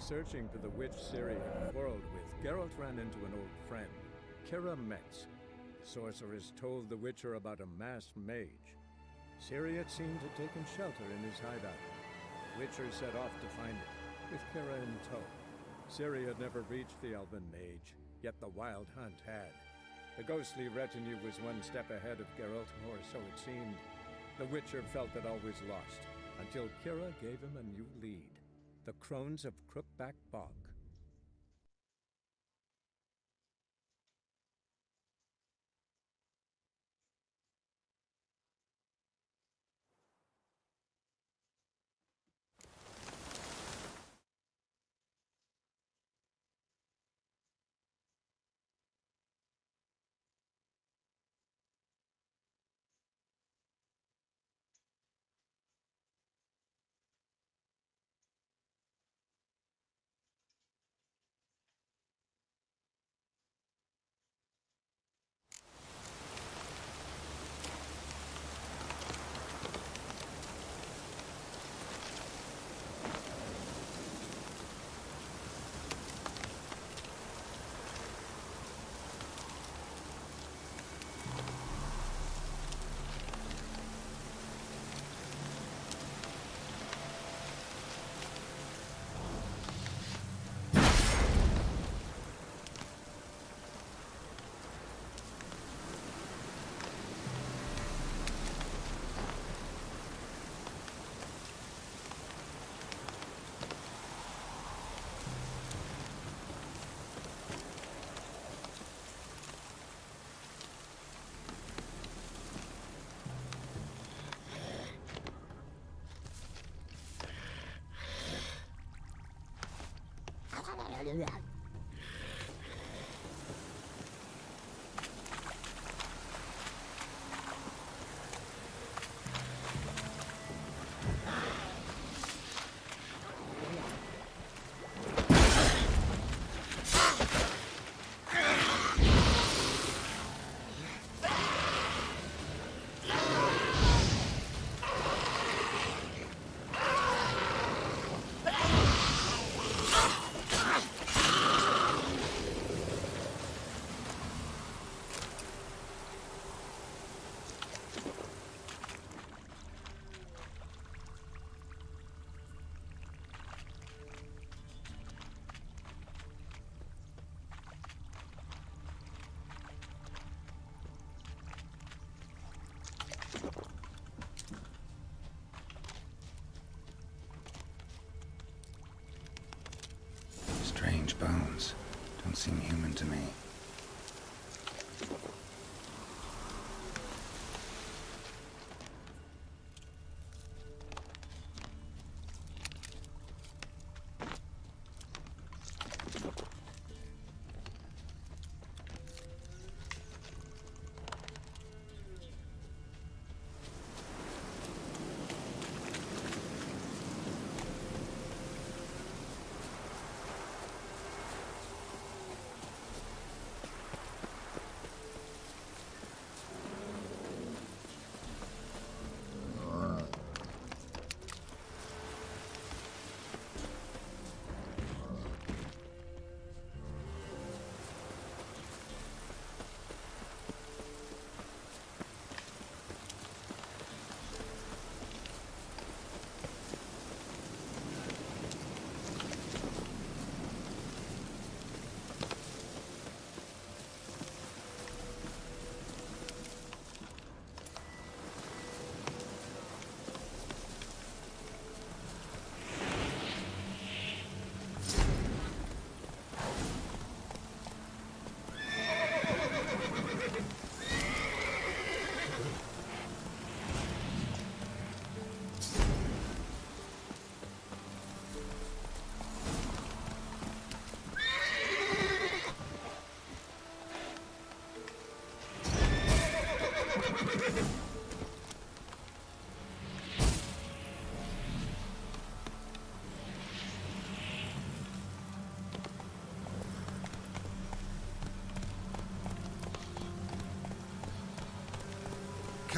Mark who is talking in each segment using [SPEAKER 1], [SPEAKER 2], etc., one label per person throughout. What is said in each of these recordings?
[SPEAKER 1] searching for the witch Ciri had quarreled with, Geralt ran into an old friend, Kira Metz. The sorceress told the Witcher about a masked mage. Ciri, it seemed, had taken shelter in his hideout. The Witcher set off to find it, with Kira in tow. Ciri had never reached the elven mage, yet the wild hunt had. The ghostly retinue was one step ahead of Geralt, or so it seemed. The Witcher felt that all was lost, until Kira gave him a new lead. The Crones of Crookback Bog.
[SPEAKER 2] Strange bones. Don't seem human to me.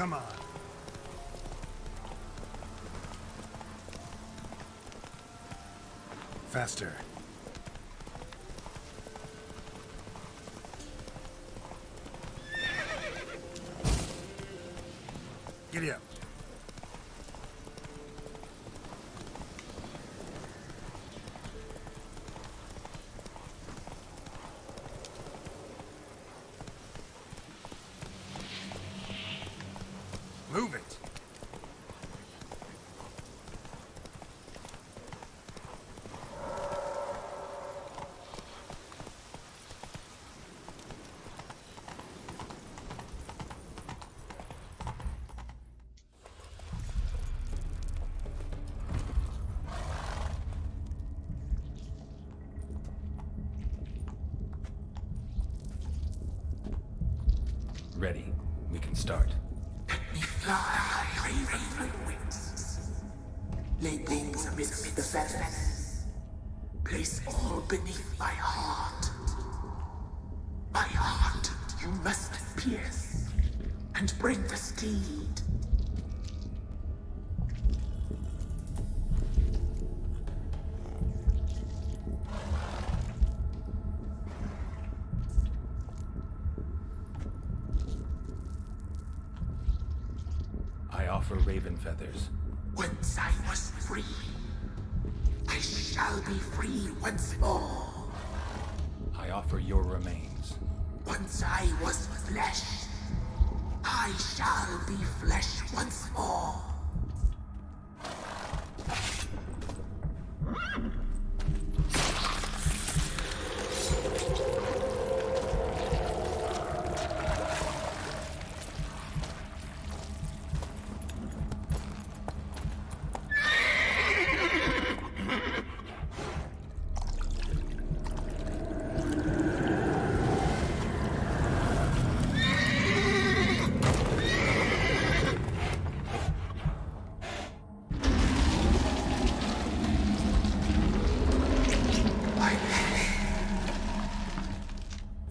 [SPEAKER 3] Come on. Faster. Giddy up. Move it.
[SPEAKER 2] Ready. We can start.
[SPEAKER 4] Fly, raven wings. Lay wings amidst the feathers. Place all beneath my heart. My heart you must pierce, and bring the steed.
[SPEAKER 2] I offer raven feathers.
[SPEAKER 4] Once I was free, I shall be free once more.
[SPEAKER 2] I offer your remains.
[SPEAKER 4] Once I was flesh, I shall be flesh once more.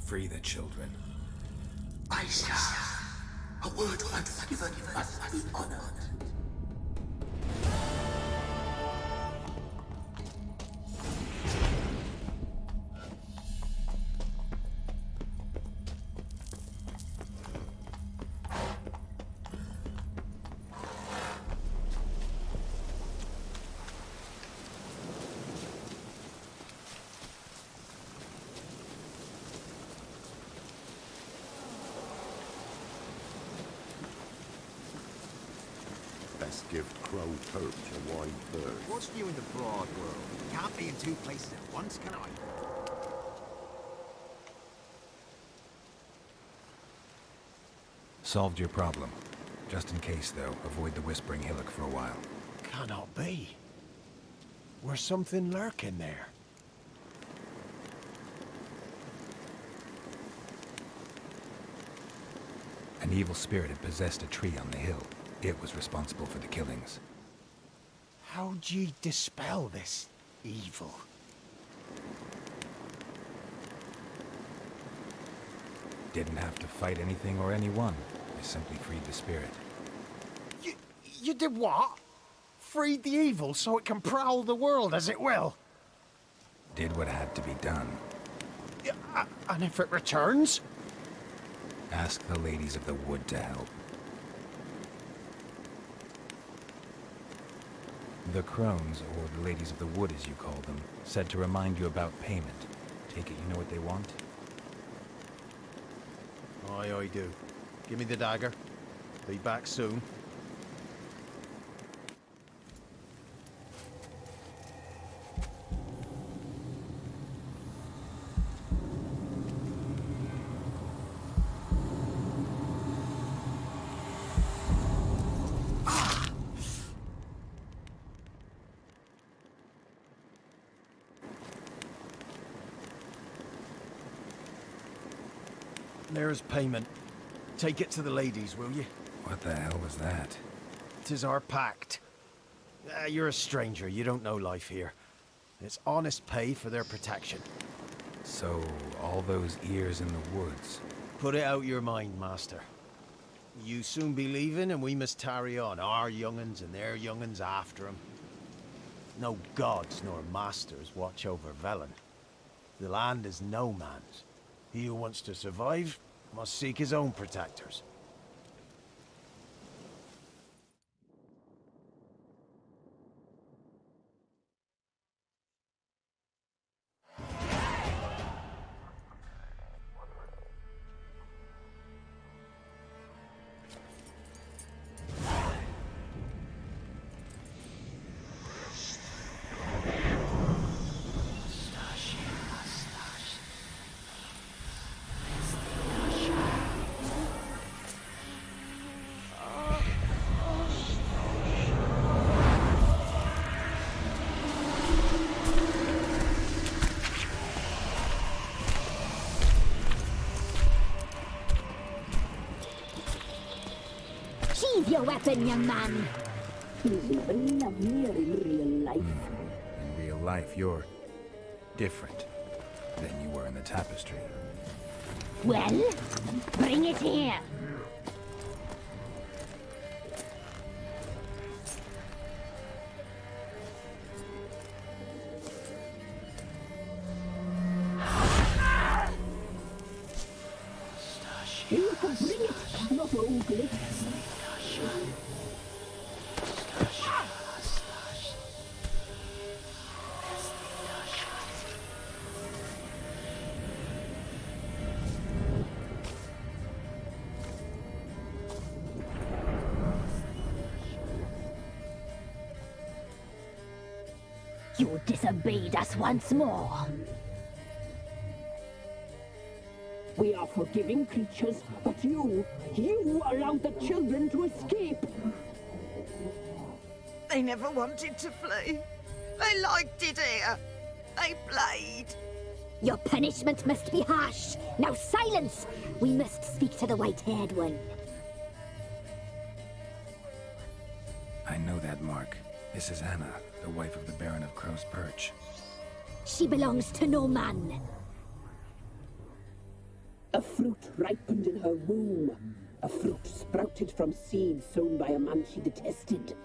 [SPEAKER 2] Free the children.
[SPEAKER 4] I shall. A word once given must be honored.
[SPEAKER 5] Best give Crow Perch a wide berth.
[SPEAKER 6] What's new in the broad world? Can't be in two places at once, can I?
[SPEAKER 2] Solved your problem. Just in case, though, avoid the Whispering Hillock for a while.
[SPEAKER 6] Cannot be. Where's something lurking there?
[SPEAKER 2] An evil spirit had possessed a tree on the hill. It was responsible for the killings.
[SPEAKER 6] How'd ye dispel this evil?
[SPEAKER 2] Didn't have to fight anything or anyone. I simply freed the spirit.
[SPEAKER 6] You did what? Freed the evil so it can prowl the world as it will?
[SPEAKER 2] Did what had to be done.
[SPEAKER 6] And if it returns?
[SPEAKER 2] Ask the ladies of the wood to help. The crones, or the ladies of the wood as you call them, said to remind you about payment. Take it you know what they want?
[SPEAKER 6] Aye, I do. Give me the dagger. Be back soon. There's payment. Take it to the ladies, will you?
[SPEAKER 2] What the hell was that?
[SPEAKER 6] 'Tis our pact. You're a stranger, you don't know life here. It's honest pay for their protection.
[SPEAKER 2] So, all those ears in the woods.
[SPEAKER 6] Put it out your mind, master. You soon be leaving and we must tarry on, our young'uns and their young'uns after 'em. No gods nor masters watch over Velen. The land is no man's. He who wants to survive must seek his own protectors.
[SPEAKER 7] your weapon, young man.
[SPEAKER 4] He's even lovelier in real life.
[SPEAKER 2] In real life, you're different than you were in the tapestry.
[SPEAKER 7] Well, bring it here.
[SPEAKER 4] You can bring it, not ogle it.
[SPEAKER 7] You disobeyed us once more.
[SPEAKER 4] We are forgiving creatures, but you allowed the children to escape.
[SPEAKER 8] They never wanted to flee. They liked it here. They played.
[SPEAKER 7] Your punishment must be harsh. Now silence! We must speak to the white-haired one.
[SPEAKER 2] I know that mark. This is Anna, the wife of the Baron of Crow's Perch.
[SPEAKER 7] She belongs to no man.
[SPEAKER 4] A fruit ripened in her womb. A fruit sprouted from seeds sown by a man she detested.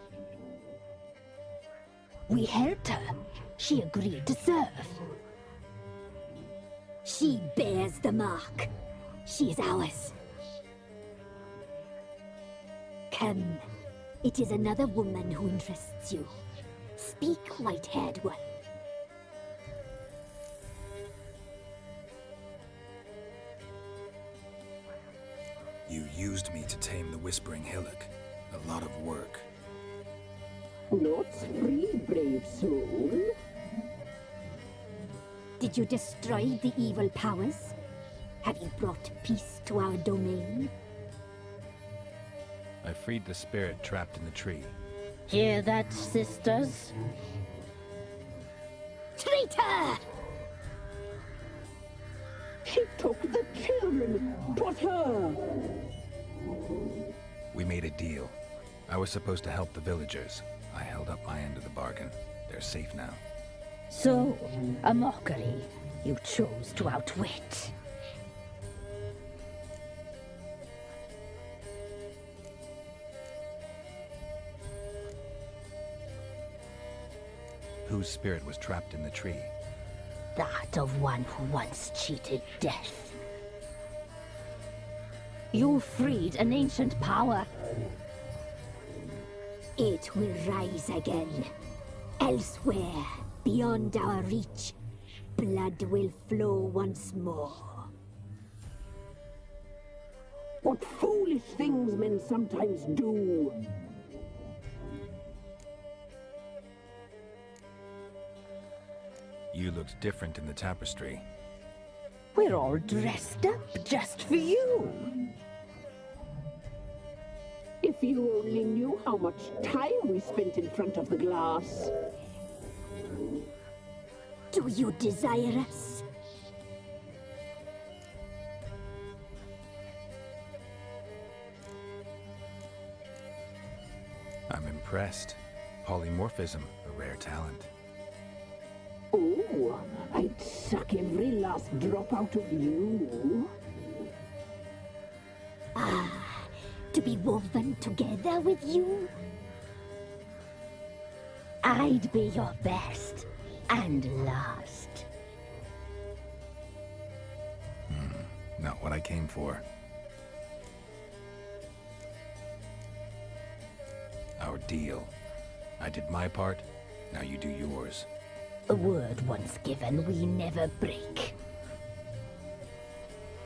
[SPEAKER 7] We helped her. She agreed to serve. She bears the mark. She is ours. Come. It is another woman who interests you. Speak, white-haired one.
[SPEAKER 2] You used me to tame the Whispering Hillock. A lot of work.
[SPEAKER 4] Not free, brave soul.
[SPEAKER 7] Did you destroy the evil powers? Have you brought peace to our domain?
[SPEAKER 2] I freed the spirit trapped in the tree.
[SPEAKER 7] Hear that, sisters? Traitor!
[SPEAKER 4] She took the children. 'Twas her.
[SPEAKER 2] We made a deal. I was supposed to help the villagers. I held up my end of the bargain. They're safe now.
[SPEAKER 7] So, a mockery you chose to outwit.
[SPEAKER 2] Whose spirit was trapped in the tree?
[SPEAKER 7] That of one who once cheated death. You freed an ancient power. It will rise again. Elsewhere, beyond our reach, blood will flow once more.
[SPEAKER 4] What foolish things men sometimes do.
[SPEAKER 2] You looked different in the tapestry.
[SPEAKER 7] We're all dressed up just for you.
[SPEAKER 4] If you only knew how much time we spent in front of the glass.
[SPEAKER 7] Do you desire us?
[SPEAKER 2] I'm impressed. Polymorphism, a rare talent.
[SPEAKER 4] Oh, I'd suck every last drop out of you.
[SPEAKER 7] To be woven together with you? I'd be your best and last.
[SPEAKER 2] Not what I came for. Our deal. I did my part, now you do yours.
[SPEAKER 7] A word once given, we never break.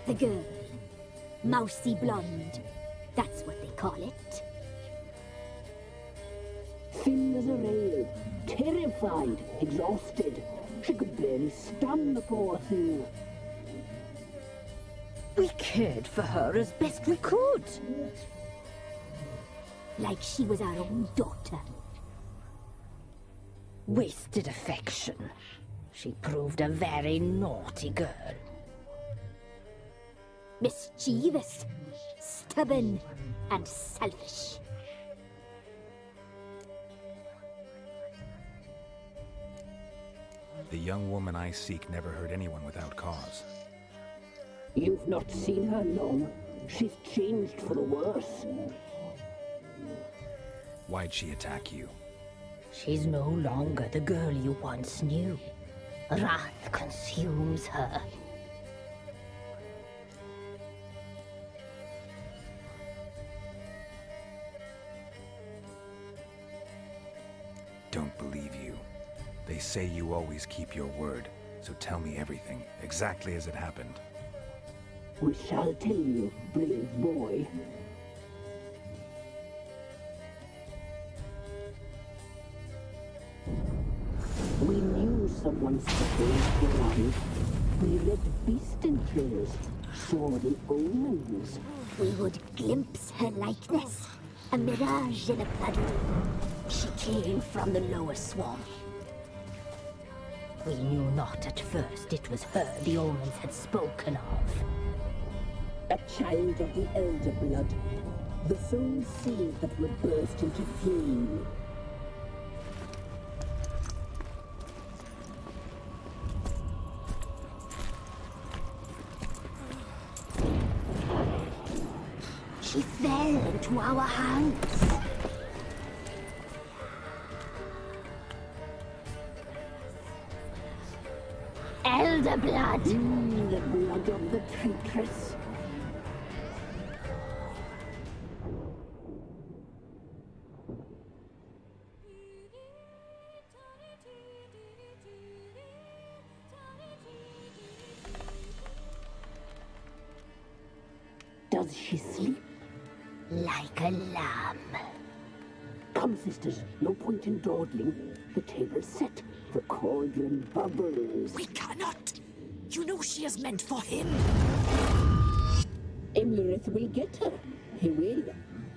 [SPEAKER 7] The girl. Mousy blonde. That's what they call it.
[SPEAKER 4] Thin as a rail, terrified, exhausted. She could barely stand, the poor thing.
[SPEAKER 7] We cared for her as best we could. Like she was our own daughter. Wasted affection. She proved a very naughty girl. Mischievous, stubborn, and selfish.
[SPEAKER 2] The young woman I seek never hurt anyone without cause.
[SPEAKER 9] You've not seen her long. She's changed for the worse.
[SPEAKER 2] Why'd she attack you?
[SPEAKER 7] She's no longer the girl you once knew. Wrath consumes her.
[SPEAKER 2] Don't believe you. They say you always keep your word, so tell me everything, exactly as it happened.
[SPEAKER 9] We shall tell you, brave boy. We knew someone supposed to run. We read beast entrails, saw the omens.
[SPEAKER 7] We would glimpse her likeness, a mirage in a puddle. She came from the lower swamp. We knew not at first it was her the omens had spoken of.
[SPEAKER 9] A child of the elder blood. The soul seed that would burst into flame.
[SPEAKER 7] She fell into our hands. Elder blood!
[SPEAKER 9] The blood of the traitress. Does she sleep?
[SPEAKER 7] Like a lamb.
[SPEAKER 9] Come, sisters, no point in dawdling. The table's set. The cauldron bubbles.
[SPEAKER 4] We cannot. You know she is meant for him.
[SPEAKER 9] Imlerith will get her. He will.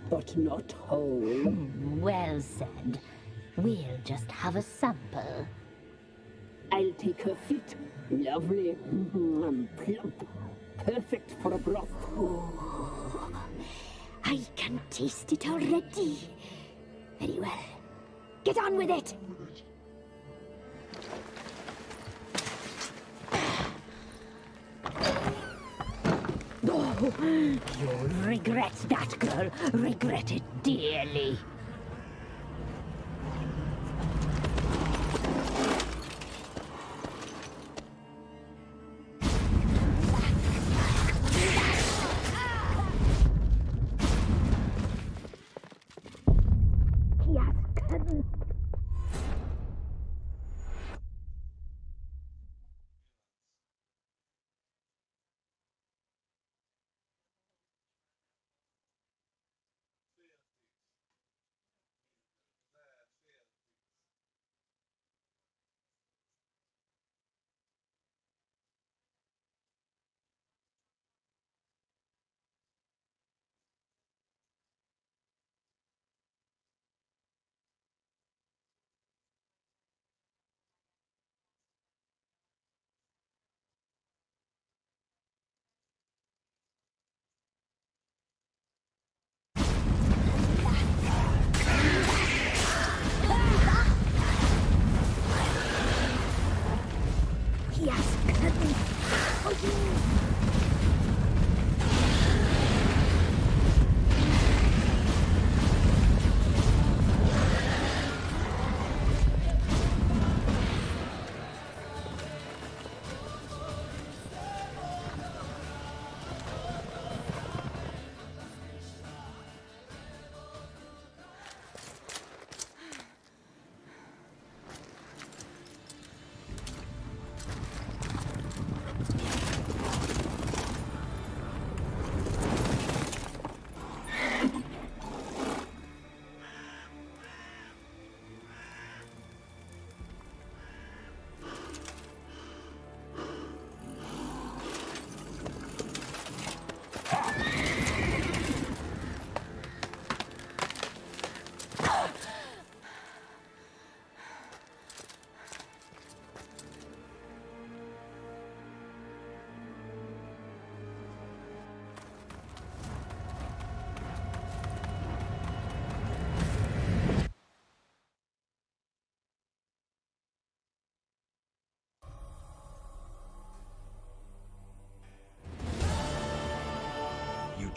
[SPEAKER 9] But not whole.
[SPEAKER 7] Well said. We'll just have a sample.
[SPEAKER 9] I'll take her feet. Lovely. Plump. Perfect for a broth.
[SPEAKER 7] I can taste it already. Very well. Get on with it! Oh, you'll regret that, girl. Regret it dearly.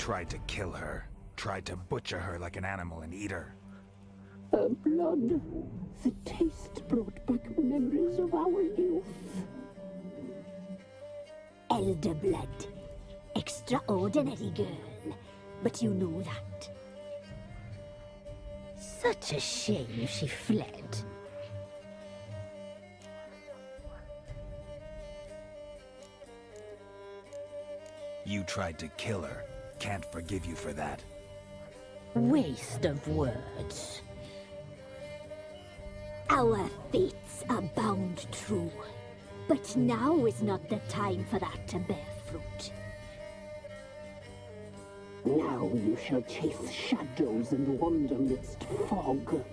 [SPEAKER 2] tried to kill her. Tried to butcher her like an animal and eat her.
[SPEAKER 9] Her blood. The taste brought back memories of our youth.
[SPEAKER 7] Elder blood. Extraordinary girl. But you know that. Such a shame she fled.
[SPEAKER 2] You tried to kill her. Can't forgive you for that.
[SPEAKER 7] Waste of words. Our fates are bound true. But now is not the time for that to bear fruit.
[SPEAKER 9] Now you shall chase shadows and wander midst fog.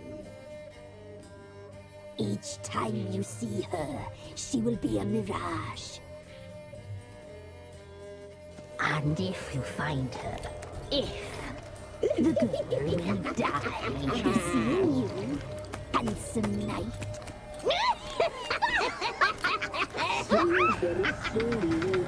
[SPEAKER 7] Each time you see her, she will be a mirage. And if you find her, the girl will die. Be seeing you, handsome knight.
[SPEAKER 9] Very slowly.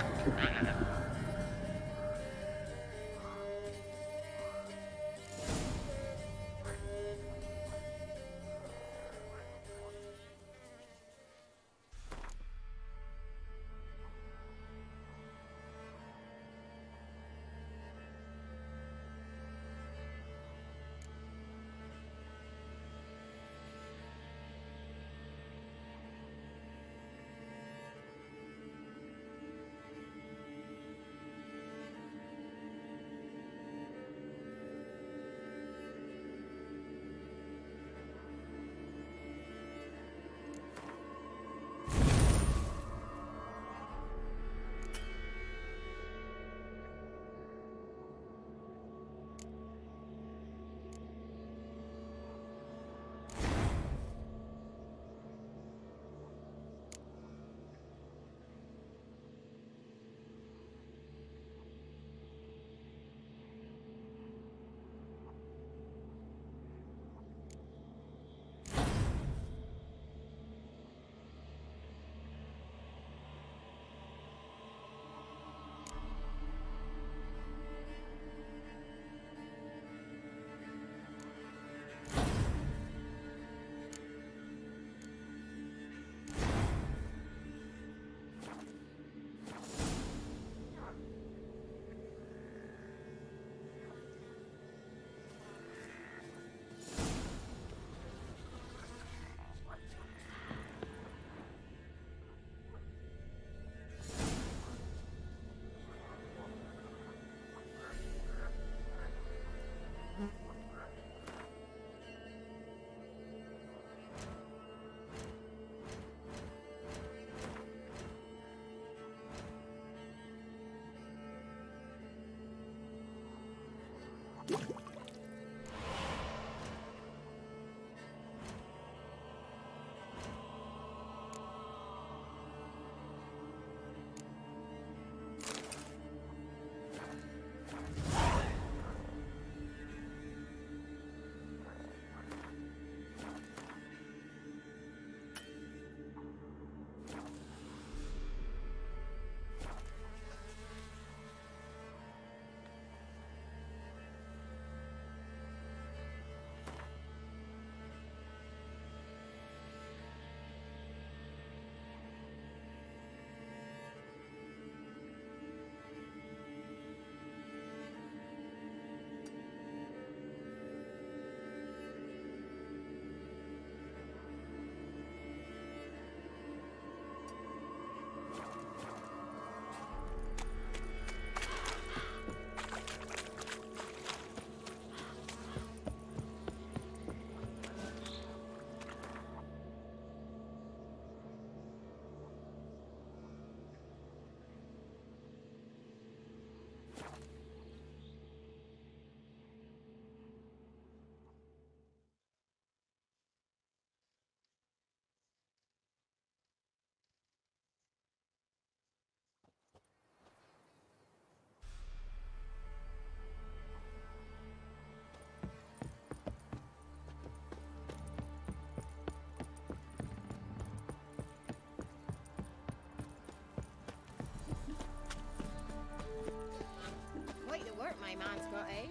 [SPEAKER 10] my man's got, eh?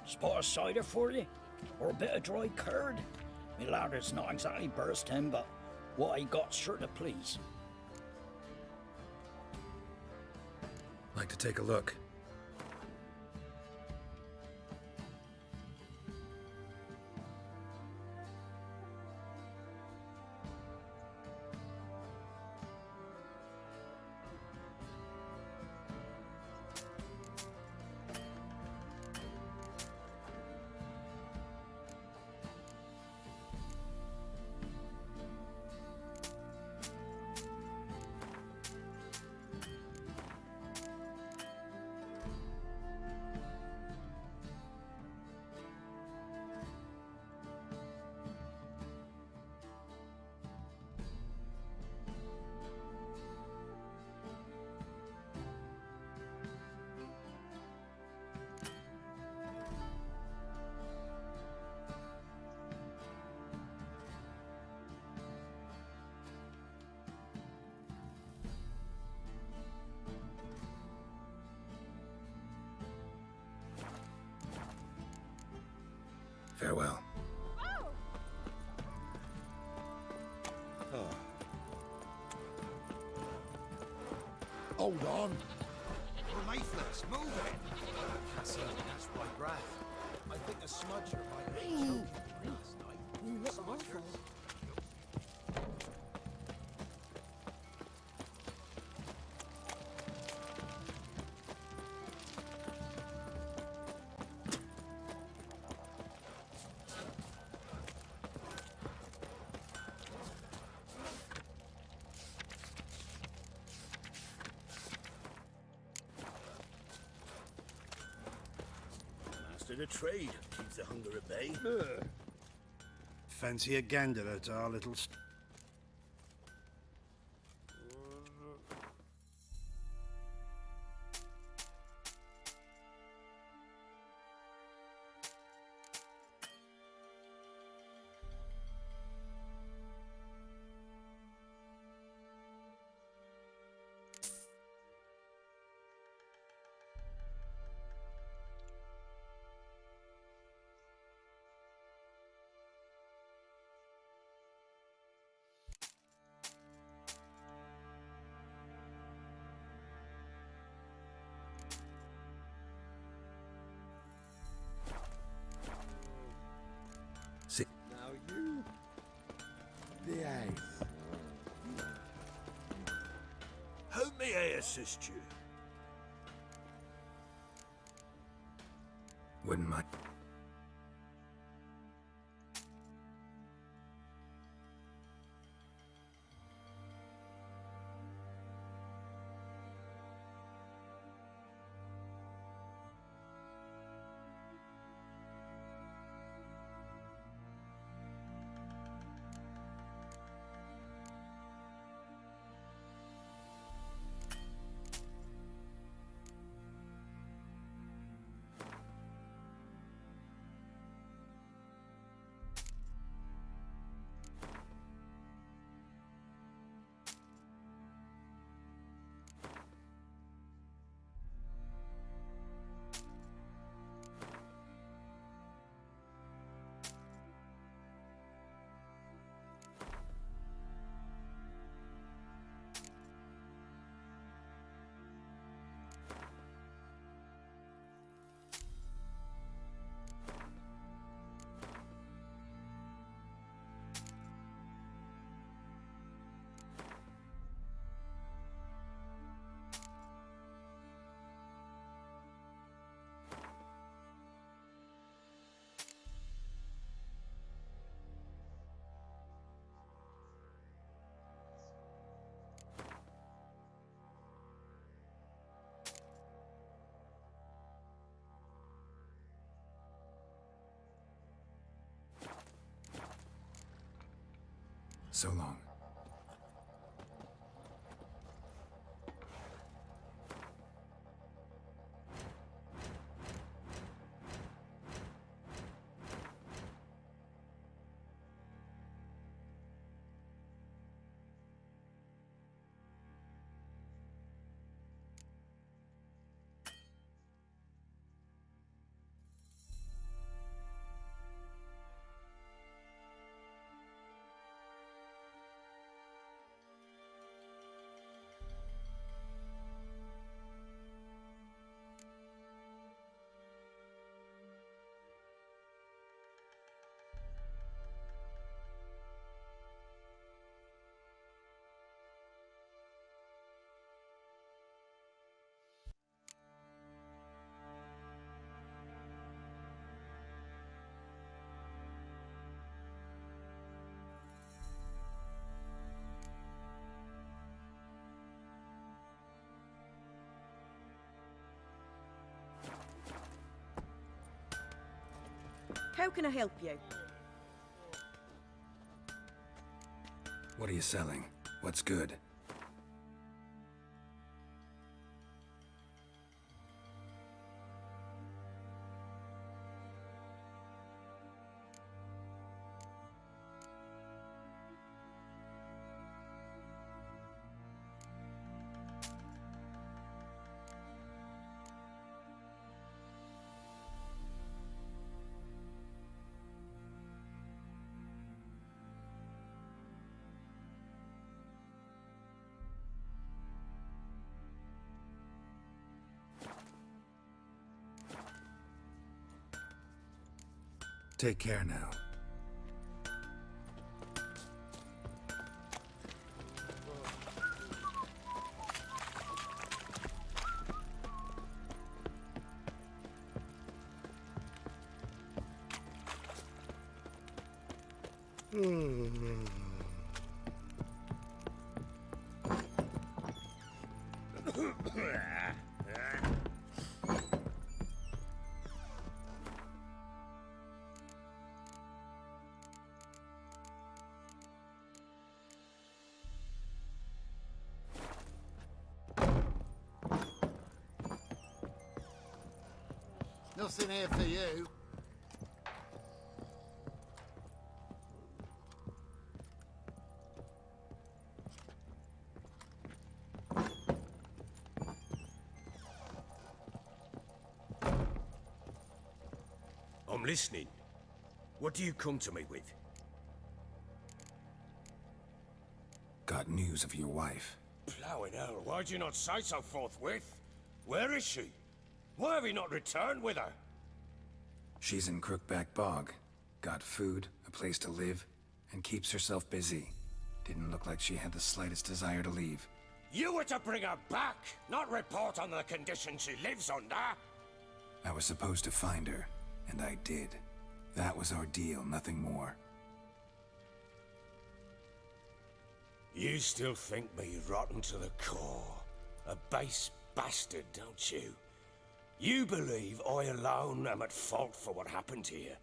[SPEAKER 11] Spot of cider for you? Or a bit of dry curd? Me larder's not exactly bursting, but what I got's sure to please.
[SPEAKER 2] Like to take a look. Farewell.
[SPEAKER 5] Oh. Hold on.
[SPEAKER 6] We're lifeless. Move it. Can't seem to catch my breath. I think a smudger might have been choking me last night.
[SPEAKER 10] You look awful.
[SPEAKER 5] Master the trade keeps the hunger at bay.
[SPEAKER 3] Fancy a gander at our little...
[SPEAKER 5] Now you... the ace. How may I assist you?
[SPEAKER 2] Wouldn't mind. So long.
[SPEAKER 8] How can I help you?
[SPEAKER 2] What are you selling? What's good? Take care now.
[SPEAKER 3] Nothing here for you.
[SPEAKER 10] I'm listening. What do you come to me with?
[SPEAKER 2] Got news of your wife.
[SPEAKER 10] Plowing hell, why'd you not say so forthwith? Where is she? Why have you not returned with her?
[SPEAKER 2] She's in Crookback Bog. Got food, a place to live, and keeps herself busy. Didn't look like she had the slightest desire to leave.
[SPEAKER 10] You were to bring her back, not report on the condition she lives under.
[SPEAKER 2] I was supposed to find her, and I did. That was our deal, nothing more.
[SPEAKER 10] You still think me rotten to the core. A base bastard, don't you? You believe I alone am at fault for what happened here?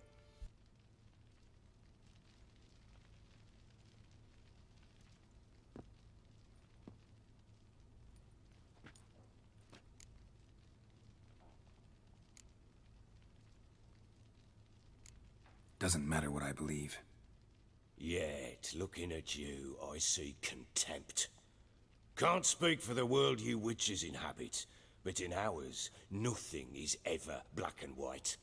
[SPEAKER 2] Doesn't matter what I believe.
[SPEAKER 10] Yet, looking at you, I see contempt. Can't speak for the world you witches inhabit, but in ours, nothing is ever black and white.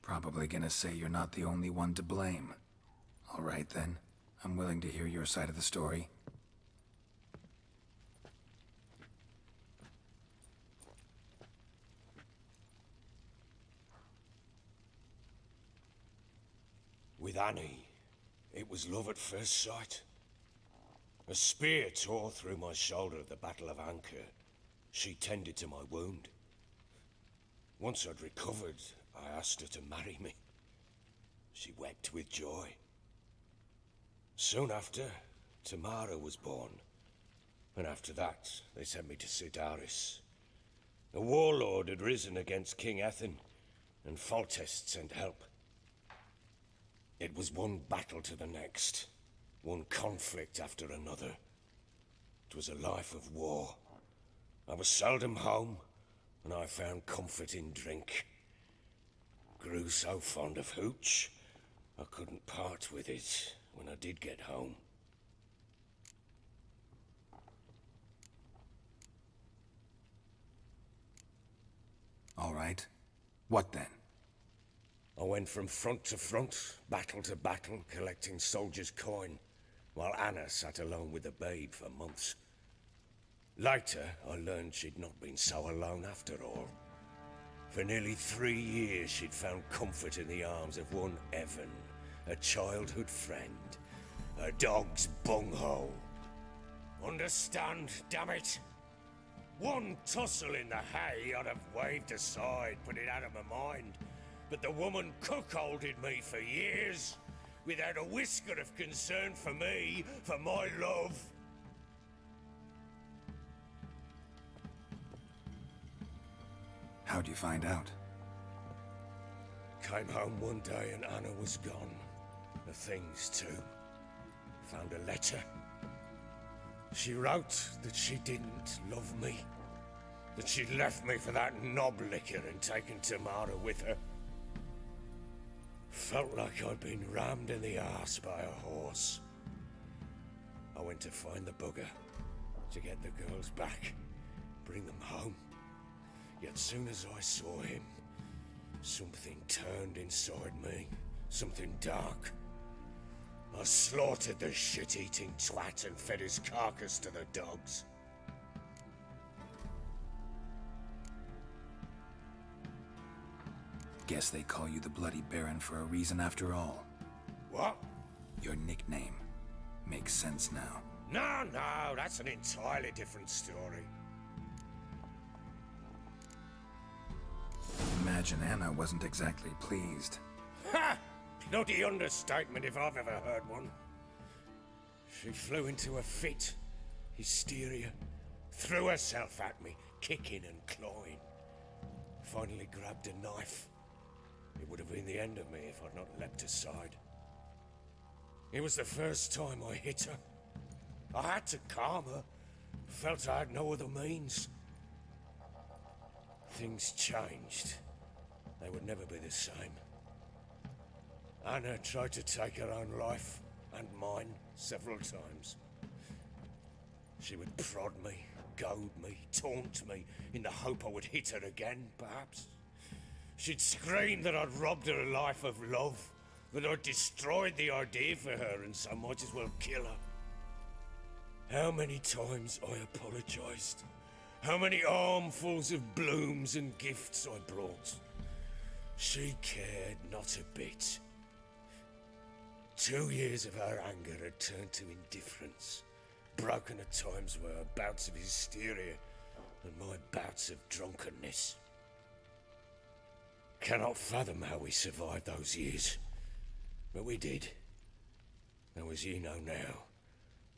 [SPEAKER 2] Probably gonna say you're not the only one to blame. All right then, I'm willing to hear your side of the story.
[SPEAKER 10] With Annie, it was love at first sight. A spear tore through my shoulder at the Battle of Anchor. She tended to my wound. Once I'd recovered, I asked her to marry me. She wept with joy. Soon after, Tamara was born. And after that, they sent me to Sidaris. A warlord had risen against King Ethan, and Foltest sent help. It was one battle to the next, one conflict after another. It was a life of war. I was seldom home, and I found comfort in drink. Grew so fond of hooch, I couldn't part with it when I did get home.
[SPEAKER 2] All right. What then?
[SPEAKER 10] I went from front to front, battle to battle, collecting soldiers' coin, while Anna sat alone with the babe for months. Later, I learned she'd not been so alone after all. For nearly 3 years, she'd found comfort in the arms of one Evan, a childhood friend, a dog's bunghole. Understand, damn it? One tussle in the hay I'd have waved aside, put it out of my mind. But the woman cuckolded me for years, without a whisker of concern for me, for my love.
[SPEAKER 2] How'd you find out?
[SPEAKER 10] Came home one day and Anna was gone. The things too. Found a letter. She wrote that she didn't love me. That she'd left me for that knob licker and taken Tamara with her. Felt like I'd been rammed in the arse by a horse. I went to find the bugger, to get the girls back, bring them home. Yet soon as I saw him, something turned inside me, something dark. I slaughtered the shit-eating twat and fed his carcass to the dogs.
[SPEAKER 2] Guess they call you the Bloody Baron for a reason after all.
[SPEAKER 10] What?
[SPEAKER 2] Your nickname. Makes sense now.
[SPEAKER 10] No, that's an entirely different story.
[SPEAKER 2] Imagine Anna wasn't exactly pleased.
[SPEAKER 10] Ha! Bloody understatement if I've ever heard one. She flew into a fit. Hysteria. Threw herself at me, kicking and clawing. Finally grabbed a knife. It would have been the end of me if I'd not leapt aside. It was the first time I hit her. I had to calm her. Felt I had no other means. Things changed. They would never be the same. Anna tried to take her own life, and mine, several times. She would prod me, goad me, taunt me, in the hope I would hit her again, perhaps. She'd scream that I'd robbed her life of love, that I'd destroyed the idea for her and so might as well kill her. How many times I apologized. How many armfuls of blooms and gifts I brought. She cared not a bit. 2 years of her anger had turned to indifference, broken at times were her bouts of hysteria and my bouts of drunkenness. Cannot fathom how we survived those years, but we did. Though as you know now,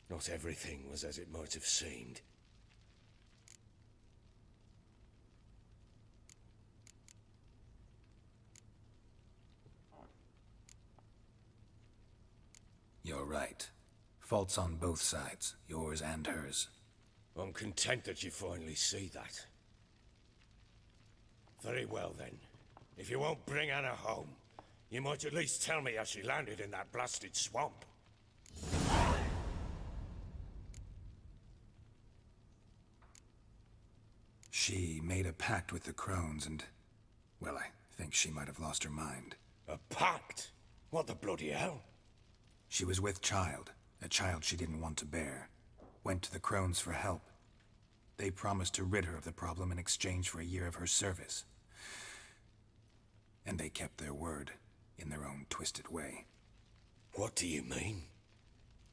[SPEAKER 10] not everything was as it might have seemed.
[SPEAKER 2] You're right. Faults on both sides, yours and hers.
[SPEAKER 10] I'm content that you finally see that. Very well then. If you won't bring Anna home, you might at least tell me how she landed in that blasted swamp.
[SPEAKER 2] She made a pact with the crones and... well, I think she might have lost her mind.
[SPEAKER 10] A pact? What the bloody hell?
[SPEAKER 2] She was with child, a child she didn't want to bear. Went to the crones for help. They promised to rid her of the problem in exchange for a year of her service. And they kept their word, in their own twisted way.
[SPEAKER 10] What do you mean?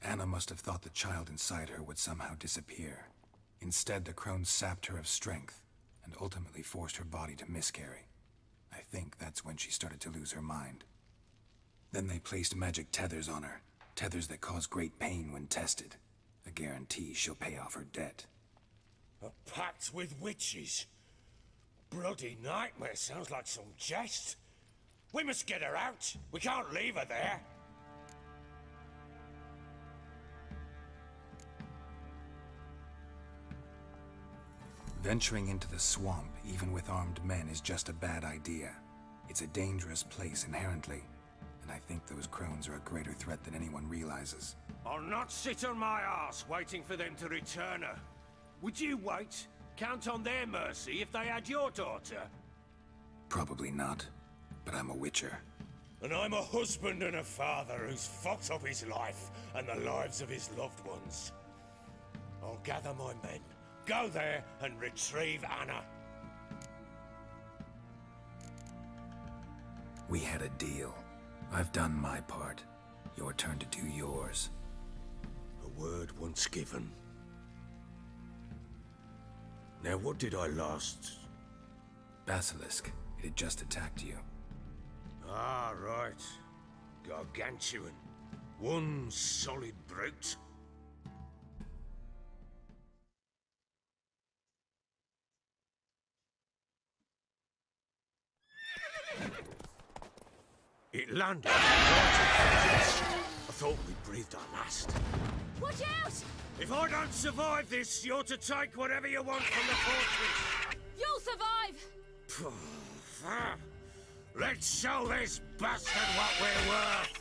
[SPEAKER 2] Anna must have thought the child inside her would somehow disappear. Instead, the crones sapped her of strength, and ultimately forced her body to miscarry. I think that's when she started to lose her mind. Then they placed magic tethers on her, tethers that cause great pain when tested. A guarantee she'll pay off her debt.
[SPEAKER 10] A pact with witches? Bloody nightmare, sounds like some jest. We must get her out. We can't leave her there.
[SPEAKER 2] Venturing into the swamp, even with armed men, is just a bad idea. It's a dangerous place inherently, and I think those crones are a greater threat than anyone realizes.
[SPEAKER 10] I'll not sit on my arse waiting for them to return her. Would you wait? Count on their mercy if they had your daughter?
[SPEAKER 2] Probably not, but I'm a witcher.
[SPEAKER 10] And I'm a husband and a father who's fucked up his life and the lives of his loved ones. I'll gather my men, go there and retrieve Anna.
[SPEAKER 2] We had a deal. I've done my part. Your turn to do yours.
[SPEAKER 10] A word once given. Now what did I last...
[SPEAKER 2] Basilisk. It had just attacked you.
[SPEAKER 10] Ah, right. Gargantuan. One solid brute. It landed right in front of us. I thought we breathed our last.
[SPEAKER 8] Watch out!
[SPEAKER 10] If I don't survive this, you're to take whatever you want from the fortress.
[SPEAKER 8] You'll survive!
[SPEAKER 10] Let's show this bastard what we're worth.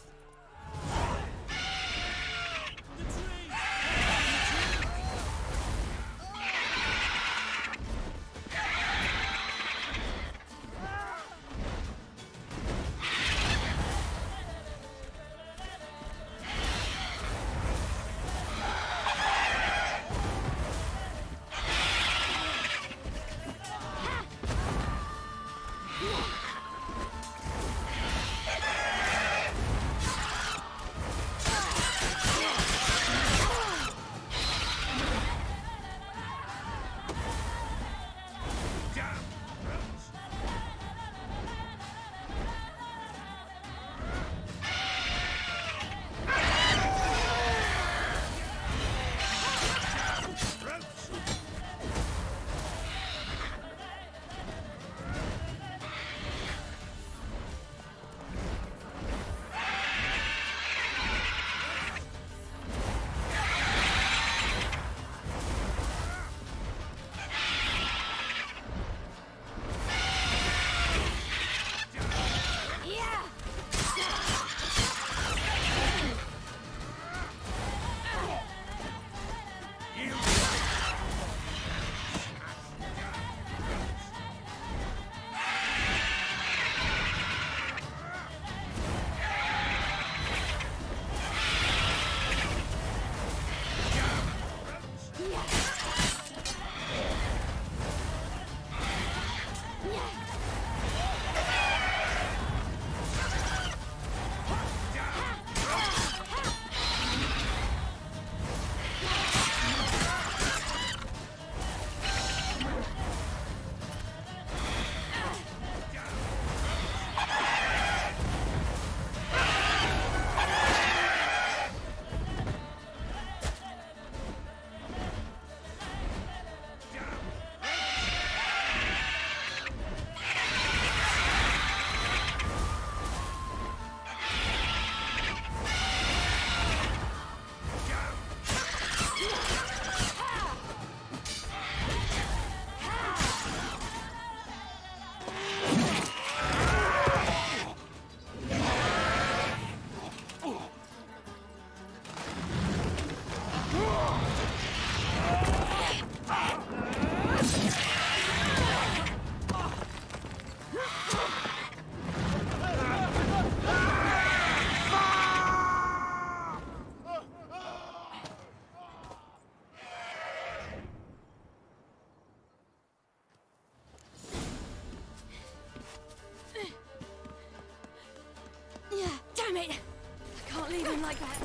[SPEAKER 8] Damn it! I can't leave him like that.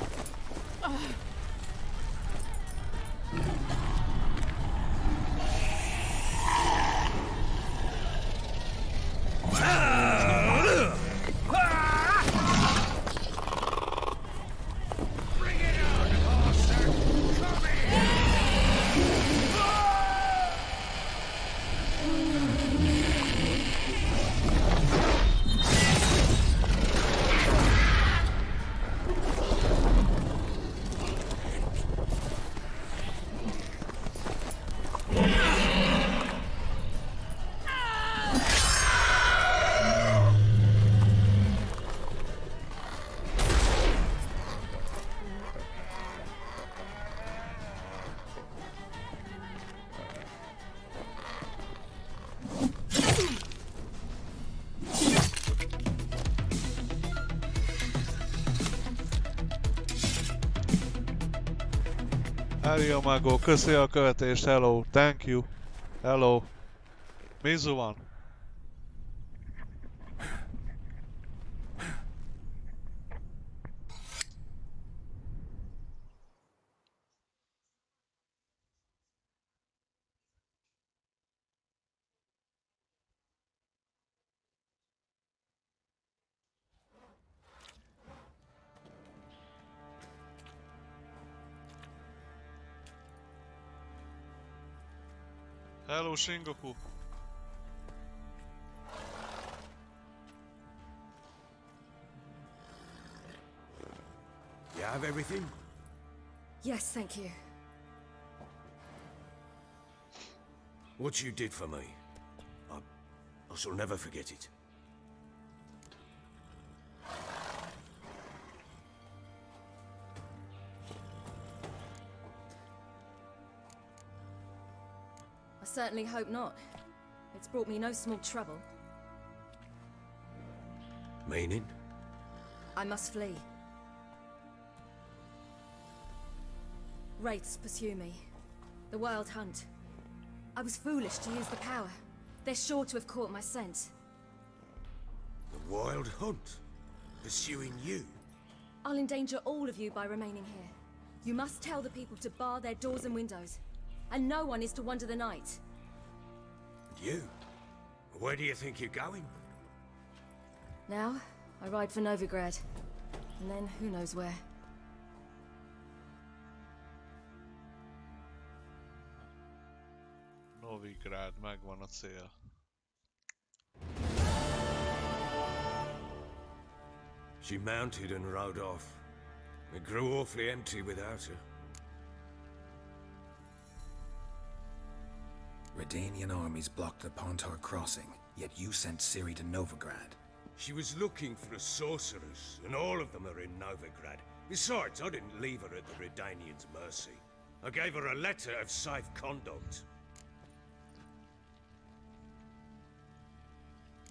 [SPEAKER 12] Árja Mago, köszi a követést, hello, thank you, hello. Mizu van. Hello, Shingoku.
[SPEAKER 10] have everything?
[SPEAKER 8] Yes, thank you.
[SPEAKER 10] What you did for me, I shall never forget it.
[SPEAKER 8] I certainly hope not. It's brought me no small trouble.
[SPEAKER 10] Meaning?
[SPEAKER 8] I must flee. Wraiths pursue me. The Wild Hunt. I was foolish to use the power. They're sure to have caught my scent.
[SPEAKER 10] The Wild Hunt? Pursuing you?
[SPEAKER 8] I'll endanger all of you by remaining here. You must tell the people to bar their doors and windows. And no one is to wander the night.
[SPEAKER 10] You? Where do you think you're going?
[SPEAKER 8] Now, I ride for Novigrad. And then, who knows where.
[SPEAKER 12] Novigrad, megvan a cél.
[SPEAKER 10] She mounted and rode off. It grew awfully empty without her.
[SPEAKER 2] Redanian armies blocked the Pontar crossing, yet you sent Ciri to Novigrad.
[SPEAKER 10] She was looking for a sorceress, and all of them are in Novigrad. Besides, I didn't leave her at the Redanians' mercy. I gave her a letter of safe conduct.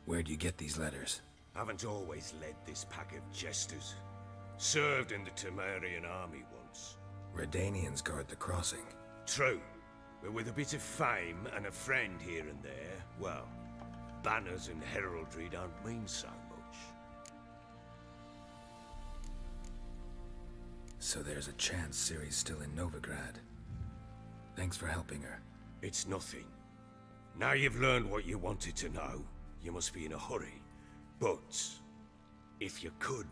[SPEAKER 2] Where'd you get these letters?
[SPEAKER 10] Haven't always led this pack of jesters. Served in the Temerian army once.
[SPEAKER 2] Redanians guard the crossing.
[SPEAKER 10] True, but with a bit of fame and a friend here and there, well, banners and heraldry don't mean so much.
[SPEAKER 2] So there's a chance Ciri's still in Novigrad. Thanks for helping her.
[SPEAKER 10] It's nothing. Now you've learned what you wanted to know, you must be in a hurry. But, if you could...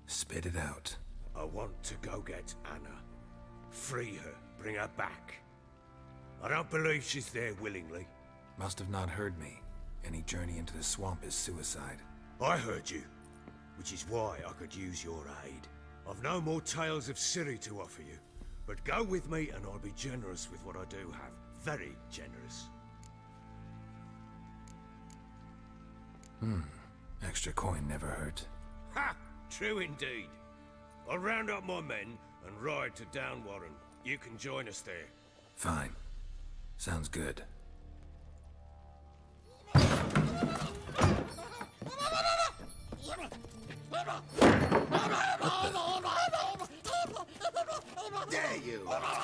[SPEAKER 2] Spit it out.
[SPEAKER 10] I want to go get Anna. Free her, bring her back. I don't believe she's there willingly.
[SPEAKER 2] Must have not heard me. Any journey into the swamp is suicide.
[SPEAKER 10] I heard you, which is why I could use your aid. I've no more tales of Ciri to offer you, but go with me and I'll be generous with what I do have. Very generous.
[SPEAKER 2] Extra coin never hurt.
[SPEAKER 10] Ha! True indeed. I'll round up my men and ride to Downwarren. You can join us there.
[SPEAKER 2] Fine. Sounds good.
[SPEAKER 3] There you are.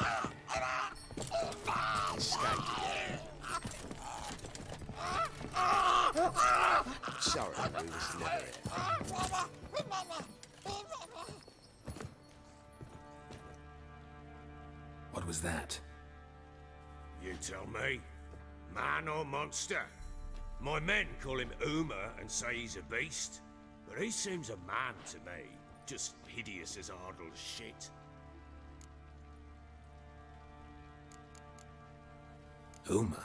[SPEAKER 10] Sorry, we was never here.
[SPEAKER 2] What was that?
[SPEAKER 10] You tell me. Man or monster? My men call him Uma and say he's a beast, but he seems a man to me. Just hideous as Ardle's shit.
[SPEAKER 2] Uma?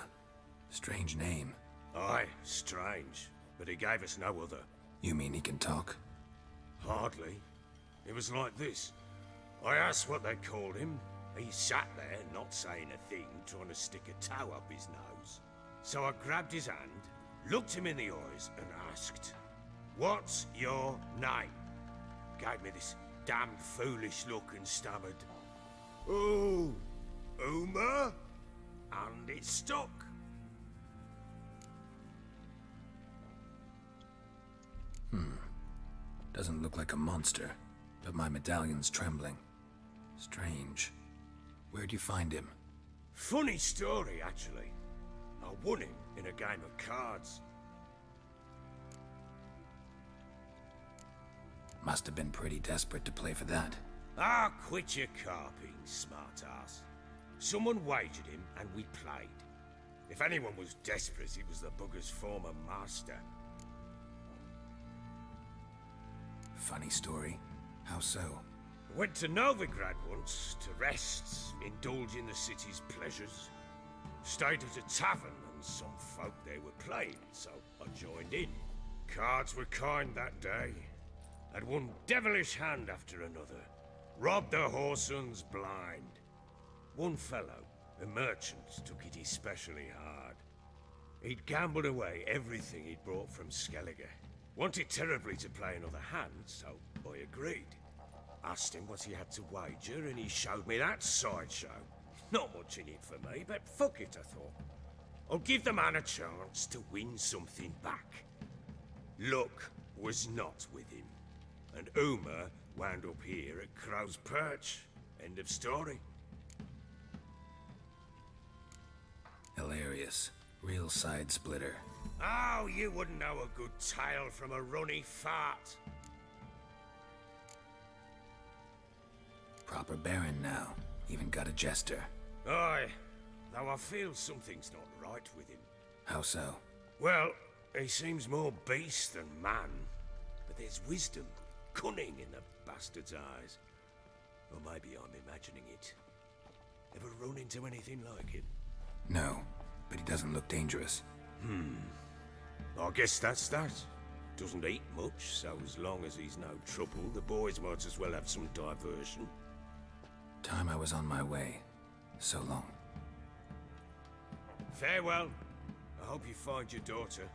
[SPEAKER 2] Strange name.
[SPEAKER 10] Aye, strange. But he gave us no other.
[SPEAKER 2] You mean he can talk?
[SPEAKER 10] Hardly. It was like this. I asked what they called him. He sat there, not saying a thing, trying to stick a toe up his nose. So I grabbed his hand, looked him in the eyes, and asked, "What's your name?" Gave me this damned foolish look and stammered, "Oh, Uma?" And it stuck.
[SPEAKER 2] Doesn't look like a monster, but my medallion's trembling. Strange. Where'd you find him?
[SPEAKER 10] Funny story, actually. I won him in a game of cards.
[SPEAKER 2] Must have been pretty desperate to play for that.
[SPEAKER 10] Ah, quit your carping, smart-ass. Someone wagered him, and we played. If anyone was desperate, it was the bugger's former master.
[SPEAKER 2] Funny story. How so?
[SPEAKER 10] Went to Novigrad once to rest, indulge in the city's pleasures. Stayed at a tavern and some folk there were playing, so I joined in. Cards were kind that day. Had one devilish hand after another. Robbed the whoresons blind. One fellow, a merchant, took it especially hard. He'd gambled away everything he'd brought from Skellige. Wanted terribly to play another hand, so I agreed. Asked him what he had to wager, and he showed me that sideshow. Not much in it for me, but fuck it, I thought. I'll give the man a chance to win something back. Luck was not with him, and Uma wound up here at Crow's Perch. End of story.
[SPEAKER 2] Hilarious. Real side splitter.
[SPEAKER 10] Oh, you wouldn't know a good tale from a runny fart.
[SPEAKER 2] Proper baron now. Even got a jester.
[SPEAKER 10] Aye, though I feel something's not right with him.
[SPEAKER 2] How so?
[SPEAKER 10] Well, he seems more beast than man. But there's wisdom, cunning in the bastard's eyes. Or maybe I'm imagining it. Ever run into anything like him?
[SPEAKER 2] No, but he doesn't look dangerous.
[SPEAKER 10] I guess that's that. Doesn't eat much, so as long as he's no trouble, the boys might as well have some diversion.
[SPEAKER 2] Time I was on my way. So long.
[SPEAKER 10] Farewell. I hope you find your daughter.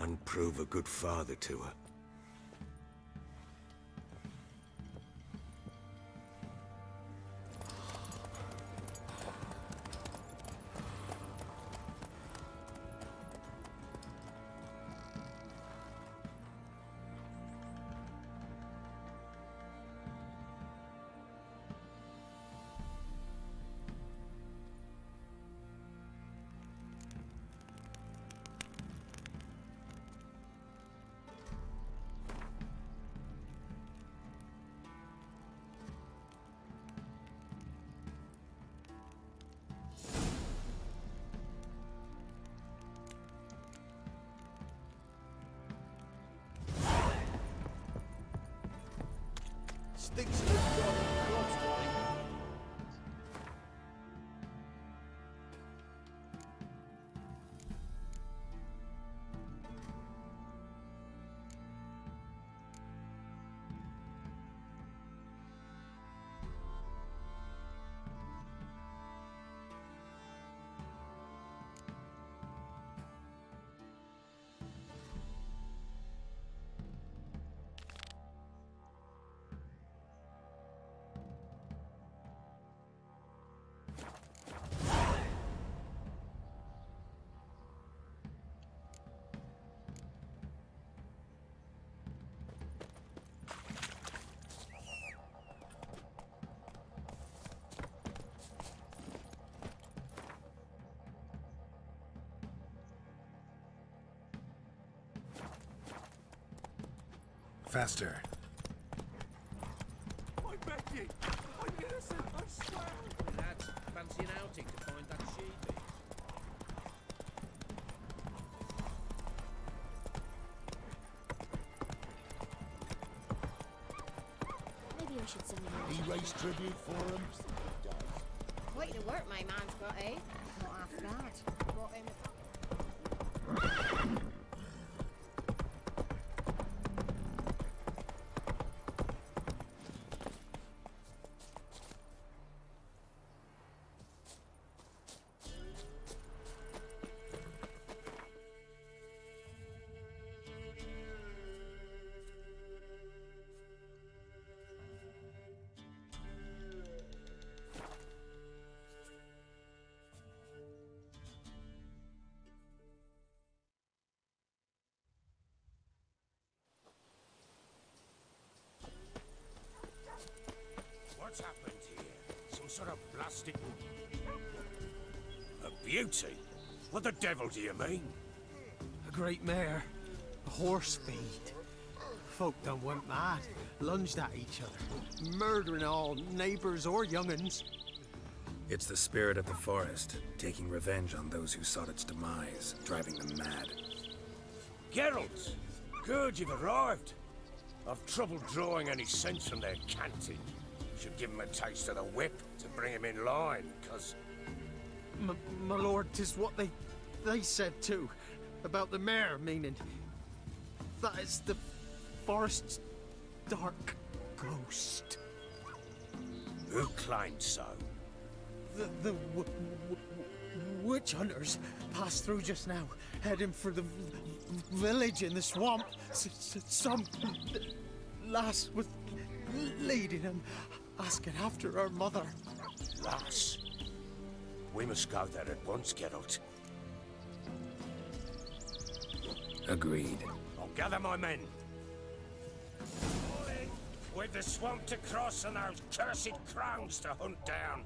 [SPEAKER 10] And prove a good father to her.
[SPEAKER 6] Sticks in the crops,
[SPEAKER 2] Faster.
[SPEAKER 3] I beg you! I'm innocent, I swear!
[SPEAKER 13] Lads, fancy an outing to find that sheep?
[SPEAKER 14] Maybe I should send him out.
[SPEAKER 3] He raised tribute for him?
[SPEAKER 14] Quite the work my man's got, eh? Not after that. Brought him
[SPEAKER 10] What's happened here? Some sort of blasted... A beauty? What the devil do you mean?
[SPEAKER 6] A great mare. A horse feed. Folk done went mad. Lunged at each other. Murdering all neighbors or young'uns.
[SPEAKER 2] It's the spirit of the forest, taking revenge on those who sought its demise, driving them mad.
[SPEAKER 10] Geralt! Good, you've arrived. I've trouble drawing any sense from their canting. Should give 'em a taste of the whip to bring 'em in line, 'cause...
[SPEAKER 6] My lord, 'tis what they they said too, about the mare, meaning that is the forest's dark ghost.
[SPEAKER 10] Who claimed so?
[SPEAKER 6] The witch hunters passed through just now, heading for the village in the swamp. Some lass was leading them, asking after her mother.
[SPEAKER 10] Lass? We must go there at once, Geralt.
[SPEAKER 2] Agreed.
[SPEAKER 10] I'll gather my men. With the swamp to cross and those cursed crows to hunt down.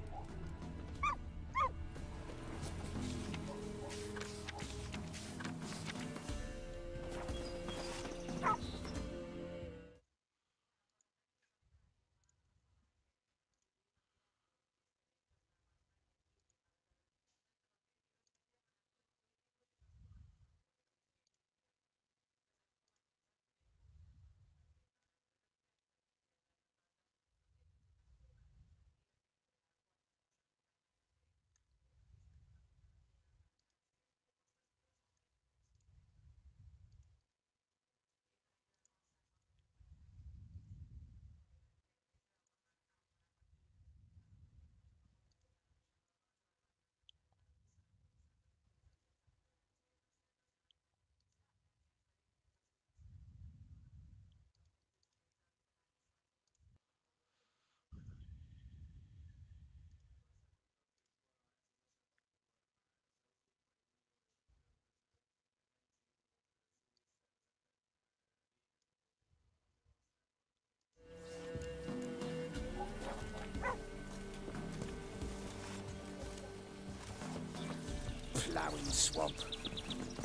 [SPEAKER 10] Ploughing swamp.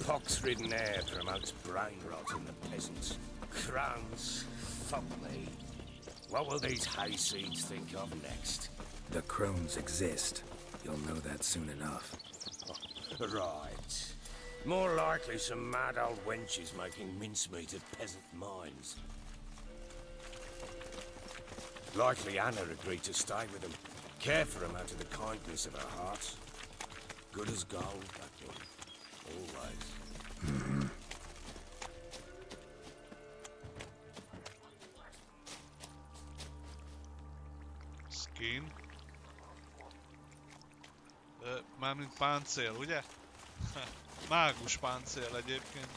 [SPEAKER 10] Pox-ridden air promotes brain rot in the peasants. Crones, fuck me. What will these hayseeds think of next?
[SPEAKER 2] The crones exist. You'll know that soon enough.
[SPEAKER 10] Right. More likely some mad old wenches making mincemeat at peasant mines. Likely Anna agreed to stay with them. Care for them out of the kindness of her heart. Good as gold, that one. Always.
[SPEAKER 12] Skin. Mármint páncél, ugye? Mágus páncél egyébként.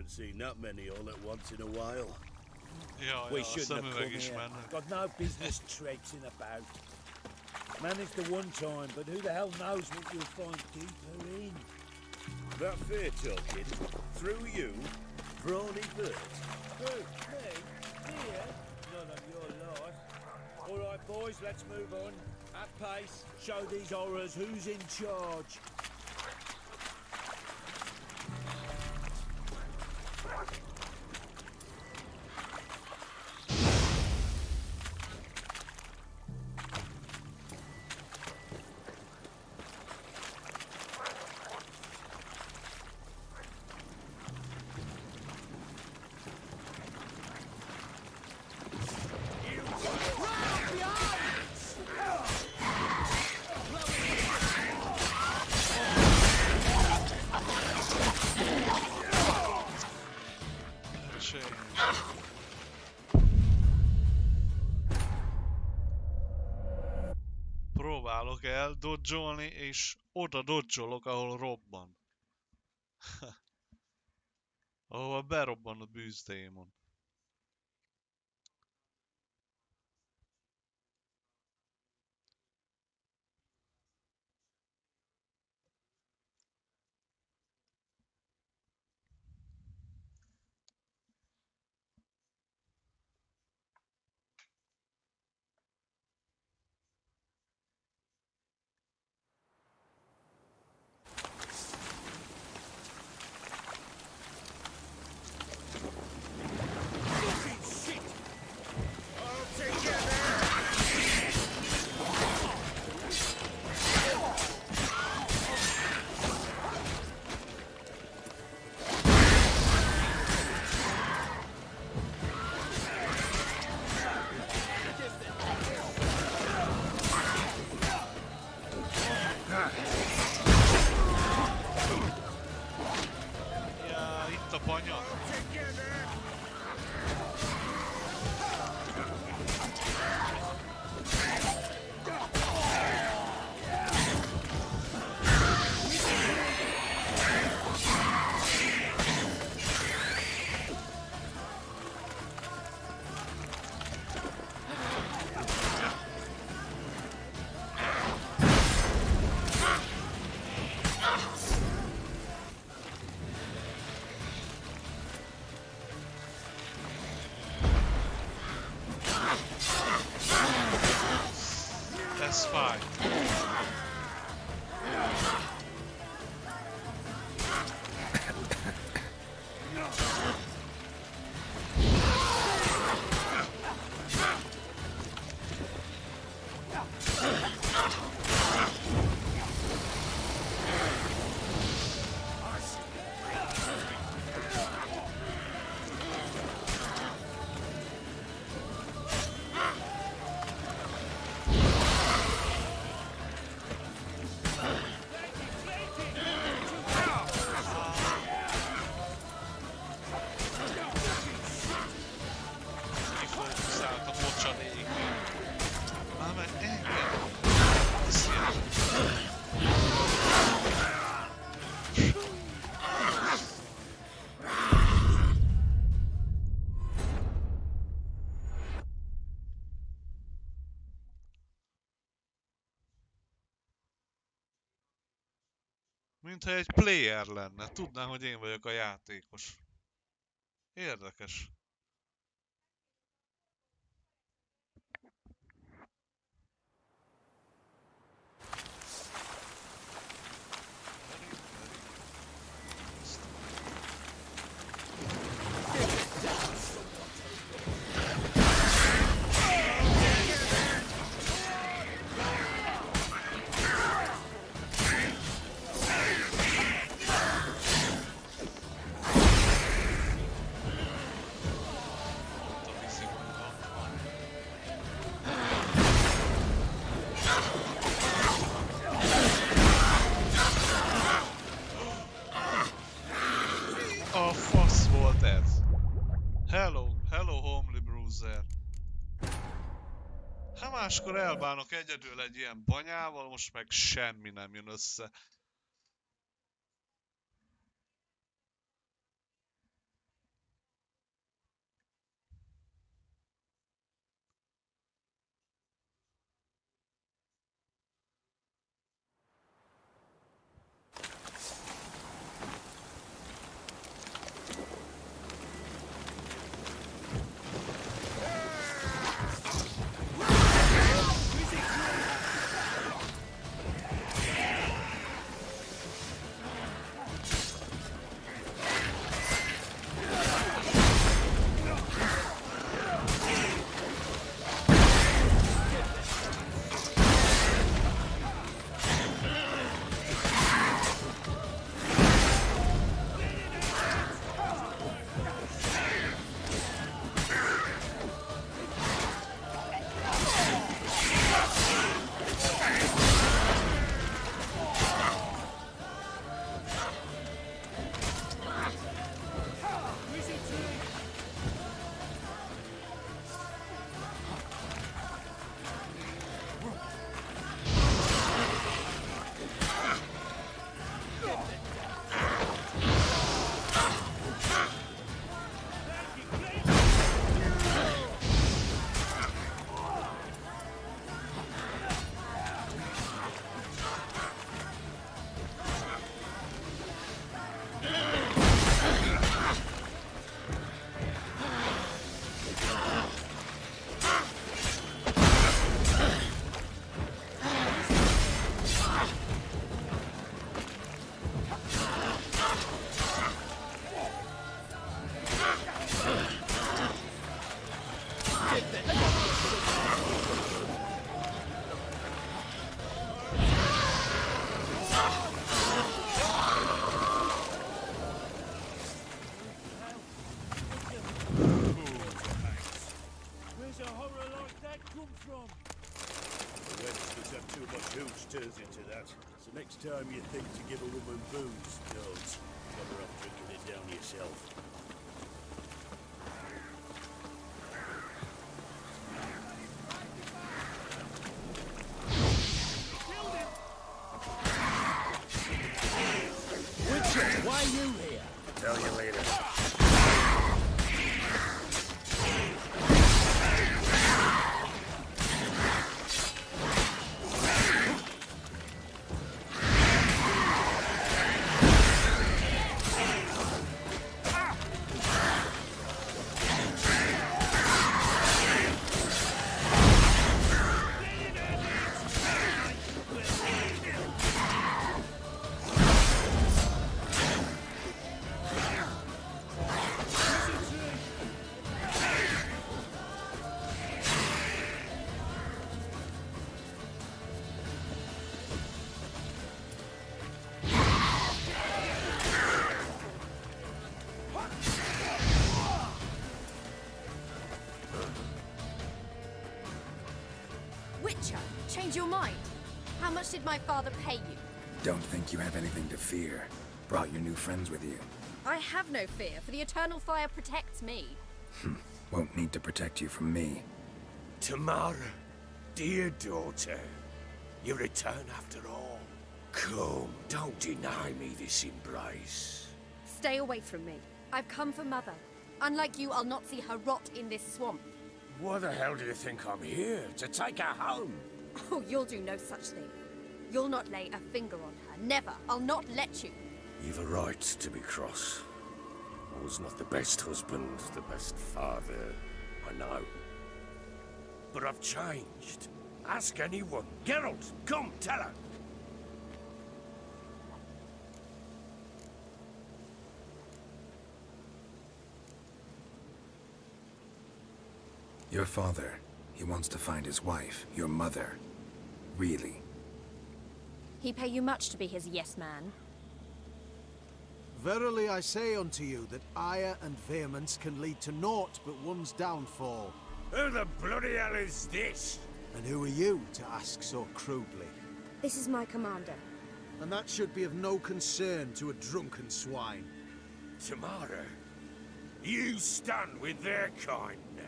[SPEAKER 13] Seen that many all at once in a while.
[SPEAKER 12] Ja,
[SPEAKER 13] We
[SPEAKER 12] a
[SPEAKER 13] shouldn't have come
[SPEAKER 12] szemüveg is
[SPEAKER 13] here.
[SPEAKER 12] menne.
[SPEAKER 13] Got no business traipsing about. Managed the one time, but who the hell knows what you'll find deeper in? That fair talking? Through you? Brawny bird? Who? Me? Here? None of your life. All right, boys, let's move on. At pace. Show these horrors who's in charge.
[SPEAKER 12] próbálok el dodge-olni, és oda dodge-olok, ahol robban. Ahova berobban a bűzdémon. Ja, itt a banya. Ez fáj. Kifókuszált a mocsanék. Már meg engem. Mintha egy player lenne. Tudná, hogy én vagyok a játékos. Érdekes. A fasz volt ez? Hello Homely Bruiser. Hát máskor elbánok egyedül egy ilyen banyával, most meg semmi nem jön össze.
[SPEAKER 13] Where's a horror like that come from? The Websters have too much hooch turns into that. So next time you think to give a woman booze, don't. Cover up drinking it down yourself. Witcher, why are you here?
[SPEAKER 10] Tell you later.
[SPEAKER 8] Witcher, change your mind. How much did my father pay you?
[SPEAKER 2] Don't think you have anything to fear. Brought your new friends with you.
[SPEAKER 8] I have no fear, for the eternal fire protects me.
[SPEAKER 2] Won't need to protect you from me.
[SPEAKER 10] Tamara, dear daughter, you return after all. Come, don't deny me this embrace.
[SPEAKER 8] Stay away from me. I've come for Mother. Unlike you, I'll not see her rot in this swamp.
[SPEAKER 10] Why the hell do you think I'm here? To take her home?
[SPEAKER 8] Oh, you'll do no such thing. You'll not lay a finger on her. Never. I'll not let you.
[SPEAKER 10] You've a right to be cross. I was not the best husband, the best father, I know. But I've changed. Ask anyone. Geralt, come, tell her.
[SPEAKER 2] Your father, he wants to find his wife, your mother. Really?
[SPEAKER 8] He pay you much to be his yes man.
[SPEAKER 6] Verily I say unto you that ire and vehemence can lead to naught but one's downfall.
[SPEAKER 10] Who the bloody hell is this?
[SPEAKER 6] And who are you to ask so crudely?
[SPEAKER 8] This is my commander.
[SPEAKER 6] And that should be of no concern to a drunken swine.
[SPEAKER 10] Tamara, you stand with their kind now.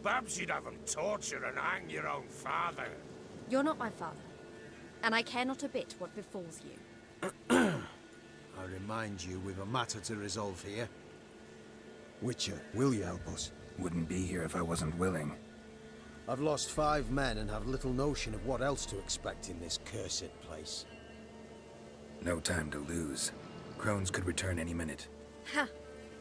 [SPEAKER 10] Perhaps you'd have them torture and hang your own father.
[SPEAKER 8] You're not my father, and I care not a bit what befalls you.
[SPEAKER 6] I remind you, we've a matter to resolve here. Witcher, will you help us?
[SPEAKER 2] Wouldn't be here if I wasn't willing.
[SPEAKER 6] I've lost 5 men and have little notion of what else to expect in this cursed place.
[SPEAKER 2] No time to lose. Crones could return any minute.
[SPEAKER 8] Ha!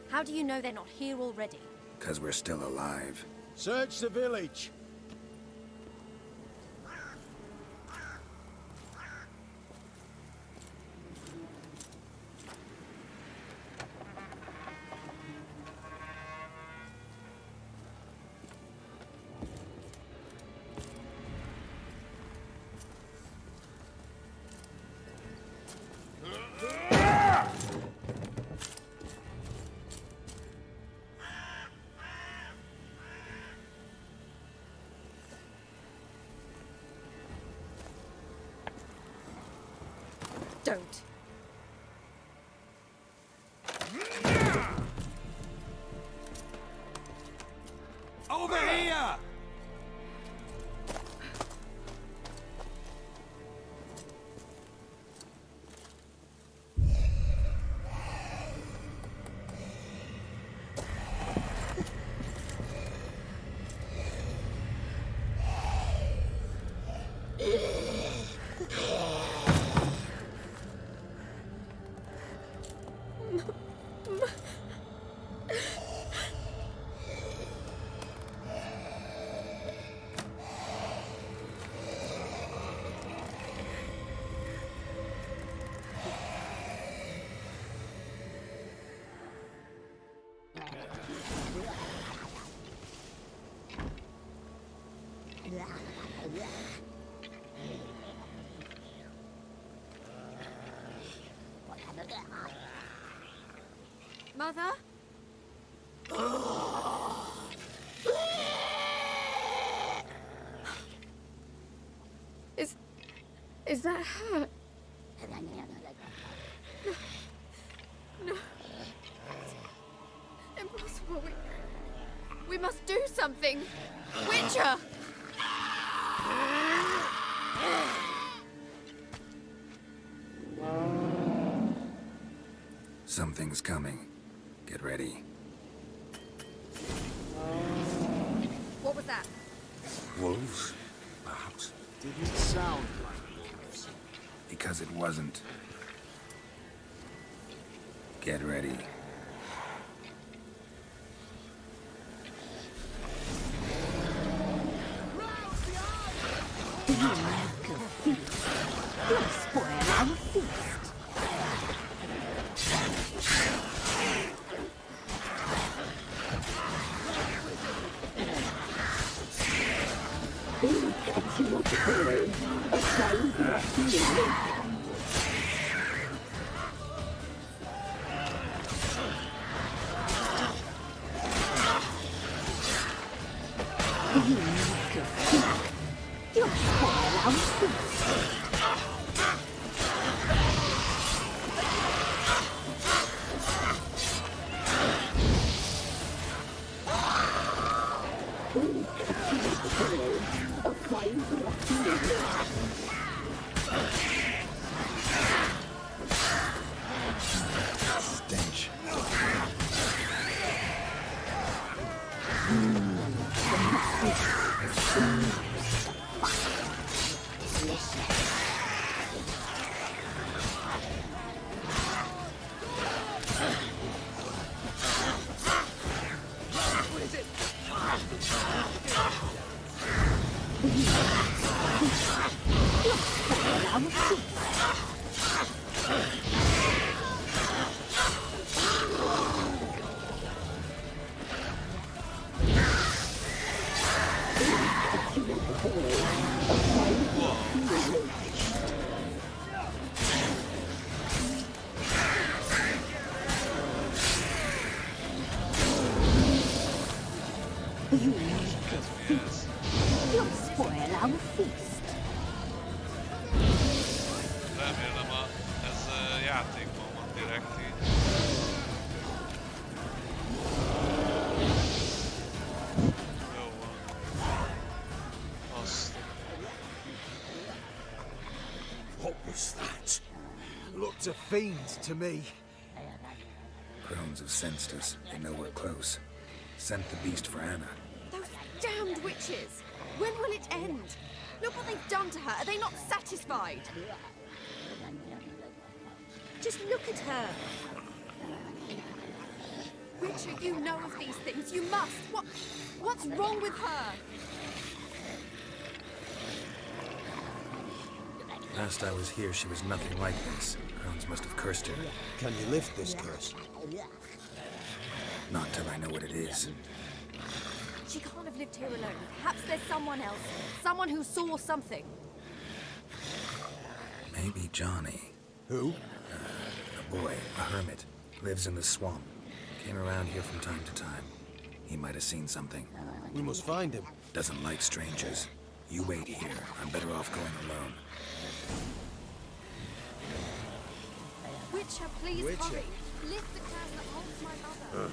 [SPEAKER 8] How do you know they're not here already?
[SPEAKER 2] 'Cause we're still alive.
[SPEAKER 6] Search the village!
[SPEAKER 8] Don't.
[SPEAKER 10] Over here!
[SPEAKER 8] Mother? Is that her? No. Impossible. We must do something. Witcher!
[SPEAKER 2] Something's coming. Get ready.
[SPEAKER 8] What was that?
[SPEAKER 10] Wolves, perhaps?
[SPEAKER 3] Didn't sound like wolves.
[SPEAKER 2] Because it wasn't. Get ready.
[SPEAKER 7] You'll spoil our feast. You'll spoil our feast.
[SPEAKER 2] Stench. You'll spoil our feast.
[SPEAKER 12] Remélem ez játékban van direkt így. Jó van. Azt.
[SPEAKER 10] What was that?
[SPEAKER 3] Looked a fiend to me.
[SPEAKER 2] Crones have sensed us. They know we're close. Sent the beast for Anna.
[SPEAKER 8] Those damned witches! When will it end? Look what they've done to her. Are they not satisfied? Just look at her. Witcher, you know of these things. You must. What's wrong with her?
[SPEAKER 2] Last I was here, she was nothing like this. Crones must have cursed her.
[SPEAKER 6] Can you lift this curse?
[SPEAKER 2] Not till I know what it is.
[SPEAKER 8] She can't have lived here alone. Perhaps there's someone else. Someone who saw something.
[SPEAKER 2] Maybe Johnny.
[SPEAKER 6] Who?
[SPEAKER 2] A boy, a hermit. Lives in the swamp. Came around here from time to time. He might have seen something.
[SPEAKER 6] We must find him.
[SPEAKER 2] Doesn't like strangers. You wait here. I'm better off going alone.
[SPEAKER 8] Witcher, please
[SPEAKER 3] Witcher.
[SPEAKER 8] hurry. Lift the curse that holds my mother.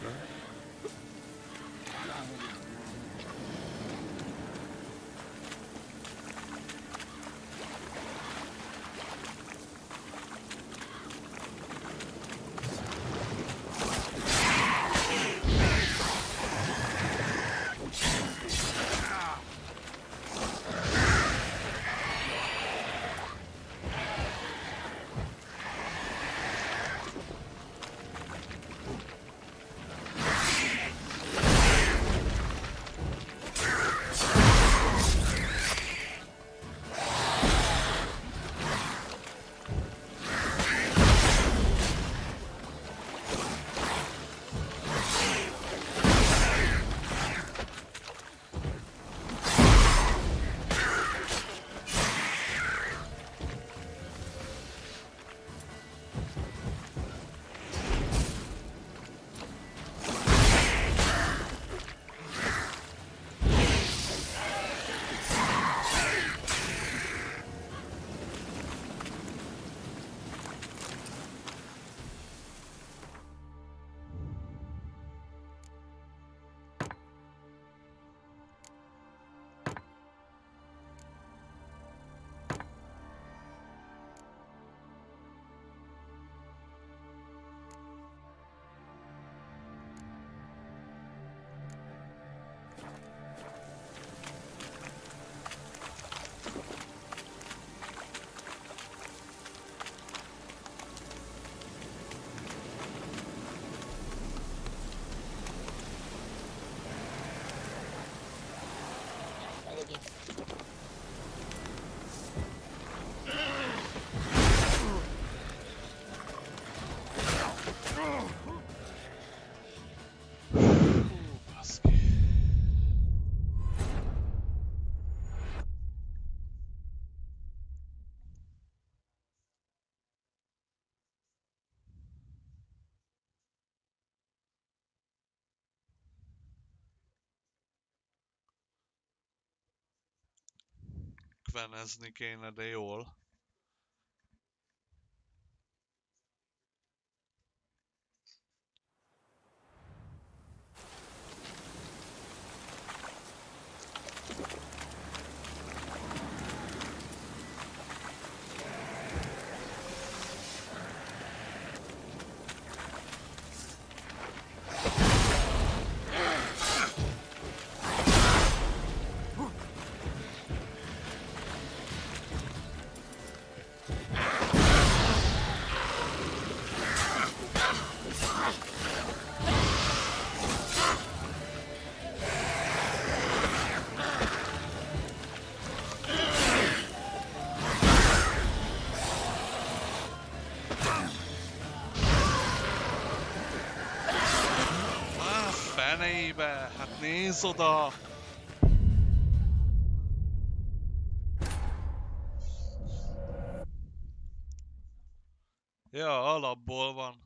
[SPEAKER 12] Ökvenezni kéne, de jól. Fenébe! Hát nézz oda! Ja, alapból van.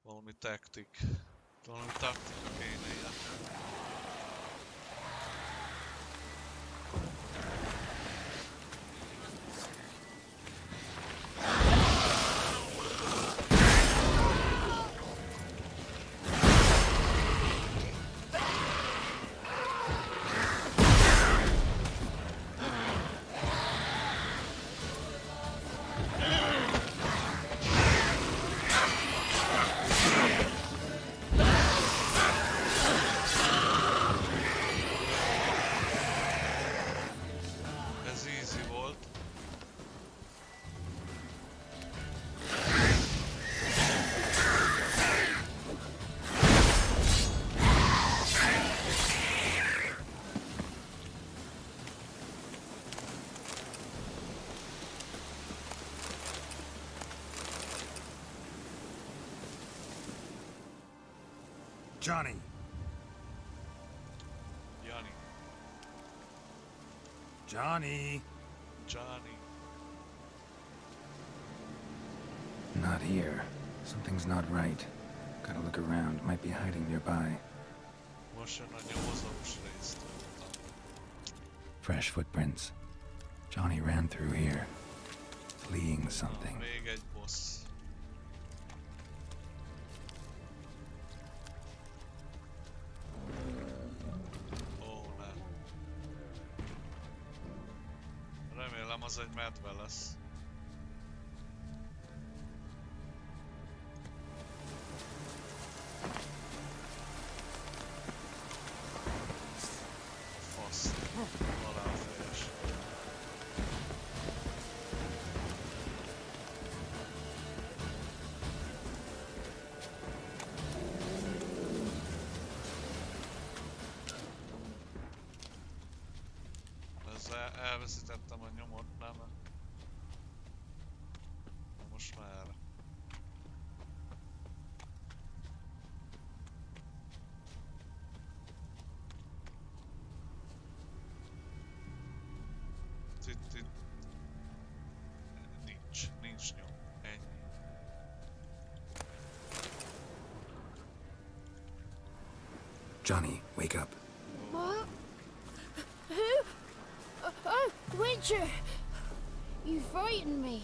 [SPEAKER 12] Valami taktika kéne ide. Ez easy volt.
[SPEAKER 2] Johnny!
[SPEAKER 12] Jani.
[SPEAKER 2] Johnny!
[SPEAKER 12] Johnny.
[SPEAKER 2] Not here. Something's not right. Gotta look around. Might be hiding nearby.
[SPEAKER 12] Most jön a nyomozós részt.
[SPEAKER 2] Fresh footprints. Johnny ran through here, fleeing something.
[SPEAKER 12] Még egy boss. Ó, ne. Remélem az egy medve lesz. Fasz. Halálfejes. Ezzel elveszítettem a nyomot, nem? Most már. Itt. Nincs nyom. Ennyi.
[SPEAKER 2] Johnny, wake up.
[SPEAKER 15] What? Who? Oh, Witcher! You frightened me.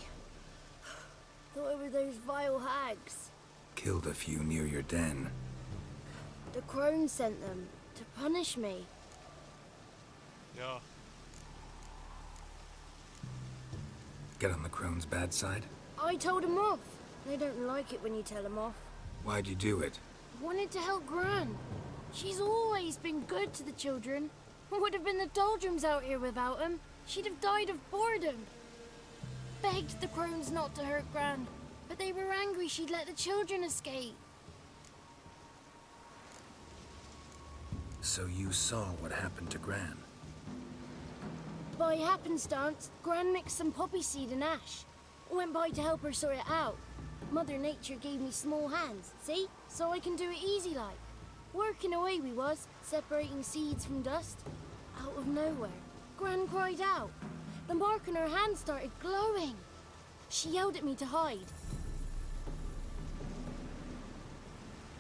[SPEAKER 15] Thought it were those vile hags.
[SPEAKER 2] Killed a few near your den.
[SPEAKER 15] The crone sent them to punish me.
[SPEAKER 12] Ja.
[SPEAKER 2] Get on the crone's bad side?
[SPEAKER 15] I told them off. They don't like it when you tell them off.
[SPEAKER 2] Why'd you do it?
[SPEAKER 15] Wanted to help Gran. She's always been good to the children. Would have been the doldrums out here without him. She'd have died of boredom. Begged the crones not to hurt Gran, but they were angry she'd let the children escape.
[SPEAKER 2] So you saw what happened to Gran?
[SPEAKER 15] By happenstance, Gran mixed some poppy seed and ash. Went by to help her sort it out. Mother Nature gave me small hands, see? So I can do it easy like. Working away we was, separating seeds from dust. Out of nowhere, Gran cried out. The mark on her hand started glowing. She yelled at me to hide.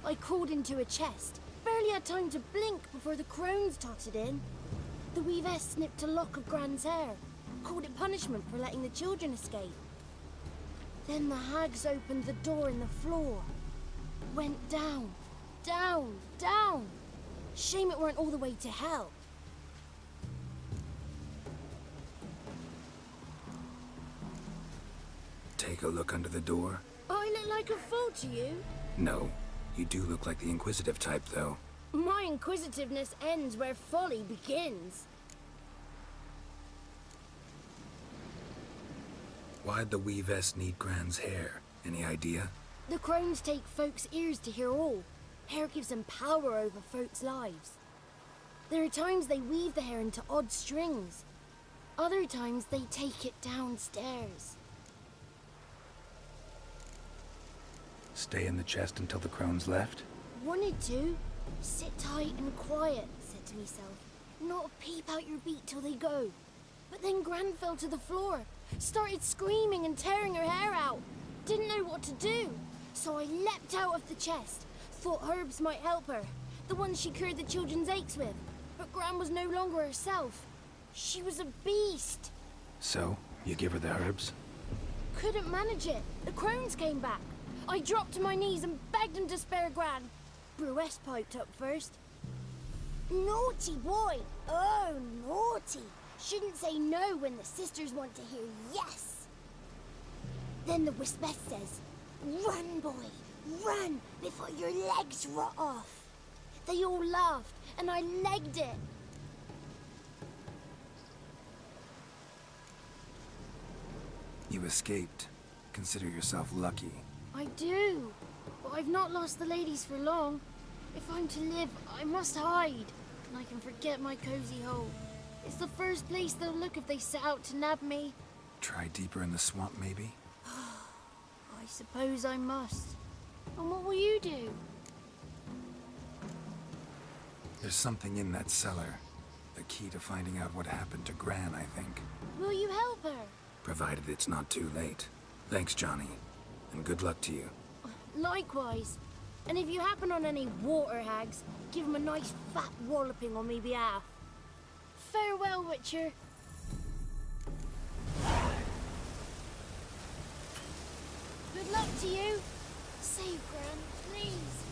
[SPEAKER 15] I crawled into a chest. Barely had time to blink before the crones totted in. The weavess snipped a lock of Gran's hair, called it punishment for letting the children escape. Then the hags opened the door in the floor. Went down, down, down. Shame it weren't all the way to hell.
[SPEAKER 2] Take a look under the door.
[SPEAKER 15] I look like a fool to you?
[SPEAKER 2] No. You do look like the inquisitive type, though.
[SPEAKER 15] My inquisitiveness ends where folly begins.
[SPEAKER 2] Why'd the weavess need Gran's hair? Any idea?
[SPEAKER 15] The crones take folks' ears to hear all. Hair gives them power over folks' lives. There are times they weave the hair into odd strings. Other times they take it downstairs.
[SPEAKER 2] Stay in the chest until the crones left?
[SPEAKER 15] Wanted to. Sit tight and quiet, said to myself. Not peep out your beat till they go. But then Gran fell to the floor. Started screaming and tearing her hair out. Didn't know what to do. So I leapt out of the chest. Thought herbs might help her. The ones she cured the children's aches with. But Gran was no longer herself. She was a beast.
[SPEAKER 2] So, you give her the herbs?
[SPEAKER 15] Couldn't manage it. The crones came back. I dropped to my knees and begged him to spare Gran. Bruess piped up first. Naughty boy! Oh, naughty! Shouldn't say no when the sisters want to hear yes. Then the Wispeth says, run, boy, run before your legs rot off. They all laughed and I legged it.
[SPEAKER 2] You escaped. Consider yourself lucky.
[SPEAKER 15] I do, but I've not lost the ladies for long. If I'm to live, I must hide, and I can forget my cozy hole. It's the first place they'll look if they set out to nab me.
[SPEAKER 2] Try deeper in the swamp, maybe?
[SPEAKER 15] I suppose I must. And what will you do?
[SPEAKER 2] There's something in that cellar. The key to finding out what happened to Gran, I think.
[SPEAKER 15] Will you help her?
[SPEAKER 2] Provided it's not too late. Thanks, Johnny. And good luck to you.
[SPEAKER 15] Likewise. And if you happen on any water hags, give them a nice fat walloping on me behalf. Farewell, Witcher. Good luck to you. Save Gran, please.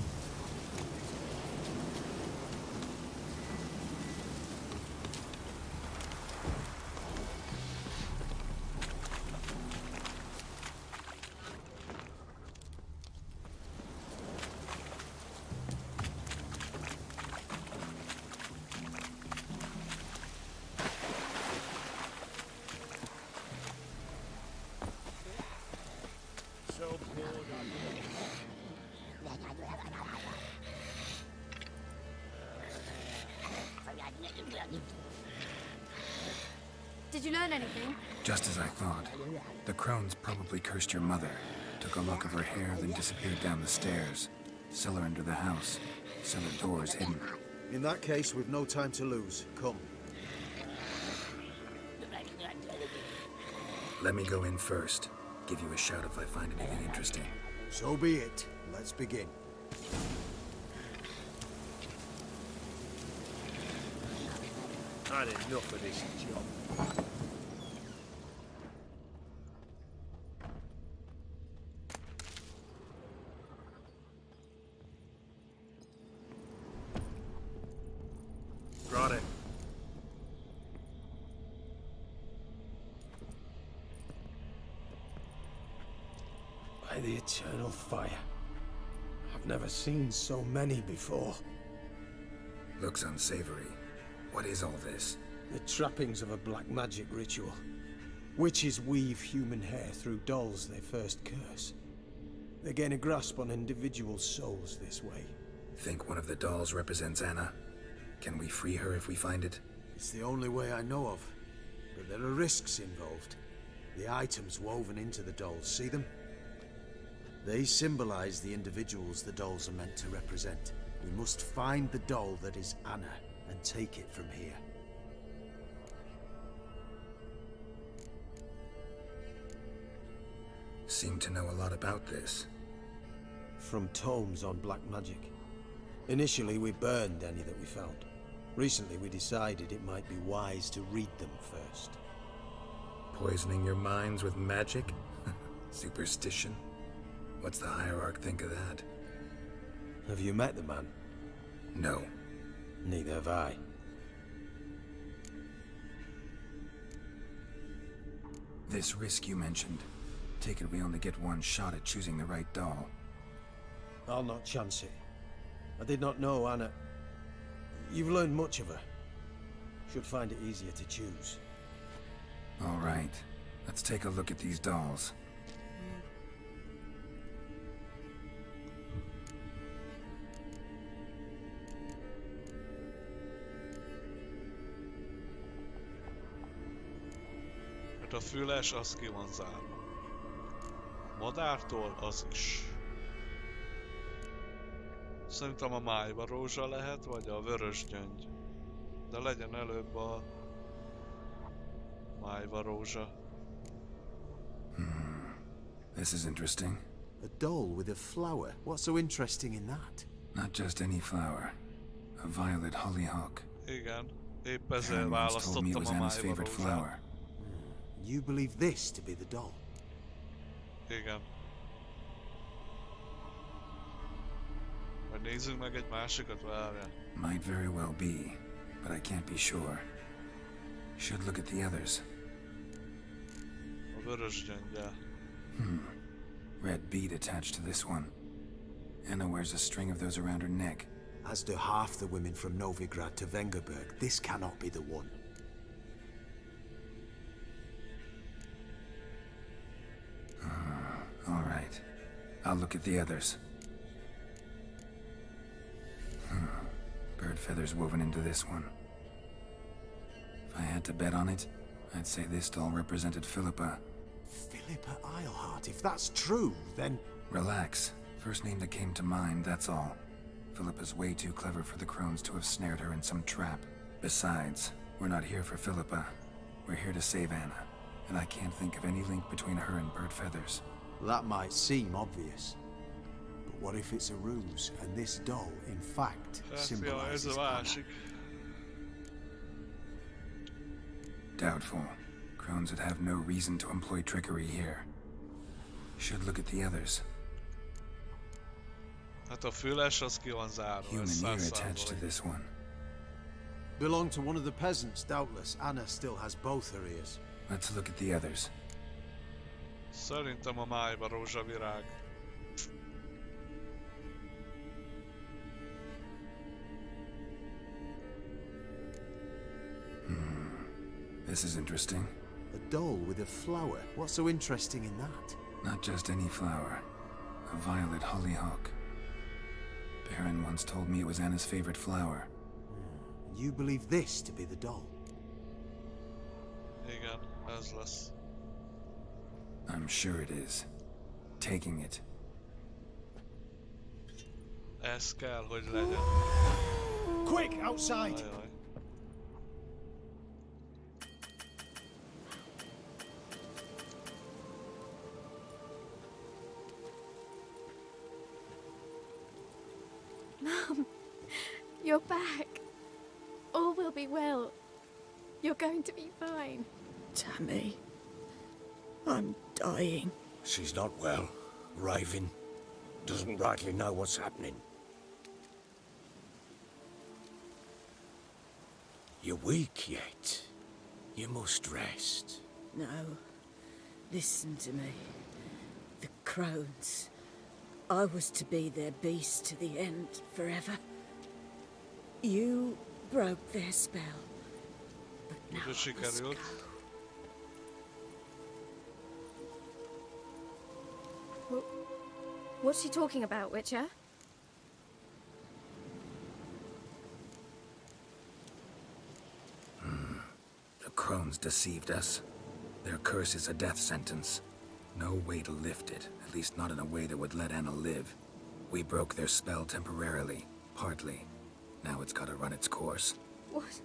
[SPEAKER 8] Did you learn anything?
[SPEAKER 2] Just as I thought. The crones probably cursed your mother. Took a lock of her hair, then disappeared down the stairs. Cellar under the house. Cellar doors hidden.
[SPEAKER 3] In that case, we've no time to lose. Come.
[SPEAKER 2] Let me go in first. Give you a shout if I find anything interesting.
[SPEAKER 3] So be it. Let's begin.
[SPEAKER 13] Had enough of this job. Got it.
[SPEAKER 6] By the eternal fire. I've never seen so many before.
[SPEAKER 2] Looks unsavory. What is all this?
[SPEAKER 6] The trappings of a black magic ritual. Witches weave human hair through dolls they first curse. They gain a grasp on individual souls this way.
[SPEAKER 2] Think one of the dolls represents Anna? Can we free her if we find it?
[SPEAKER 3] It's the only way I know of. But there are risks involved. The items woven into the dolls, see them? They symbolize the individuals the dolls are meant to represent. We must find the doll that is Anna and take it from here.
[SPEAKER 2] seem to know a lot about this.
[SPEAKER 3] From tomes on black magic. Initially, we burned any that we found. Recently, we decided it might be wise to read them first.
[SPEAKER 2] Poisoning your minds with magic? Superstition? What's the hierarch think of that?
[SPEAKER 3] Have you met the man?
[SPEAKER 2] No.
[SPEAKER 3] Neither have I.
[SPEAKER 2] This risk you mentioned. Take it we only get one shot at choosing the right doll.
[SPEAKER 3] I'll not chance it. I did not know Anna. You've learned much of her. Should find it easier to choose.
[SPEAKER 2] All right. Let's take a look at these dolls.
[SPEAKER 12] A füles az ki van zárva. A madártól az is. Szerintem a májva rózsa lehet, vagy a vörös gyöngy. De legyen előbb a májva rózsa.
[SPEAKER 2] This is interesting.
[SPEAKER 3] A doll with a flower. What's so interesting in that?
[SPEAKER 2] Not just any flower. A violet hollyhock.
[SPEAKER 12] Igen, épp ezzel
[SPEAKER 2] Aaron once told me it
[SPEAKER 12] választottam
[SPEAKER 2] was
[SPEAKER 12] a
[SPEAKER 2] Anna's
[SPEAKER 12] májva
[SPEAKER 2] favorite
[SPEAKER 12] rózsát.
[SPEAKER 2] flower.
[SPEAKER 3] You believe this to be the doll?
[SPEAKER 12] Igen. Vagy nézzünk meg egy másikat, várjál.
[SPEAKER 2] Might very well be, but I can't be sure. Should look at the others.
[SPEAKER 12] A vörös gyöngyel.
[SPEAKER 2] Red bead attached to this one. Anna wears a string of those around her neck.
[SPEAKER 3] As do half the women from Novigrad to Vengerberg. This cannot be the one.
[SPEAKER 2] All right. I'll look at the others. Bird feathers woven into this one. If I had to bet on it, I'd say this doll represented Philippa.
[SPEAKER 3] Philippa Eilhart, if that's true, then...
[SPEAKER 2] Relax. First name that came to mind, that's all. Philippa's way too clever for the crones to have snared her in some trap. Besides, we're not here for Philippa. We're here to save Anna. And I can't think of any link between her and bird feathers.
[SPEAKER 3] That might seem obvious. But what if it's a ruse, and this doll, in fact, symbolizes Anna?
[SPEAKER 2] Doubtful. Crones would have no reason to employ trickery here. Should look at the others.
[SPEAKER 12] Hát a füles az ki van zárva.
[SPEAKER 2] Human ear attached to this one.
[SPEAKER 3] Belonged to one of the peasants, doubtless. Anna still has both her ears.
[SPEAKER 2] Let's look at the others.
[SPEAKER 12] Szerintem a májva rózsavirág.
[SPEAKER 2] This is interesting.
[SPEAKER 3] A doll with a flower. What's so interesting in that?
[SPEAKER 2] Not just any flower. A violet hollyhock. Baron once told me it was Anna's favorite flower.
[SPEAKER 3] You believe this to be the doll?
[SPEAKER 12] Igen, ez lesz.
[SPEAKER 2] I'm sure it is. Taking it.
[SPEAKER 12] Ez kell, hogy legyen.
[SPEAKER 3] Quick, outside!
[SPEAKER 12] Ajaj.
[SPEAKER 15] Mum, you're back. All will be well. You're going to be fine.
[SPEAKER 11] Tammy, I'm dying.
[SPEAKER 10] She's not well. Raving. Doesn't rightly know what's happening. You're weak yet. You must rest.
[SPEAKER 11] No. Listen to me. The crones. I was to be their beast to the end, forever. You broke their spell. But now I must go.
[SPEAKER 15] What's she talking about, Witcher?
[SPEAKER 2] The crones deceived us. Their curse is a death sentence. No way to lift it, at least not in a way that would let Anna live. We broke their spell temporarily, partly. Now it's gotta run its course.
[SPEAKER 15] What?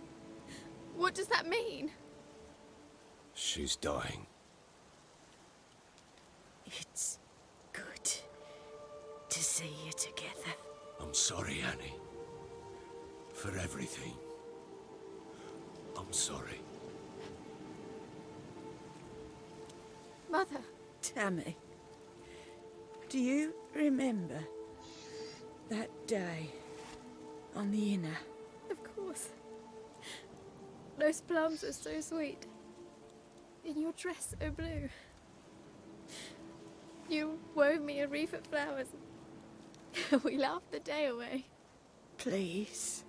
[SPEAKER 15] What does that mean?
[SPEAKER 10] She's dying.
[SPEAKER 16] It's good to see you together.
[SPEAKER 10] I'm sorry, Annie. For everything. I'm sorry.
[SPEAKER 15] Mother.
[SPEAKER 16] Tammy, do you remember that day on the inner?
[SPEAKER 15] Of course. Those plums are so sweet. In your dress so blue. You wove me a wreath of flowers. We laughed the day away.
[SPEAKER 16] Please,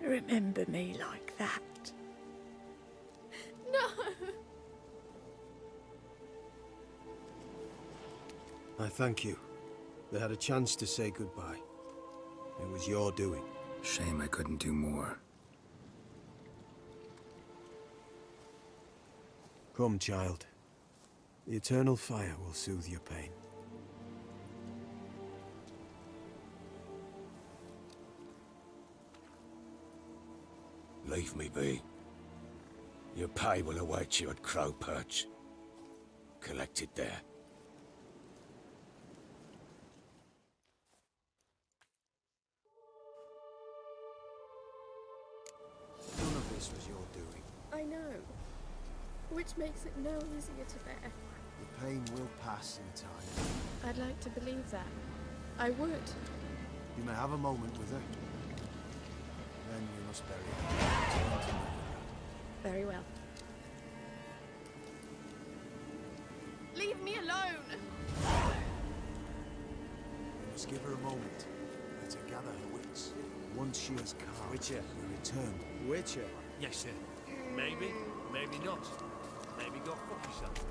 [SPEAKER 16] remember me like that.
[SPEAKER 15] No!
[SPEAKER 3] I thank you. They had a chance to say goodbye. It was your doing.
[SPEAKER 2] Shame I couldn't do more.
[SPEAKER 3] Come, child. The eternal fire will soothe your pain.
[SPEAKER 10] Leave me be. Your pay will await you at Crow Perch. Collect it there.
[SPEAKER 3] None of this was your doing.
[SPEAKER 15] I know. Which makes it no easier to bear.
[SPEAKER 3] The pain will pass in time.
[SPEAKER 15] I'd like to believe that. I would.
[SPEAKER 3] You may have a moment with her. Then you must bury her.
[SPEAKER 15] Very well. Leave me alone!
[SPEAKER 3] We must give her a moment. Let her gather her wits. Once she has calmed,
[SPEAKER 13] Witcher.
[SPEAKER 3] we return.
[SPEAKER 13] Witcher? Yes, sir. Maybe, maybe not. Maybe go fuck yourself.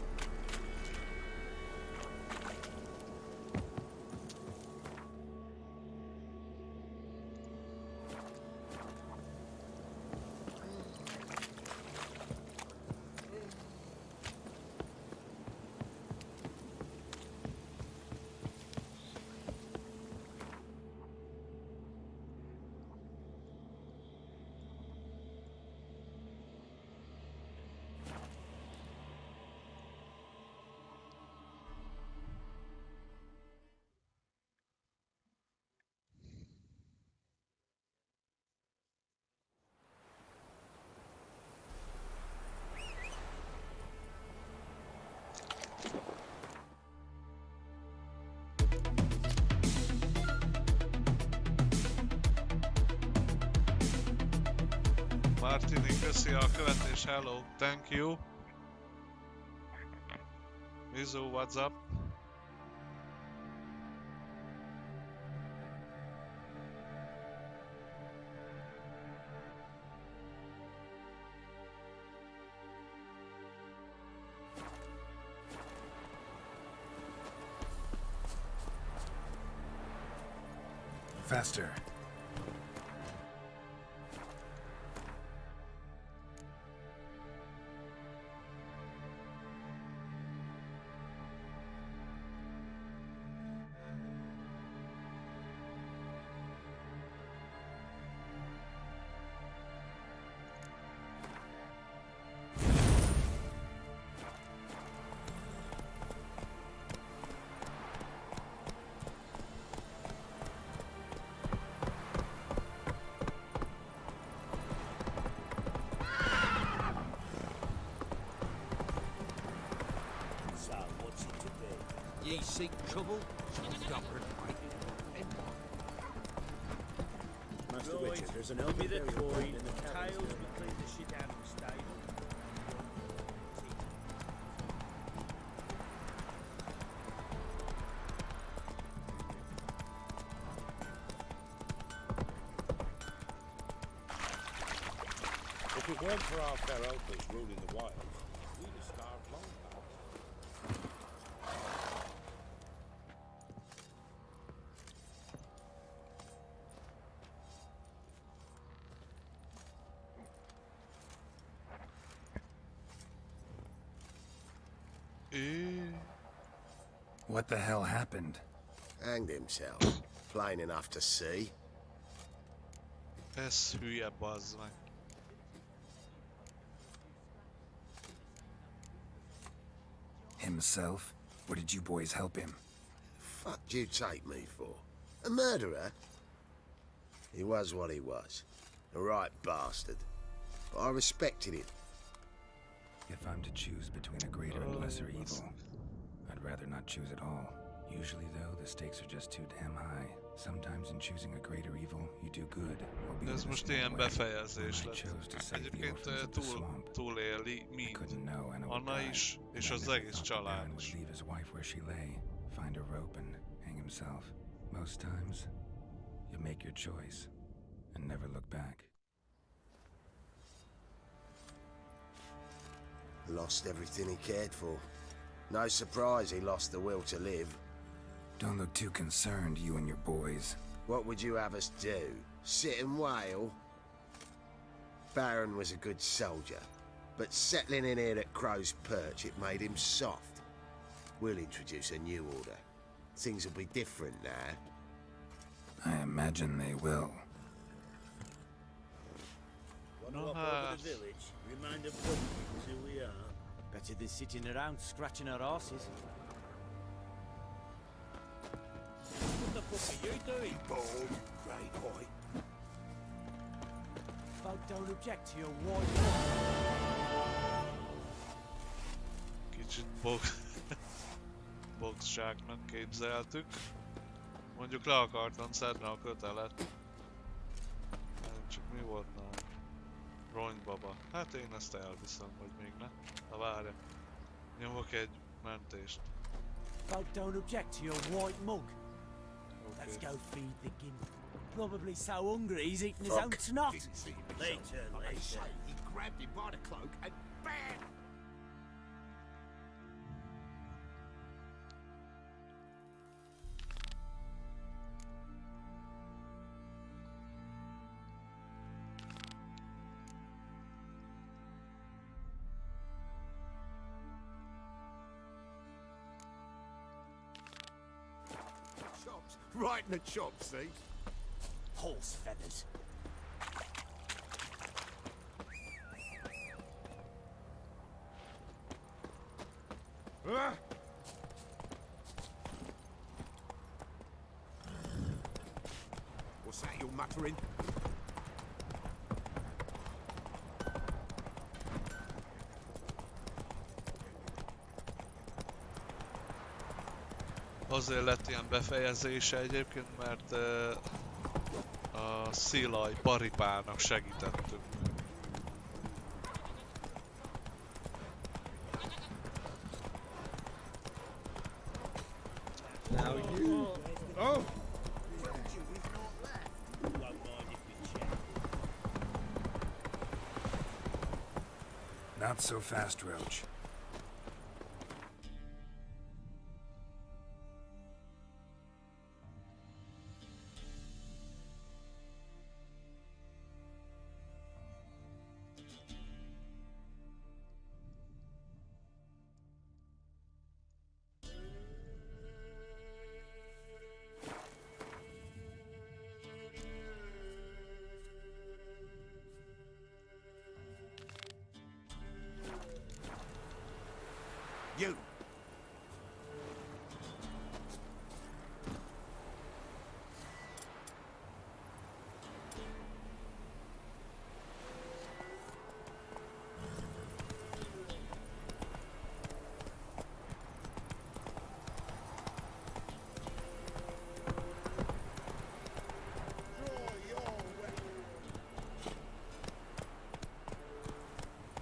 [SPEAKER 12] Martini, köszi a követés, hello, thank you. Mizu, what's up?
[SPEAKER 2] Faster.
[SPEAKER 13] Ye seek trouble?
[SPEAKER 3] Master
[SPEAKER 13] Right.
[SPEAKER 3] Witcher, there's an
[SPEAKER 13] Give me the
[SPEAKER 3] elderberry
[SPEAKER 13] coin.
[SPEAKER 3] point in the cabin.
[SPEAKER 13] Tails will clean the shit out of the stable. If it weren't for our fair uncles ruling the wilds, we'd have starved long past.
[SPEAKER 2] What the hell happened?
[SPEAKER 17] Hanged himself. Plain enough to see.
[SPEAKER 12] Ez hülye, bazd meg.
[SPEAKER 2] Himself? What did you boys help him?
[SPEAKER 17] Fuck'd you take me for? A murderer? He was what he was. A right bastard. But I respected him.
[SPEAKER 2] If I'm to choose between a greater and lesser evil, I'd rather not choose at all. Usually, though, the stakes are just too damn high. Sometimes in choosing a greater evil, you do good, albeit
[SPEAKER 12] Ez
[SPEAKER 2] in a
[SPEAKER 12] most
[SPEAKER 2] small
[SPEAKER 12] ilyen
[SPEAKER 2] way.
[SPEAKER 12] befejezés
[SPEAKER 2] I
[SPEAKER 12] lett.
[SPEAKER 2] chose to save the
[SPEAKER 12] Egyébként
[SPEAKER 2] orphans of the swamp.
[SPEAKER 12] túléli mind.
[SPEAKER 2] Couldn't know Anna would
[SPEAKER 12] Anna
[SPEAKER 2] die,
[SPEAKER 12] is, és
[SPEAKER 2] and I
[SPEAKER 12] az
[SPEAKER 2] never
[SPEAKER 12] egész
[SPEAKER 2] thought the
[SPEAKER 12] család
[SPEAKER 2] Baron would
[SPEAKER 12] is.
[SPEAKER 2] leave his wife where she lay, find a rope and hang himself. Most times, you make your choice and never look back.
[SPEAKER 17] Lost everything he cared for. No surprise he lost the will to live.
[SPEAKER 2] Don't look too concerned, you and your boys.
[SPEAKER 17] What would you have us do? Sit and wail? Baron was a good soldier, but settling in here at Crow's Perch, it made him soft. We'll introduce a new order. Things will be different now.
[SPEAKER 2] I imagine they will.
[SPEAKER 13] One walk over the village, remind of pumpkins who we are.
[SPEAKER 6] Better than sitting around scratching our asses.
[SPEAKER 13] What the fuck are you doing?
[SPEAKER 17] Bald, grey boy.
[SPEAKER 6] Folk don't object to your white
[SPEAKER 12] Kicsit boxságnak képzeltük. Mondjuk le akartam szedni a kötelet. Nem, csak mi volt nálam? Ronybaba. Hát én ezt elviszem, vagy még ne. Na várja. Nyomok egy mentést.
[SPEAKER 6] Folk don't object to your white mug.
[SPEAKER 12] Okay.
[SPEAKER 6] Let's go feed the gimp. Probably so hungry he's eating his own snot.
[SPEAKER 13] Later.
[SPEAKER 17] He grabbed him by the cloak and bam! Chops, right in the chops, see?
[SPEAKER 6] Horse feathers.
[SPEAKER 17] What's that you're muttering?
[SPEAKER 12] Azért lett ilyen befejezése egyébként, mert a Szilaj paripának segítettünk.
[SPEAKER 13] Now you... Oh!
[SPEAKER 2] Not so fast, Roach.
[SPEAKER 17] You!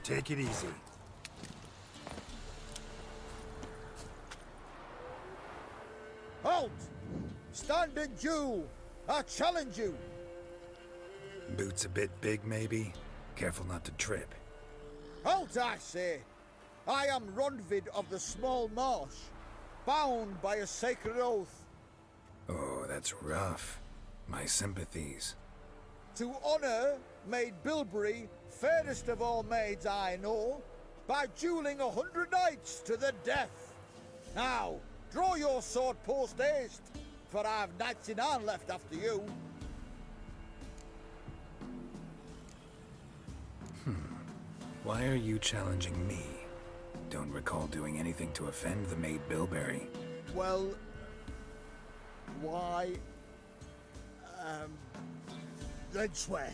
[SPEAKER 2] Take it easy.
[SPEAKER 13] Halt! Stand and duel! I challenge you!
[SPEAKER 2] Boots a bit big, maybe? Careful not to trip.
[SPEAKER 13] Halt, I say! I am Ronvid of the Small Marsh, bound by a sacred oath.
[SPEAKER 2] Oh, that's rough. My sympathies.
[SPEAKER 13] To honor Maid Bilberry, fairest of all maids I know, by dueling 100 knights to the death. Now, draw your sword post haste, for I've knights in hand left after you.
[SPEAKER 2] Why are you challenging me? don't recall doing anything to offend the maid Bilberry.
[SPEAKER 13] Well, why... then swear.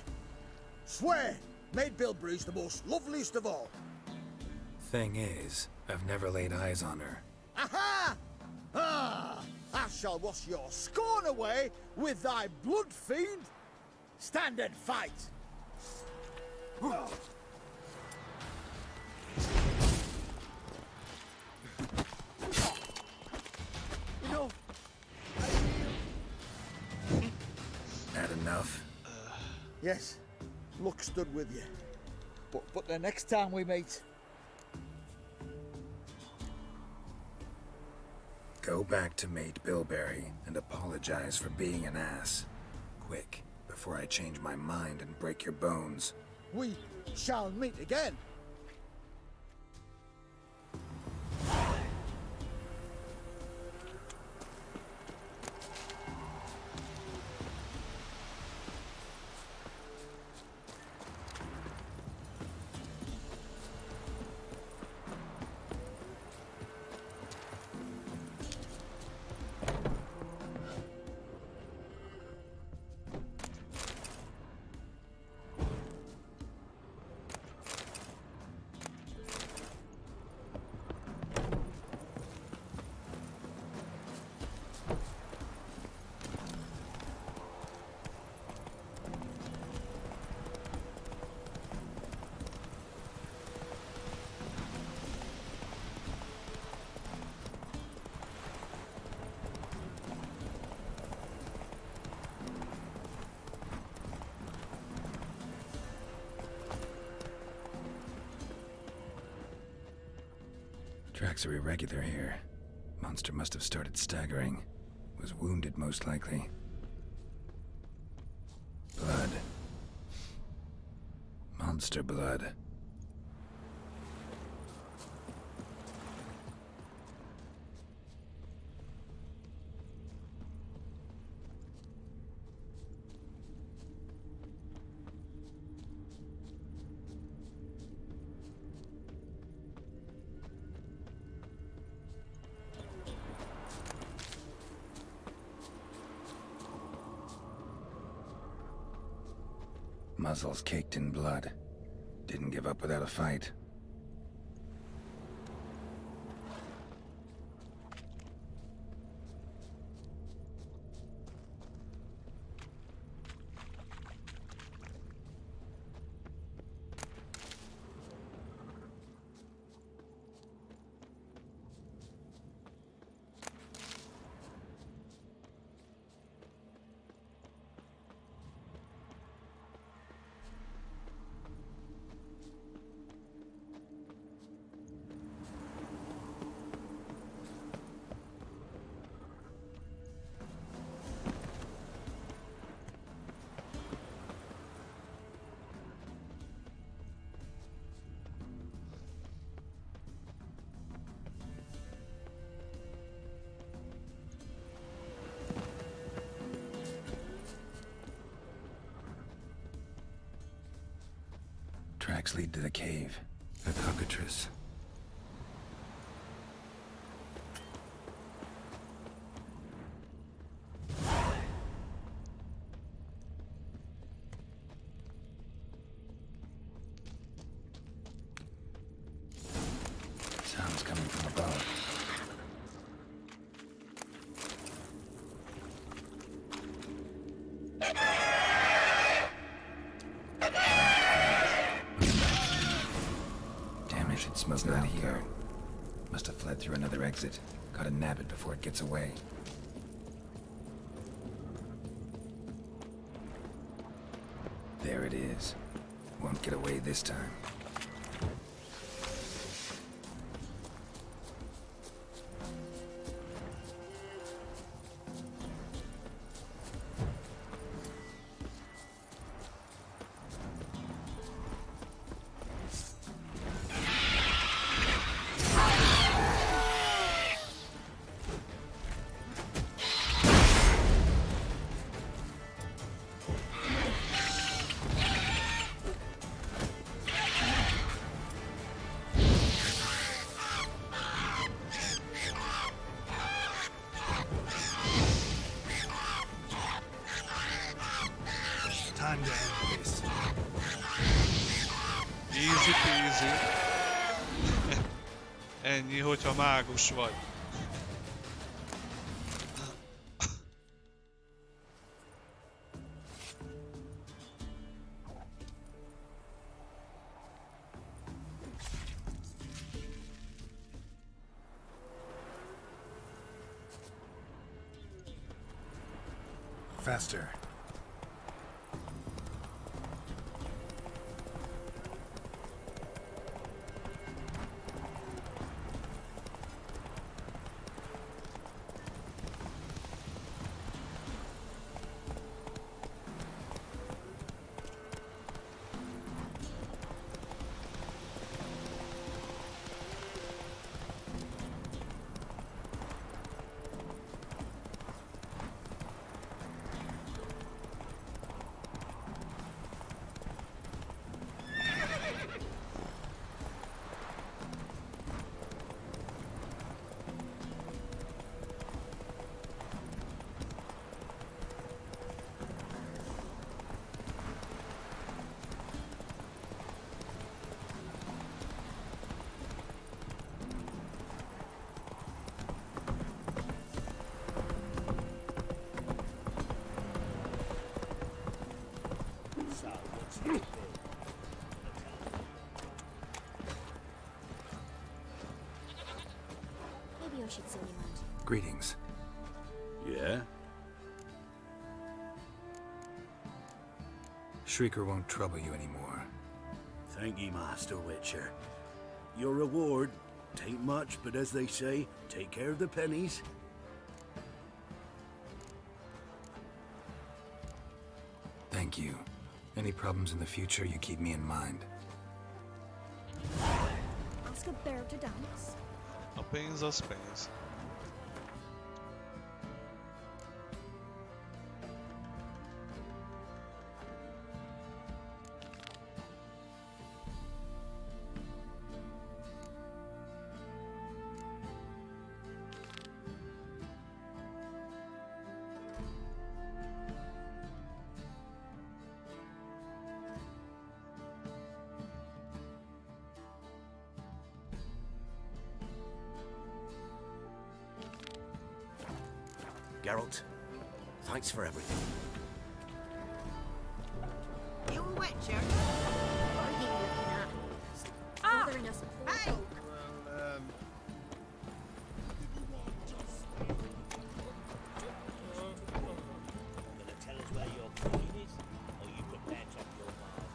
[SPEAKER 13] Swear! Maid Bilberry's the most loveliest of all.
[SPEAKER 2] Thing is, I've never laid eyes on her.
[SPEAKER 13] Aha! Ah! I shall wash your scorn away with thy blood fiend. Stand and fight! You know,
[SPEAKER 2] Had enough?
[SPEAKER 13] yes, luck stood with you. But the next time we meet...
[SPEAKER 2] Go back to Mate Bilberry and apologize for being an ass. Quick, before I change my mind and break your bones.
[SPEAKER 13] we shall meet again.
[SPEAKER 2] Tracks are irregular here. Monster must have started staggering. Was wounded, most likely. Blood. Monster blood. Muzzles caked in blood. Didn't give up without a fight. Tracks lead to the cave. A cockatrice. Sounds coming from above. Smells not here. Must have fled through another exit. Gotta nab it before it gets away. There it is. Won't get away this time.
[SPEAKER 12] Easy peasy. Ennyi, hogyha mágus vagy.
[SPEAKER 2] Faster.
[SPEAKER 15] Maybe I should send him out.
[SPEAKER 2] Greetings.
[SPEAKER 13] Yeah?
[SPEAKER 2] Shrieker won't trouble you anymore.
[SPEAKER 13] Thank ye, Master Witcher. Your reward, tain't much, but as they say, take care of the pennies.
[SPEAKER 2] Thank you. Any problems in the future, you keep me in mind.
[SPEAKER 15] Ask a bear to dance.
[SPEAKER 12] A pénz az pénz.
[SPEAKER 3] Geralt, thanks for everything.
[SPEAKER 14] You a witcher? What are you looking at?
[SPEAKER 15] Bothering us.
[SPEAKER 14] Hey!
[SPEAKER 13] Gonna tell us where your coin is, or you can patch up your mouth.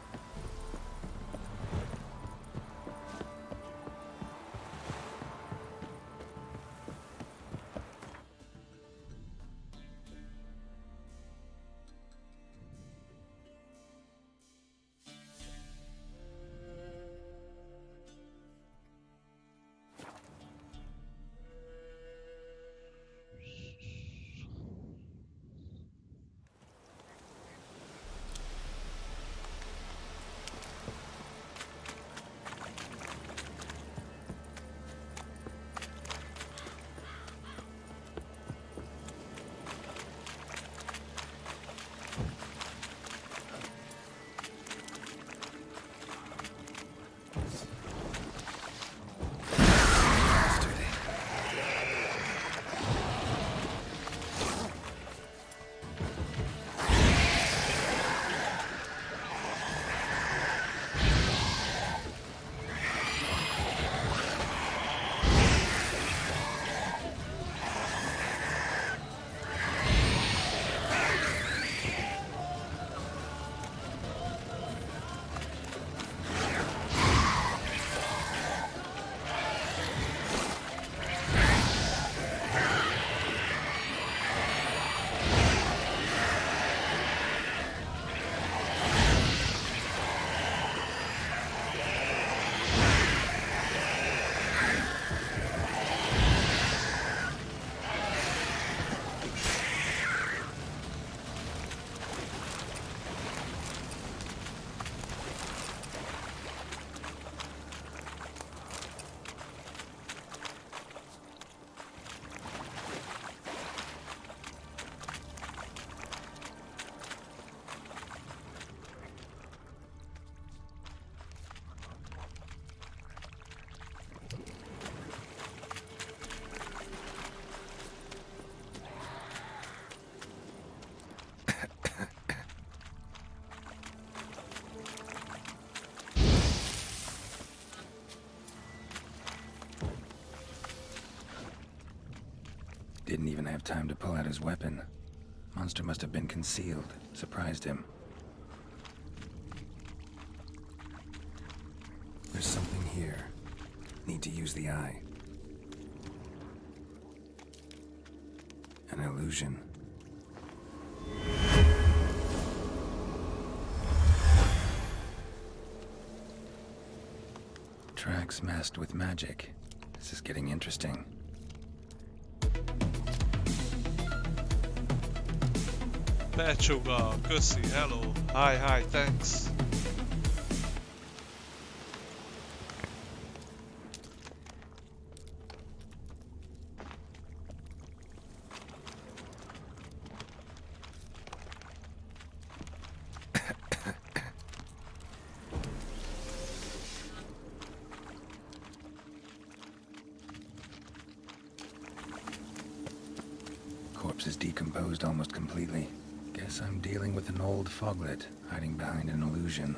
[SPEAKER 2] Didn't even have time to pull out his weapon. Monster must have been concealed, surprised him. There's something here. Need to use the eye. An illusion. Tracks masked with magic. This is getting interesting.
[SPEAKER 12] Becsuga, köszi, hello, hi, thanks.
[SPEAKER 2] Corpse is decomposed almost completely. Guess I'm dealing with an old foglet, hiding behind an illusion.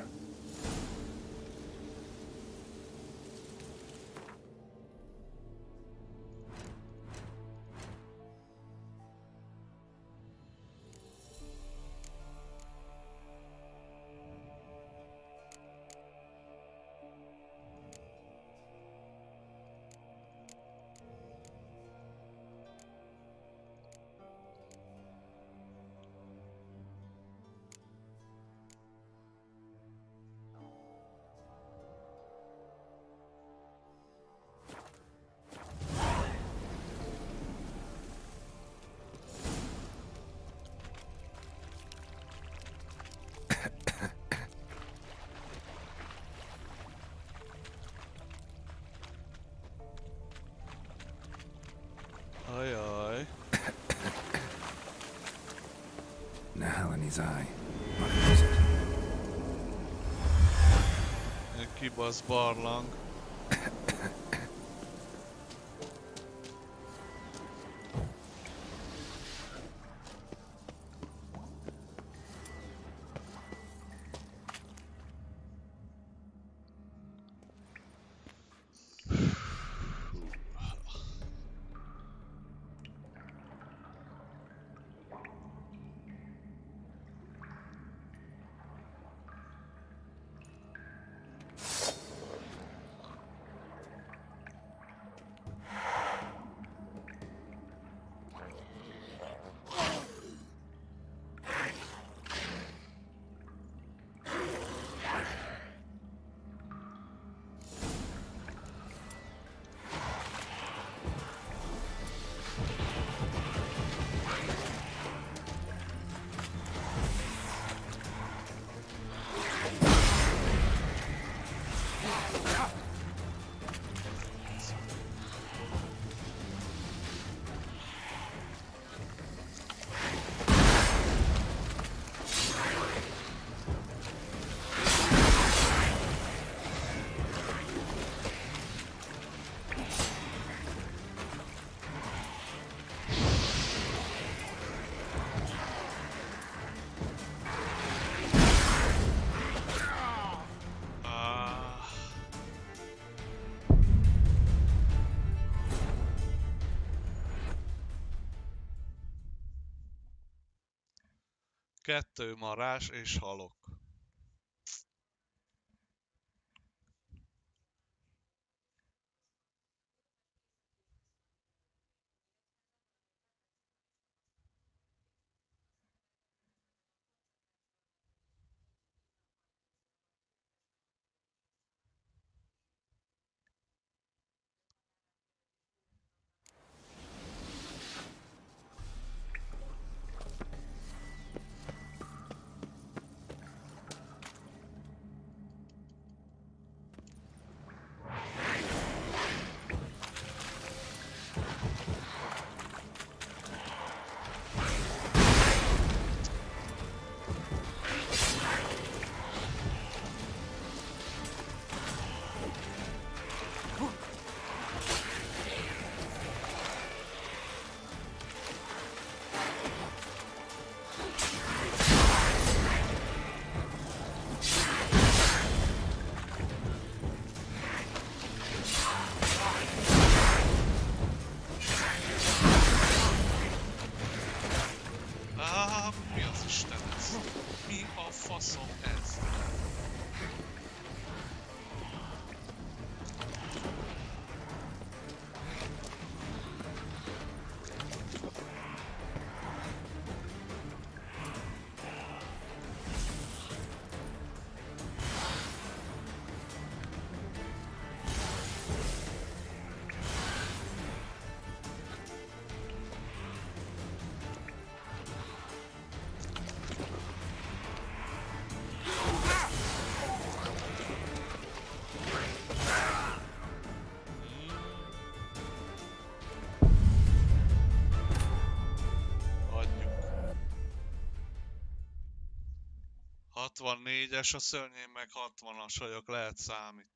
[SPEAKER 12] Ajaj.
[SPEAKER 2] Nahal in his eye. What is it?
[SPEAKER 12] Egy kibasz barlang. Kettő marás és halok. 64-es a szörnyén, meg 60-as vagyok, lehet számít.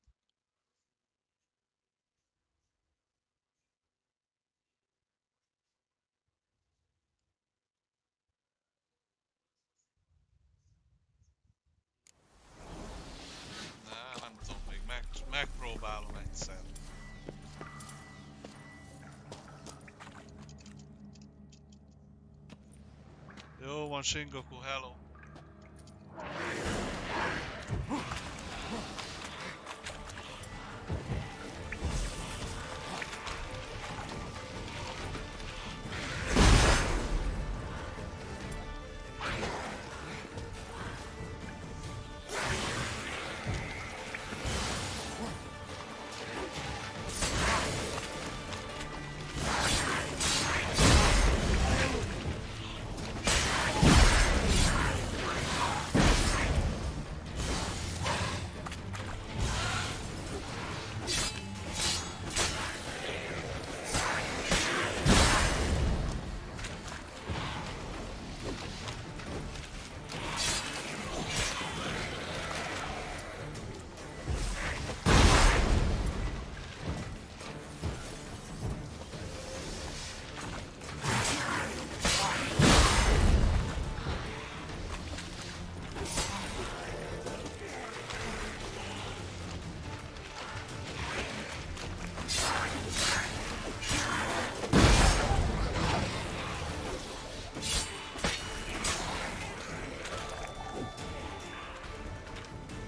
[SPEAKER 12] Nem tudom, még megpróbálom egyszer. Jó van, Shingoku, hello!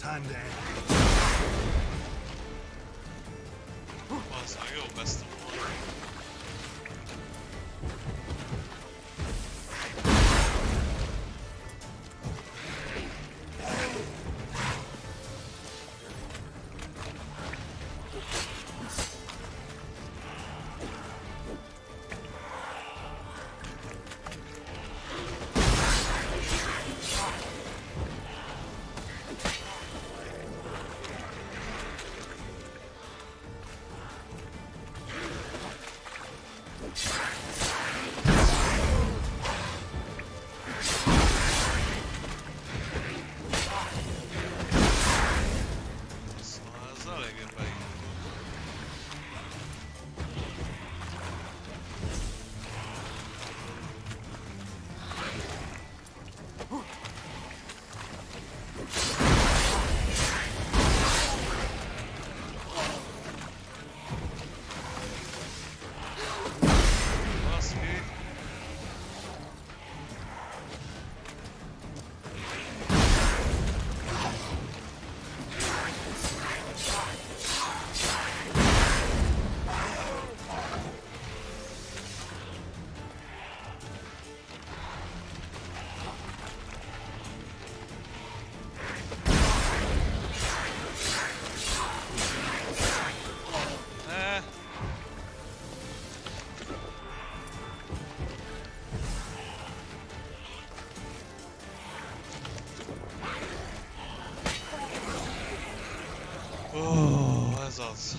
[SPEAKER 2] Time to end.
[SPEAKER 12] Az a jó best ez az.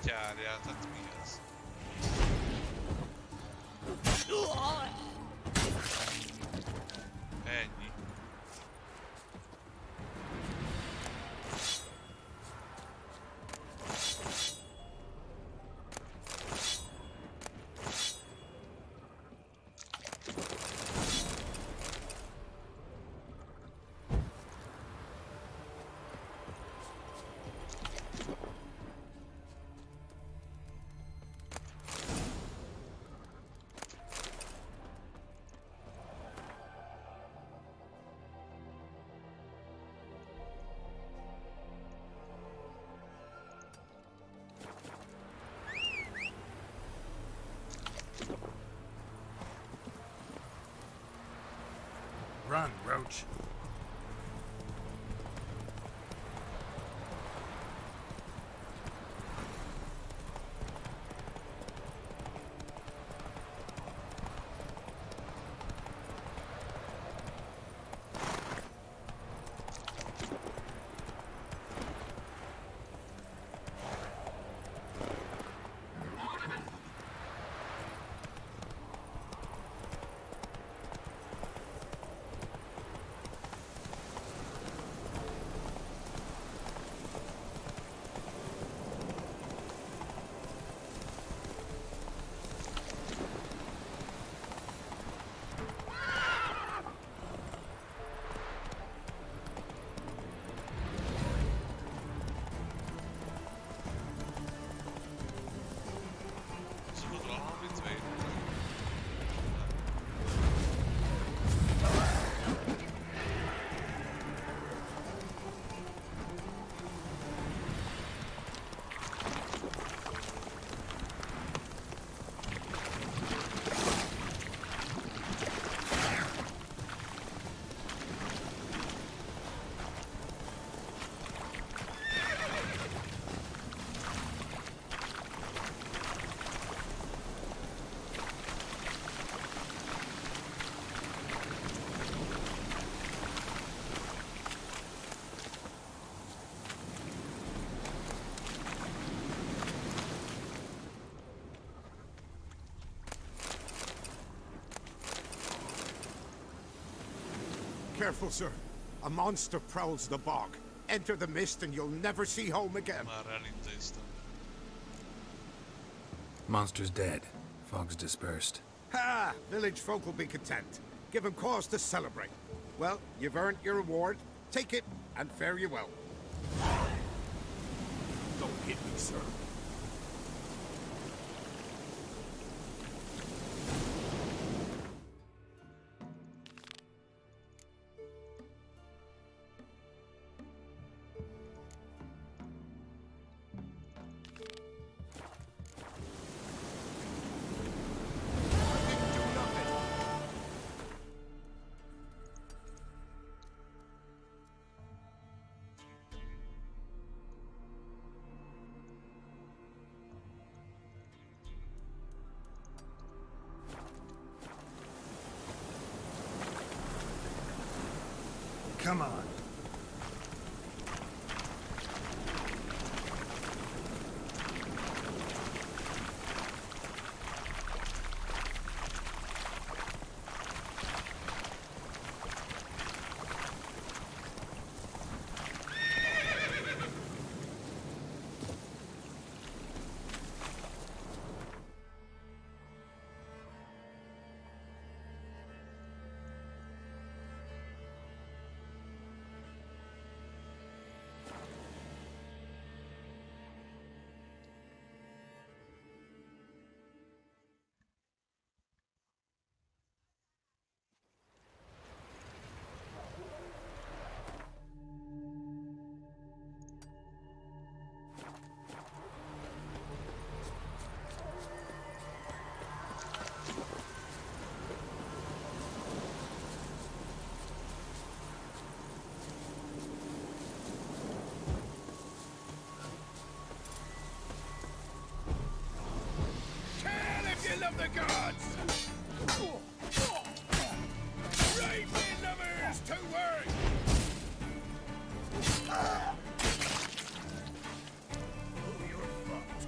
[SPEAKER 12] Járjál, tehát mi ez? Ennyi.
[SPEAKER 2] Run, Roach.
[SPEAKER 18] Careful, sir. A monster prowls the bog. Enter the mist and you'll never see home again.
[SPEAKER 12] Már elintéztem.
[SPEAKER 2] Monster's dead. Fog's dispersed.
[SPEAKER 18] Ha! Village folk will be content. Give them cause to celebrate. Well, you've earned your reward. Take it, and fare you well. Don't hit me, sir.
[SPEAKER 2] Come on.
[SPEAKER 18] Of the gods! Raven lovers to work! Oh, you're fucked.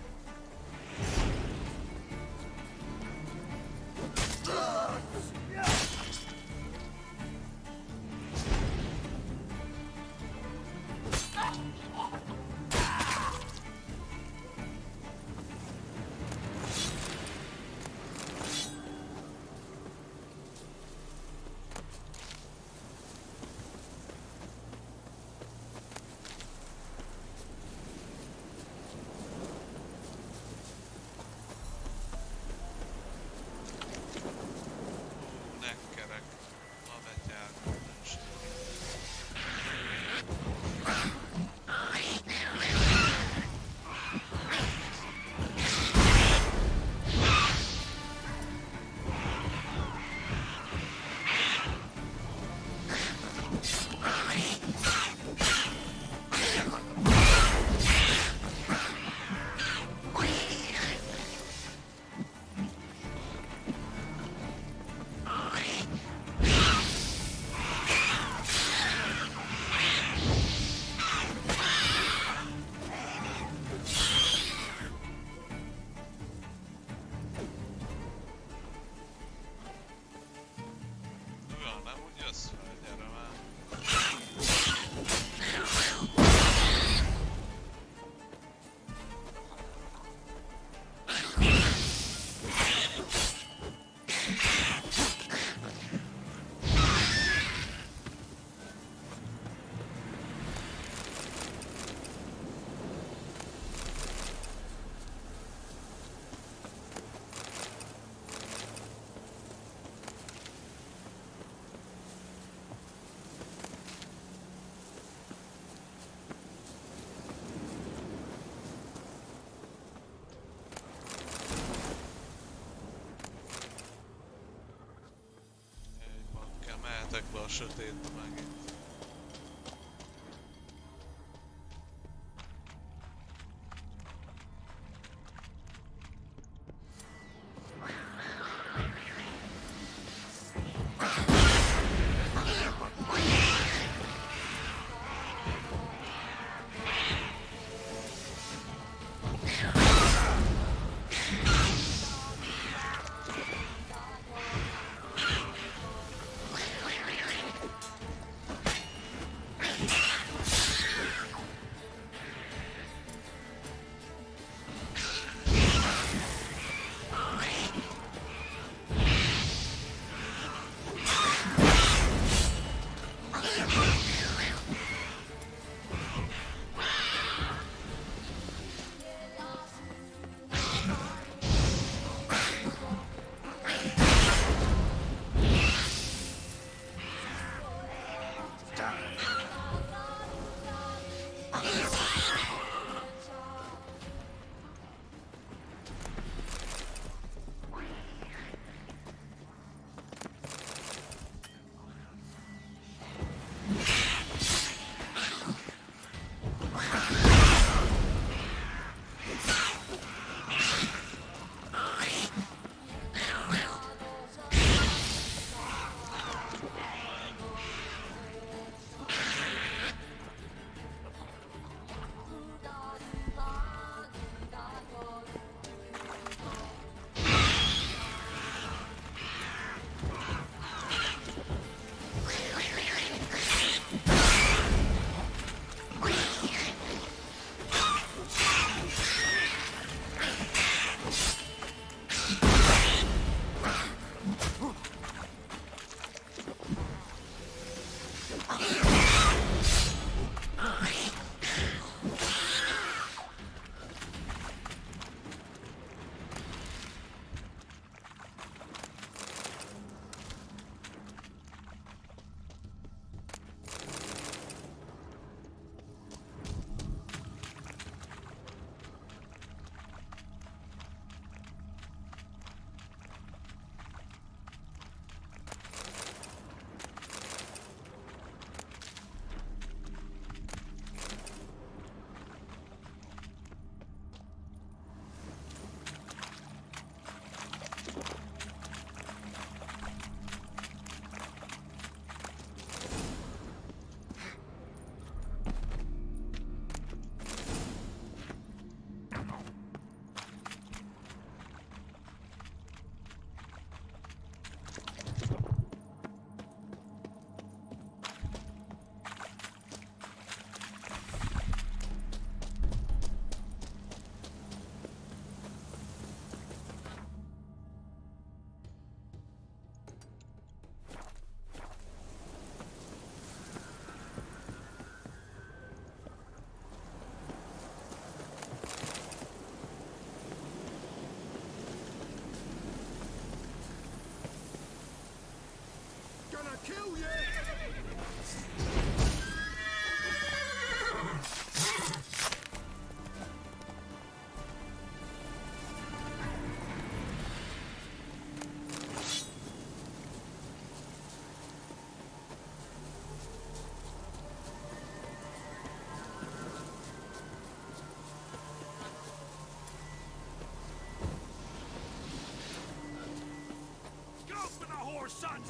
[SPEAKER 12] Menjetek be a sötétbe megint.
[SPEAKER 18] Kill you!
[SPEAKER 13] Go for the horse, sons!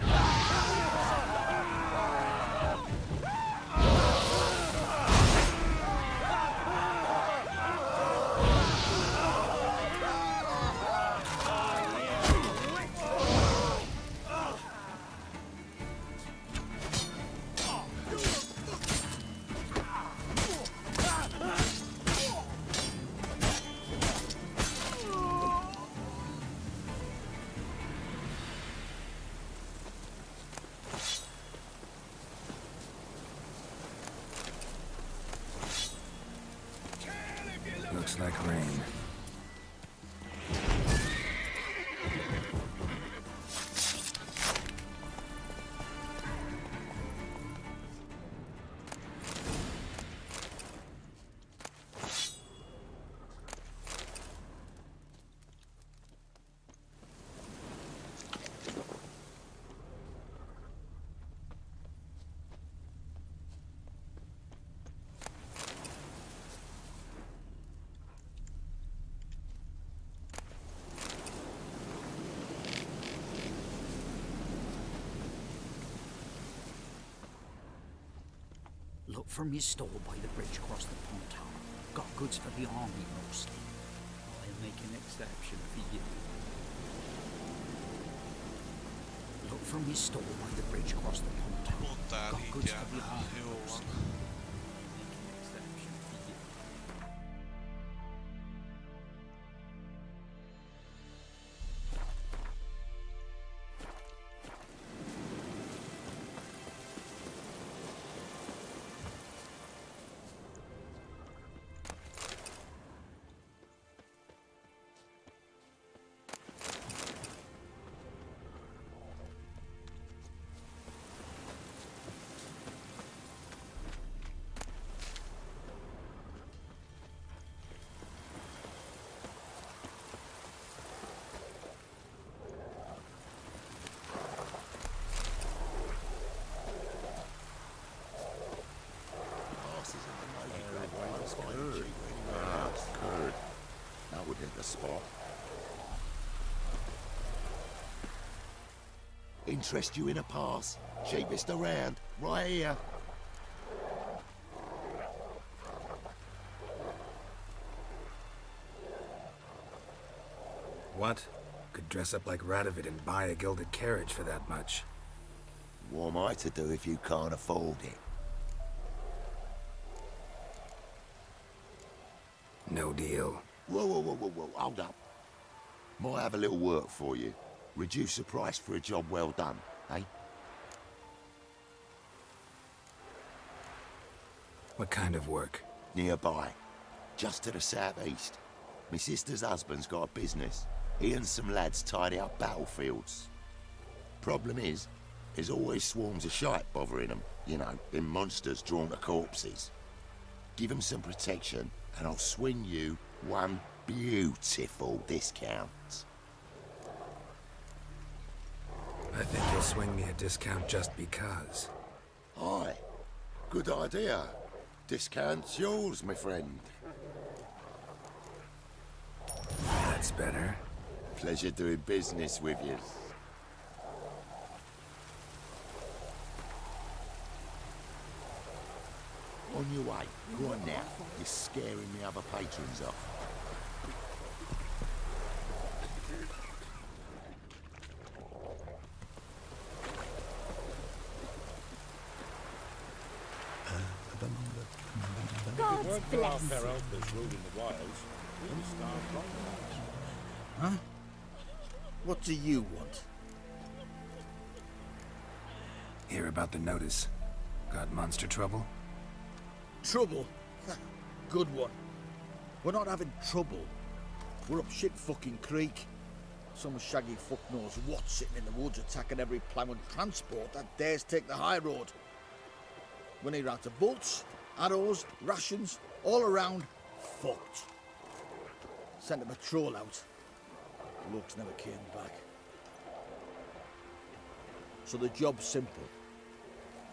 [SPEAKER 2] Looks like rain.
[SPEAKER 11] Look from your store by the bridge across the pond. Got goods for the army mostly. I'll make an exception for you. Look from your store by the bridge across the pond. Got goods for the army mostly.
[SPEAKER 5] Curd. That would hit the spot.
[SPEAKER 17] Interest you in a pass? Cheapest around, right here.
[SPEAKER 2] What? Could dress up like Radovid and buy a gilded carriage for that much.
[SPEAKER 17] What am I to do if you can't afford it?
[SPEAKER 2] No deal.
[SPEAKER 17] Whoa, hold up. Might have a little work for you. Reduce the price for a job well done, eh?
[SPEAKER 2] What kind of work?
[SPEAKER 17] Nearby. Just to the southeast. My sister's husband's got a business. He and some lads tidy up battlefields. Problem is, there's always swarms of shite bothering them. You know, them monsters drawn to corpses. Give them some protection, and I'll swing you one beautiful discount.
[SPEAKER 2] I think you'll swing me a discount just because.
[SPEAKER 17] Aye. Good idea. Discount's yours, my friend.
[SPEAKER 2] That's better.
[SPEAKER 17] Pleasure doing business with you. On your way. Go on now. You're scaring the other patrons off.
[SPEAKER 7] God's bless.
[SPEAKER 13] Huh? What do you want?
[SPEAKER 2] Hear about the notice. Got monster trouble?
[SPEAKER 13] Trouble? Good one. We're not having trouble. We're up shit fucking creek. Some shaggy fuck knows what sitting in the woods attacking every plough and transport that dares take the high road. We need out of bolts, arrows, rations, all around, fucked. Sent a patrol out. Looks never came back. So the job's simple.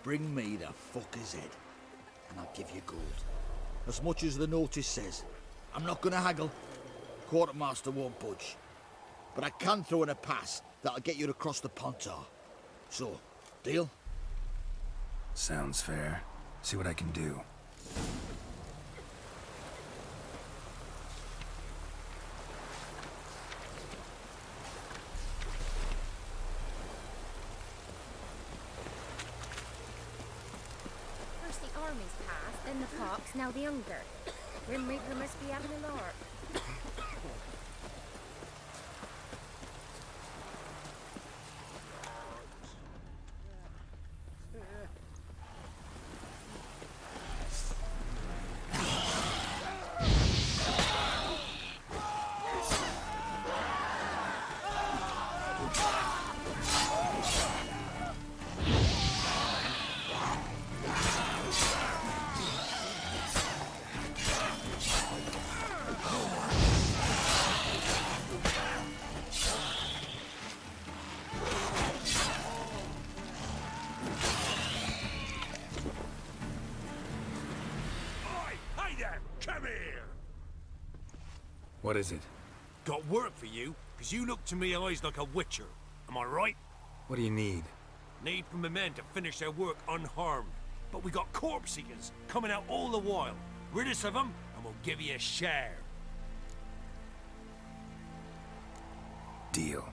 [SPEAKER 13] Bring me the fucker's head, and I'll give you gold. As much as the notice says. I'm not gonna haggle. Quartermaster won't budge. But I can throw in a pass that'll get you across the Pontar. So, deal?
[SPEAKER 2] Sounds fair. See what I can do.
[SPEAKER 14] First the army's passed, then the fox, now the hunger. Grim Reaper must be having a lark.
[SPEAKER 2] What is it?
[SPEAKER 19] Got work for you, because you look to me eyes like a witcher. Am I right?
[SPEAKER 2] What do you need?
[SPEAKER 19] Need for my men to finish their work unharmed. but we got corpse eaters coming out all the while. Rid us of them, and we'll give you a share.
[SPEAKER 2] Deal.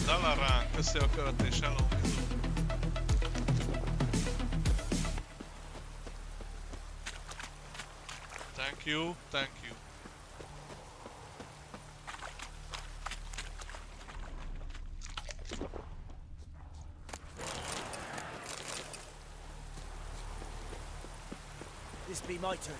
[SPEAKER 12] Dalla ránk, köszi a követés, hello. Thank you, thank you.
[SPEAKER 13] This be my turn.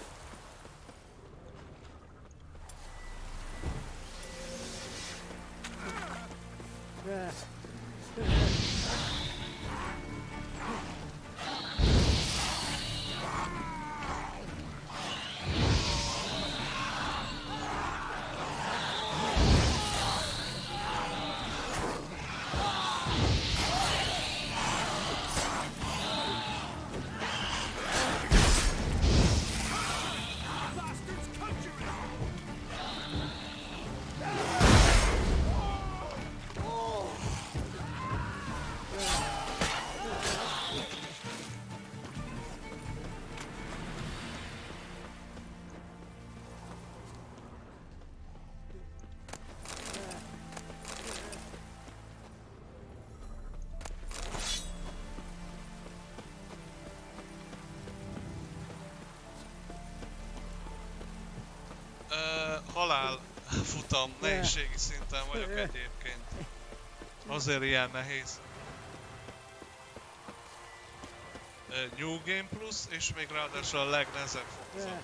[SPEAKER 12] Halálfutam, nehézségi szinten vagyok egyébként. Azért ilyen nehéz. New Game Plus, és még ráadásul a legnehezebb fokozat.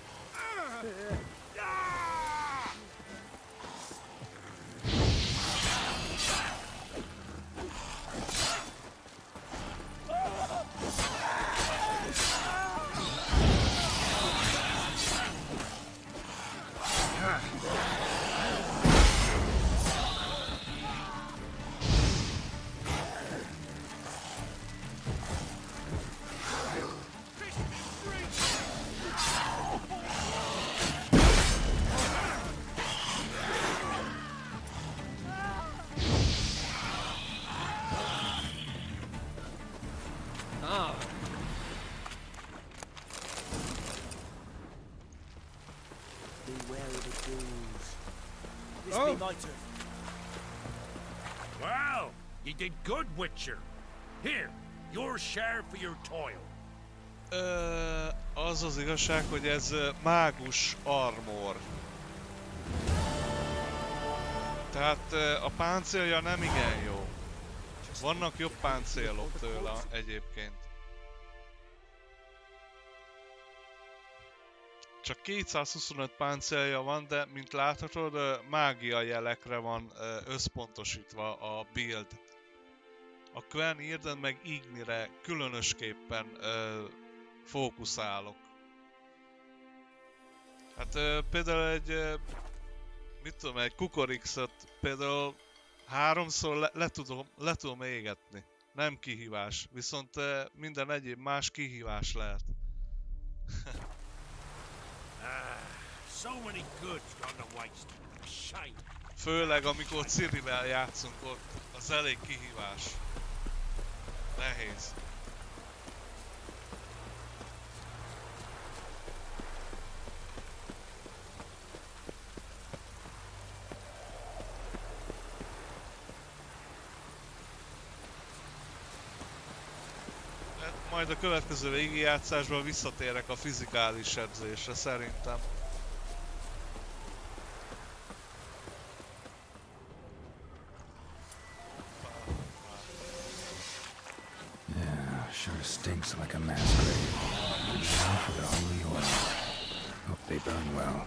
[SPEAKER 13] My turn.
[SPEAKER 19] Well, you did good, Witcher. Here, your share for your toil.
[SPEAKER 12] Az az igazság, hogy ez mágus armor. Tehát a páncélja nem igen jó. Vannak jobb páncélok tőle egyébként. Csak 225 páncélja van, de mint láthatod, mágia jelekre van összpontosítva a build. A Quen Irden meg Ignire különösképpen fókuszálok. Hát például mit tudom, egy kukorixot például 3-szor le tudom égetni. Nem kihívás, viszont minden egyéb más kihívás lehet.
[SPEAKER 19] So many goods gone to waste. Shame.
[SPEAKER 12] Főleg amikor Cirivel játszunk ott, az elég kihívás. Nehéz. Majd a következő végigjátszásban visszatérek a fizikális edzésre szerintem.
[SPEAKER 2] Yeah, sure stinks like a mass grave. Now for the holy oil. Hope they burn well.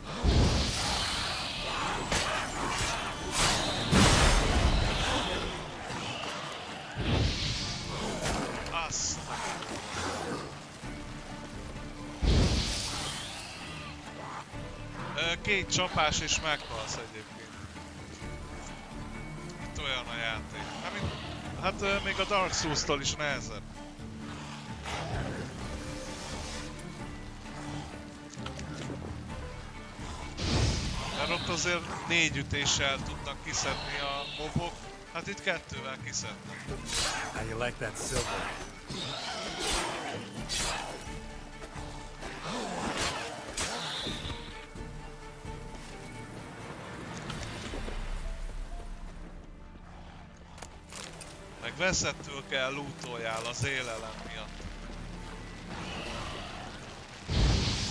[SPEAKER 12] Két csapás és meghalsz egyébként. Itt olyan a játék. Hát még a Dark Souls-tól is nehezebb. Mert ott azért 4 ütéssel tudnak kiszedni a mobok, hát itt 2-vel kiszedni.
[SPEAKER 13] How you like that silver?
[SPEAKER 12] Meg veszettől kell lootoljál az élelem miatt.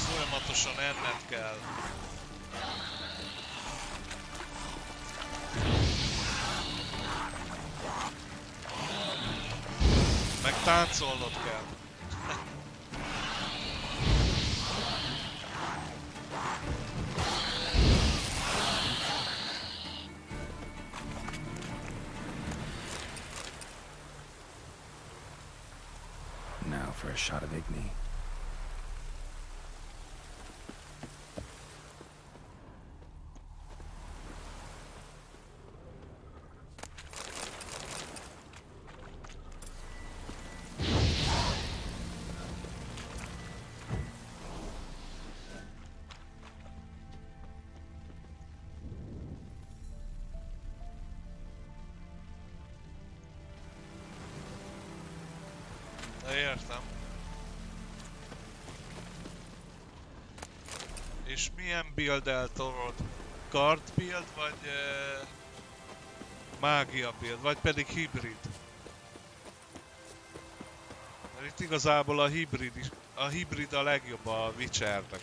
[SPEAKER 12] Folyamatosan enned kell. Meg táncolnod kell.
[SPEAKER 2] Now for a shot of Igni.
[SPEAKER 12] Értem. És milyen build-el tolod? Card build, vagy mágia build, vagy pedig hibrid? Mert itt igazából a hibrid a legjobb a Witchernek.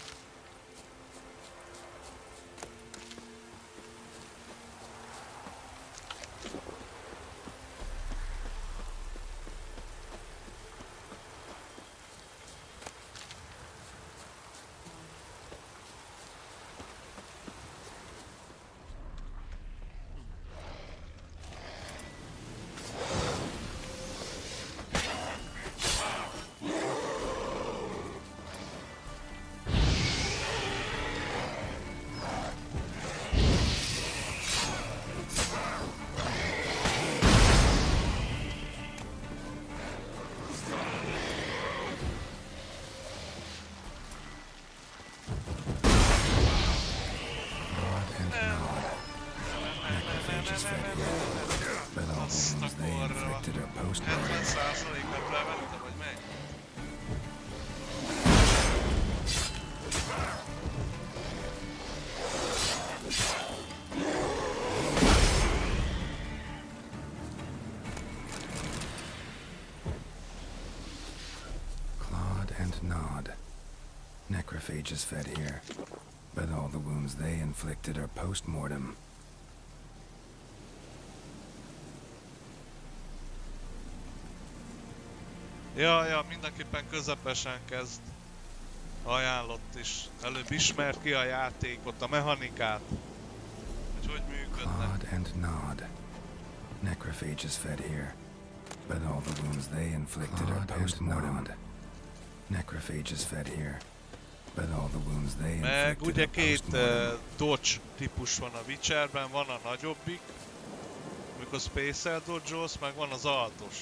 [SPEAKER 12] Azt a korra. 70%-et levette, vagy meg?
[SPEAKER 2] Claude and Nod. Necrophages fed here, but all the wounds they inflicted are post-mortem.
[SPEAKER 12] Ja, mindenképpen közepesen kezd. Ajánlott is. Előbb ismerd ki a játékot, a mechanikát. Hogy működnek.
[SPEAKER 2] Clawed and gnawed. Necrophages fed here, but all the wounds they inflicted are post-mortem. Necrophages fed here, but all the wounds they inflicted
[SPEAKER 12] Meg ugye
[SPEAKER 2] are
[SPEAKER 12] két
[SPEAKER 2] post-mortem.
[SPEAKER 12] dodge típus van a Witcherben, van a nagyobbik, mikor space-el dodge-olsz, meg van az altos,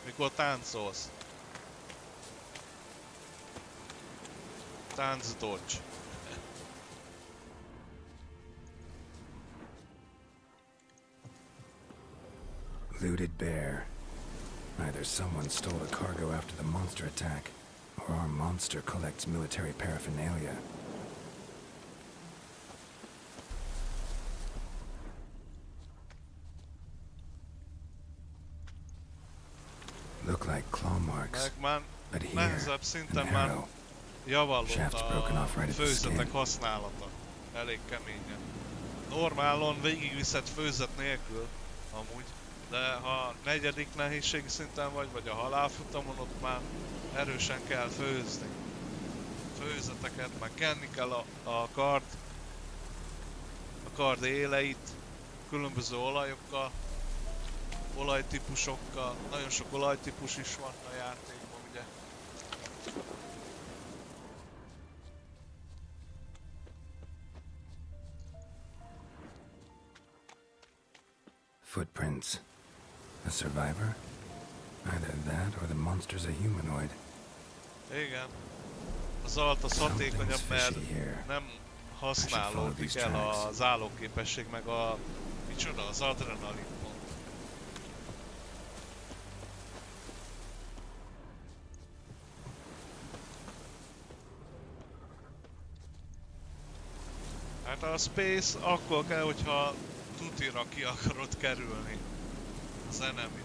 [SPEAKER 12] mikor táncolsz. Tánc dodge.
[SPEAKER 2] Looted bear. Either someone stole the cargo after the monster attack, or our monster collects military paraphernalia. Look like claw marks,
[SPEAKER 12] Meg már
[SPEAKER 2] but here,
[SPEAKER 12] nehezebb szinten
[SPEAKER 2] an
[SPEAKER 12] már
[SPEAKER 2] arrow.
[SPEAKER 12] javallott
[SPEAKER 2] Shaft's broken off right
[SPEAKER 12] a
[SPEAKER 2] at the
[SPEAKER 12] főzetek
[SPEAKER 2] skin.
[SPEAKER 12] használata. Elég keményen. Normálon végigviszed főzet nélkül, amúgy. De ha negyedik nehézségi szinten vagy a halálfutamon, ott már erősen kell főzni. Főzeteket, meg kenni kell a kard éleit, különböző olajokkal, olajtípusokkal. Nagyon sok olajtípus is van a játékban, ugye.
[SPEAKER 2] Footprints. A survivor? Either that or the monster's a humanoid.
[SPEAKER 12] Igen. Az alt az hatékonyabb, mert nem használódik el az állóképesség, meg a... micsoda? Az adrenalin pont. Hát a space akkor kell, hogyha tutira ki akarod kerülni az enemy.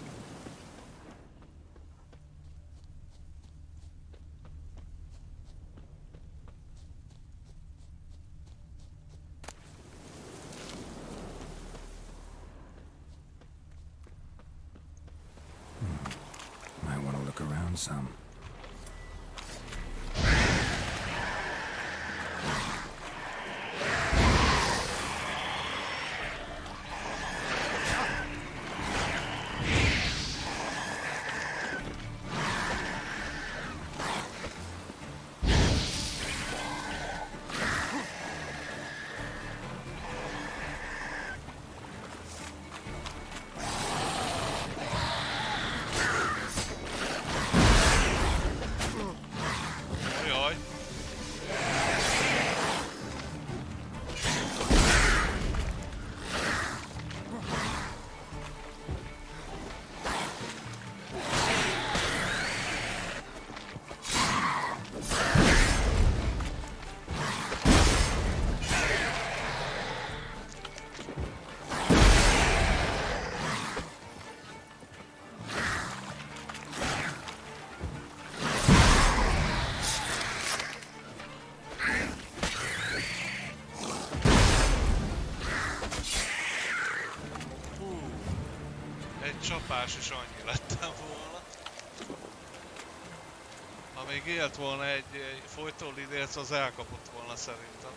[SPEAKER 2] Might want to look around some.
[SPEAKER 12] Csapás is annyi lettem volna. Ha még élt volna egy folytólidérc, az elkapott volna szerintem.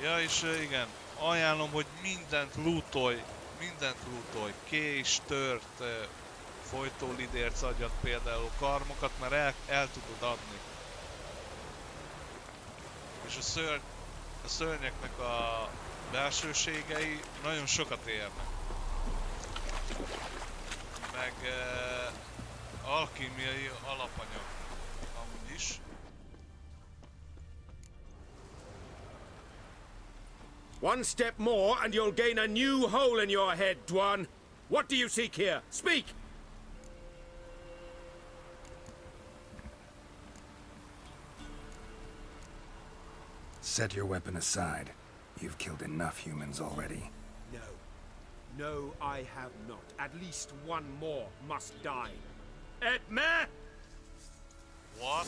[SPEAKER 12] Ja, és igen, ajánlom, hogy mindent lootolj, kés, tört, folytólidérc adjat, például karmokat, mert el tudod adni. És a szörnyeknek a belsőségei nagyon sokat érnek. Meg alkímiai alapanyag amúgy is.
[SPEAKER 13] One step more and you'll gain a new hole in your head, Dwan. What do you seek here? Speak!
[SPEAKER 2] Set your weapon aside. You've killed enough humans already.
[SPEAKER 13] No. No, I have not. At least one more must die. Edme!
[SPEAKER 12] What?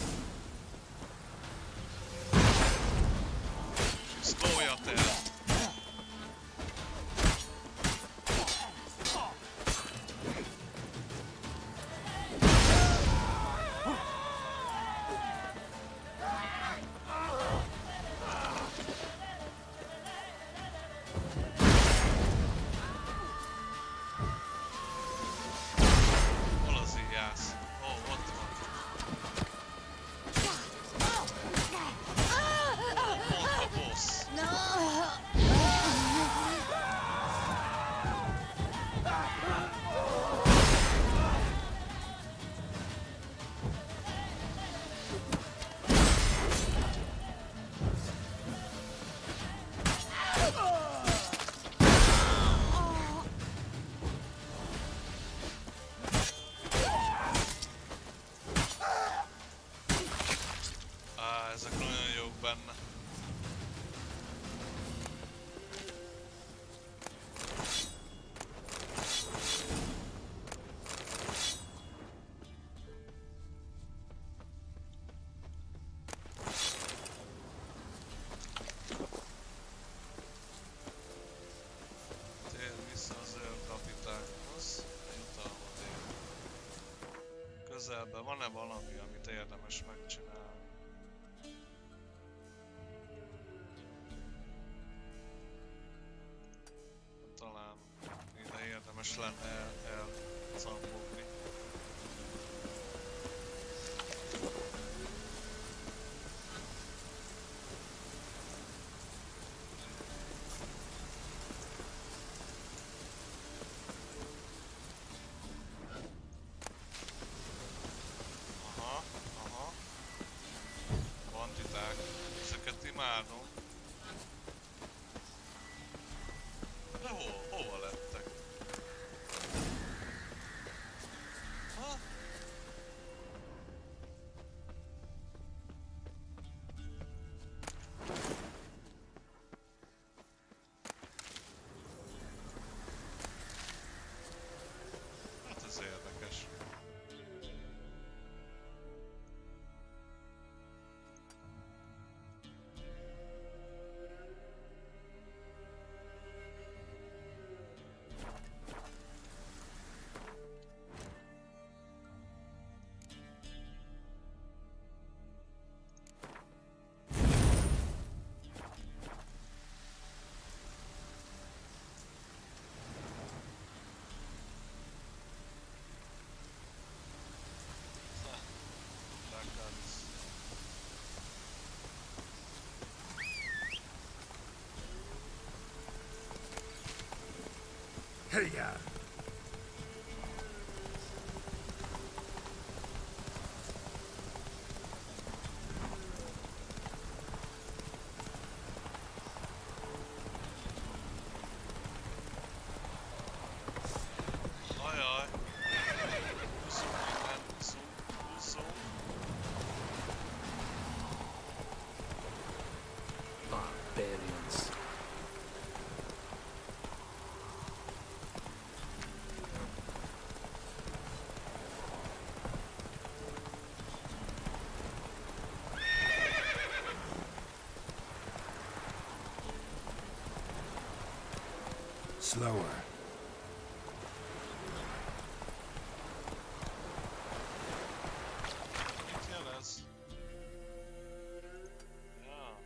[SPEAKER 12] Stolja te! Hol az íjász? Ó, ott van. Pont a boss. Ezek nagyon jók benne. Tér vissza az őrkapitányhoz, a jutalmat ér. Közelben van-e valami, amit érdemes megcsinálni? Talán ide érdemes lenne elcampogni. Aha, aha. Banditák. Ezeket imádom. De hova lettek? Ha? Hát ez érdekes.
[SPEAKER 13] Hey-ya!
[SPEAKER 12] Ajaj! Úszunk innen, úszunk.
[SPEAKER 3] Barbarians.
[SPEAKER 2] Slower.
[SPEAKER 12] Mit jelez? Ja.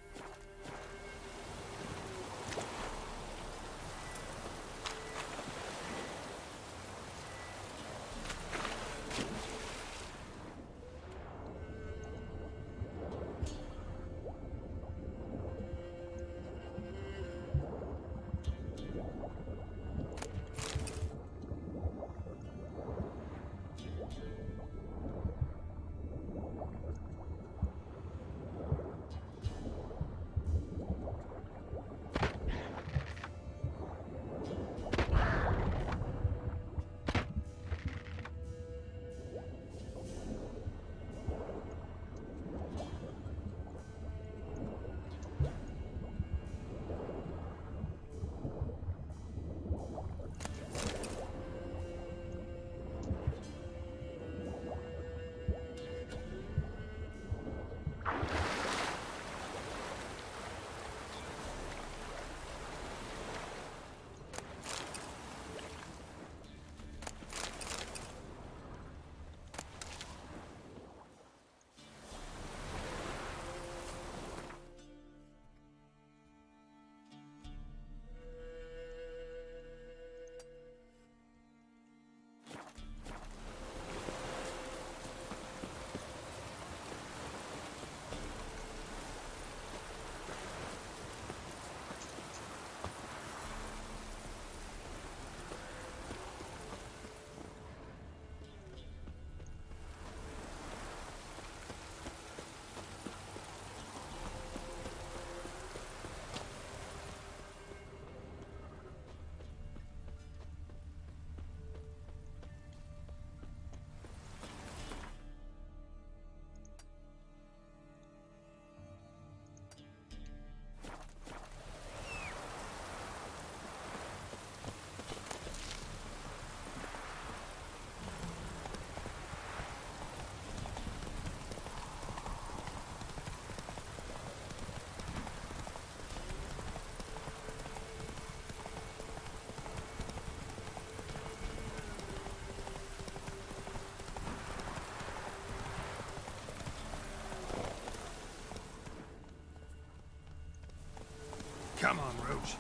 [SPEAKER 2] Come on, Roach.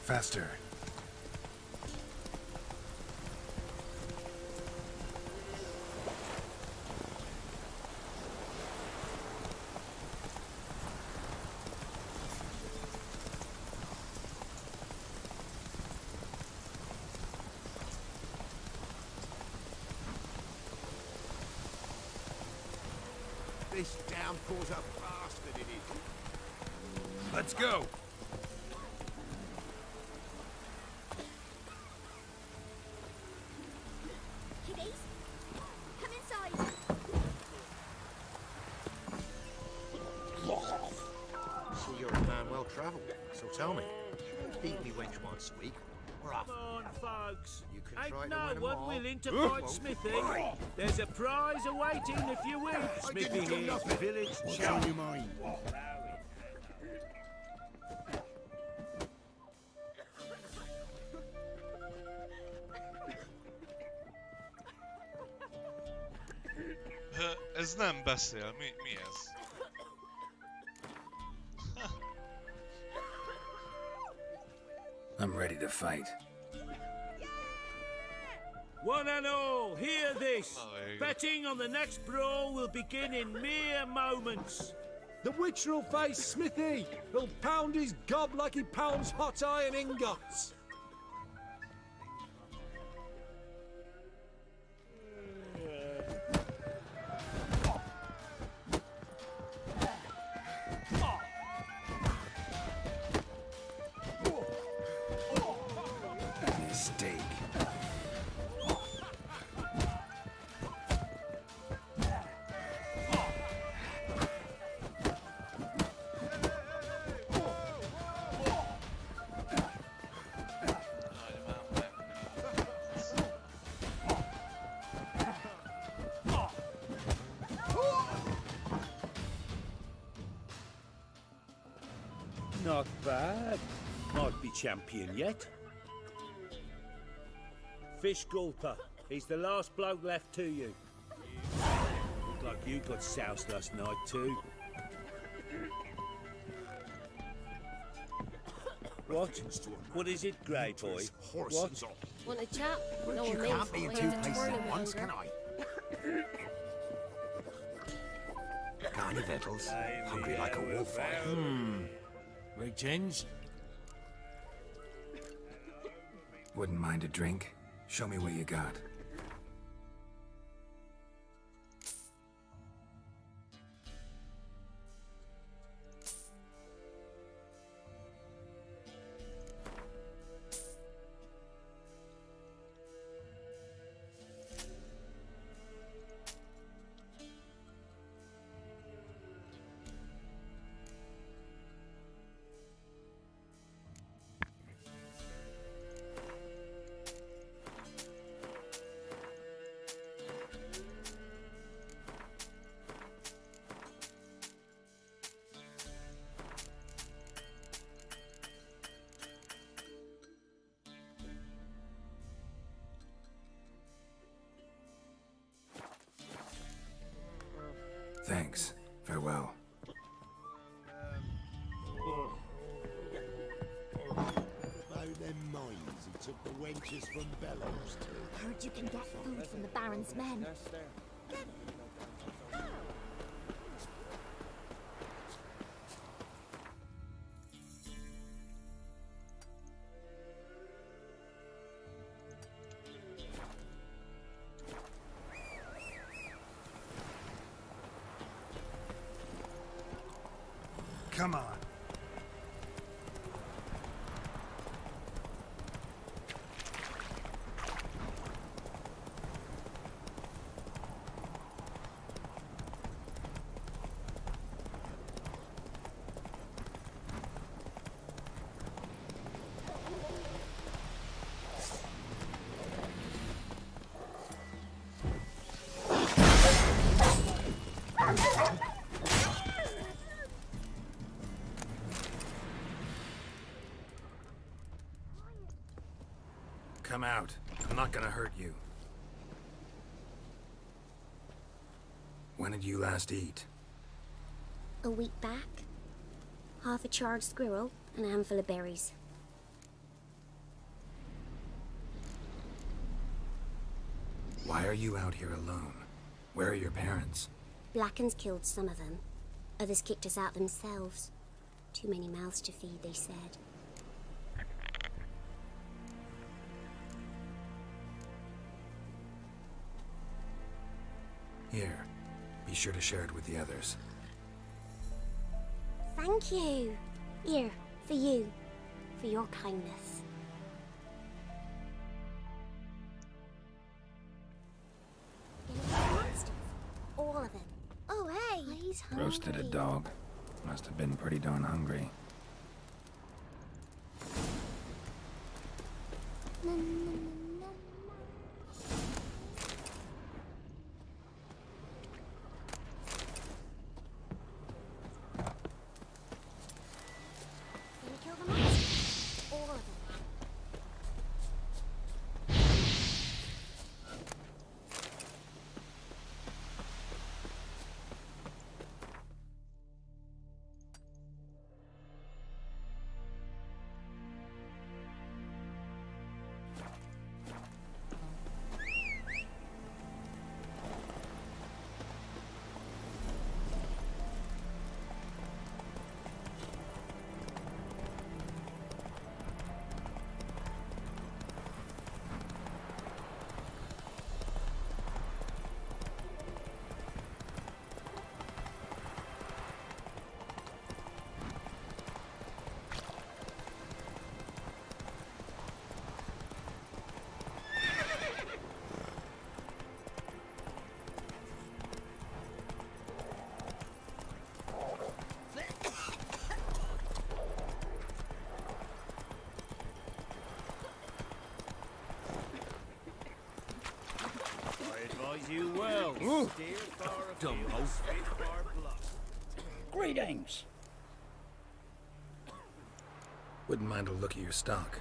[SPEAKER 2] Faster.
[SPEAKER 18] This downpour's a bastard, it is.
[SPEAKER 2] Let's go.
[SPEAKER 7] Kiddies, come inside.
[SPEAKER 3] See, you're a man well travelled, so tell me. Beat me wench once a week. We're off.
[SPEAKER 13] Come on, folks.
[SPEAKER 3] You can
[SPEAKER 13] Ain't
[SPEAKER 3] try to
[SPEAKER 13] no
[SPEAKER 3] win 'em
[SPEAKER 13] one
[SPEAKER 3] all.
[SPEAKER 13] willing to fight Smithy. There's a prize awaiting if you win. Smithy here's village
[SPEAKER 3] What's
[SPEAKER 13] champ.
[SPEAKER 3] on your mind?
[SPEAKER 12] Ez nem beszél, mi ez?
[SPEAKER 2] I'm ready to fight.
[SPEAKER 13] One and all, hear this. Betting on the next brawl will begin in mere moments.
[SPEAKER 20] The Witcher will face Smithy. He'll pound his gob like he pounds hot iron ingots.
[SPEAKER 2] Mistake.
[SPEAKER 13] Not bad. Might be champion yet. Fish Gulper. He's the last bloke left to you. Looked like you got soused last night too. What? What is it, Grey Boy? What?
[SPEAKER 15] Want a chat? No
[SPEAKER 3] You
[SPEAKER 15] one
[SPEAKER 3] can't be in two places
[SPEAKER 15] twirling
[SPEAKER 3] at once,
[SPEAKER 15] hunger.
[SPEAKER 3] can I? Got any victuals? Hungry like a wolf, I am.
[SPEAKER 20] Rig change?
[SPEAKER 2] Wouldn't mind a drink. Show me what you got. Thanks. Farewell.
[SPEAKER 17] About them mines he took the wenches from Bellows to.
[SPEAKER 7] Heard you can get food from the Baron's men.
[SPEAKER 2] Come on. Come out. I'm not gonna hurt you. When did you last eat?
[SPEAKER 15] A week back. Half a charred squirrel and a handful of berries.
[SPEAKER 2] Why are you out here alone? Where are your parents?
[SPEAKER 15] Blackens killed some of them. Others kicked us out themselves. Too many mouths to feed, they said.
[SPEAKER 2] Here. Be sure to share it with the others.
[SPEAKER 15] Thank you. Here, for you. For your kindness. Monsters. All of them. Oh, hey. He's hungry.
[SPEAKER 2] Roasted a dog. Must have been pretty darn hungry.
[SPEAKER 15] Gonna kill the monsters. All of them.
[SPEAKER 11] You well. Steer far afield, spit far blood. Greetings.
[SPEAKER 2] Wouldn't mind a look at your stock.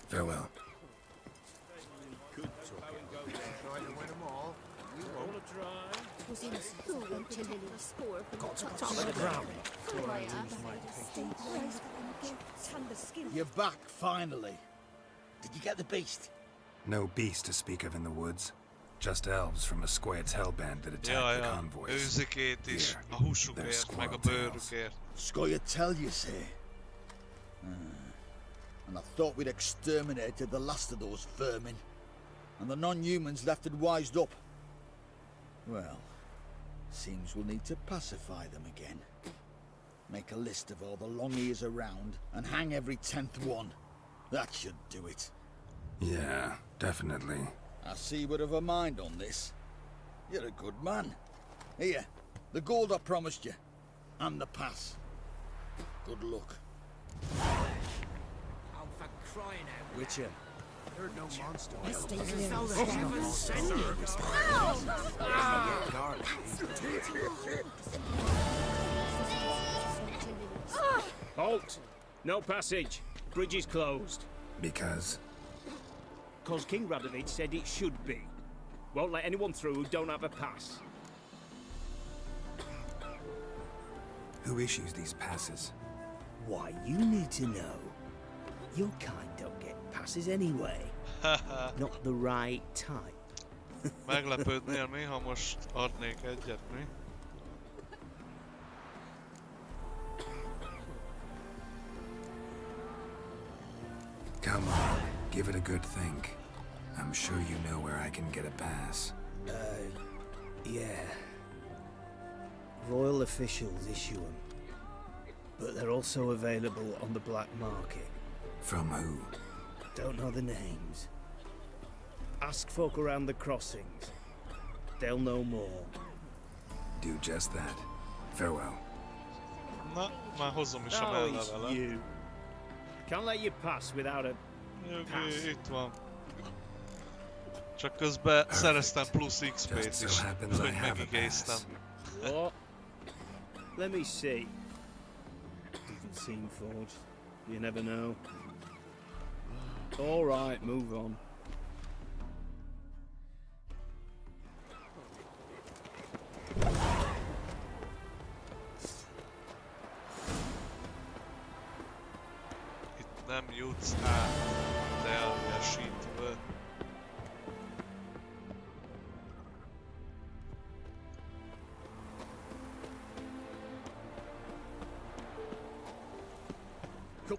[SPEAKER 2] Farewell.
[SPEAKER 11] You're back, finally. Did you get the beast?
[SPEAKER 2] No beast to speak of in the woods. Just elves from a Squared's hellband that attacked the convoys.
[SPEAKER 12] Őzikét is, a húsukért, meg a bőrükért.
[SPEAKER 11] Scoia'tail, you say? And I thought we'd exterminated the last of those vermin, and the non-humans left it wised up. Well, seems we'll need to pacify them again. Make a list of all the long ears around, and hang every 10th one. That should do it.
[SPEAKER 2] Yeah, definitely.
[SPEAKER 11] I see you would have a mind on this. You're a good man. Here, the gold I promised you, and the pass. Good luck.
[SPEAKER 3] Crying out.
[SPEAKER 11] Witcher.
[SPEAKER 3] Heard no monster.
[SPEAKER 21] Halt! No passage. Bridge is closed.
[SPEAKER 2] Because?
[SPEAKER 21] Because King Radovid said it should be. Won't let anyone through who don't have a pass.
[SPEAKER 2] Who issues these passes?
[SPEAKER 22] Why, you need to know. Your kind don't get passes anyway. Not the right type.
[SPEAKER 12] Meglepődnél mi, ha most adnék egyet, mi?
[SPEAKER 2] Come on, give it a good think. I'm sure you know where I can get a pass.
[SPEAKER 22] Yeah. Royal officials issue them. But they're also available on the black market.
[SPEAKER 2] From who?
[SPEAKER 22] Don't know the names. Ask folk around the crossings. They'll know more.
[SPEAKER 2] Do just that. Farewell.
[SPEAKER 12] Na, már hozom is a
[SPEAKER 22] Oh, it's
[SPEAKER 12] mellevelet.
[SPEAKER 22] you. Can't let you pass without a pass.
[SPEAKER 12] Itt van. Csak közben szereztem plusz XP-t
[SPEAKER 2] Just so
[SPEAKER 12] is,
[SPEAKER 2] happens I
[SPEAKER 12] hogy
[SPEAKER 2] have a
[SPEAKER 12] megigéztem.
[SPEAKER 22] What? Let me see. Doesn't seem forged. You never know. All right, move on.
[SPEAKER 12] Itt nem jutsz át, de elesítve.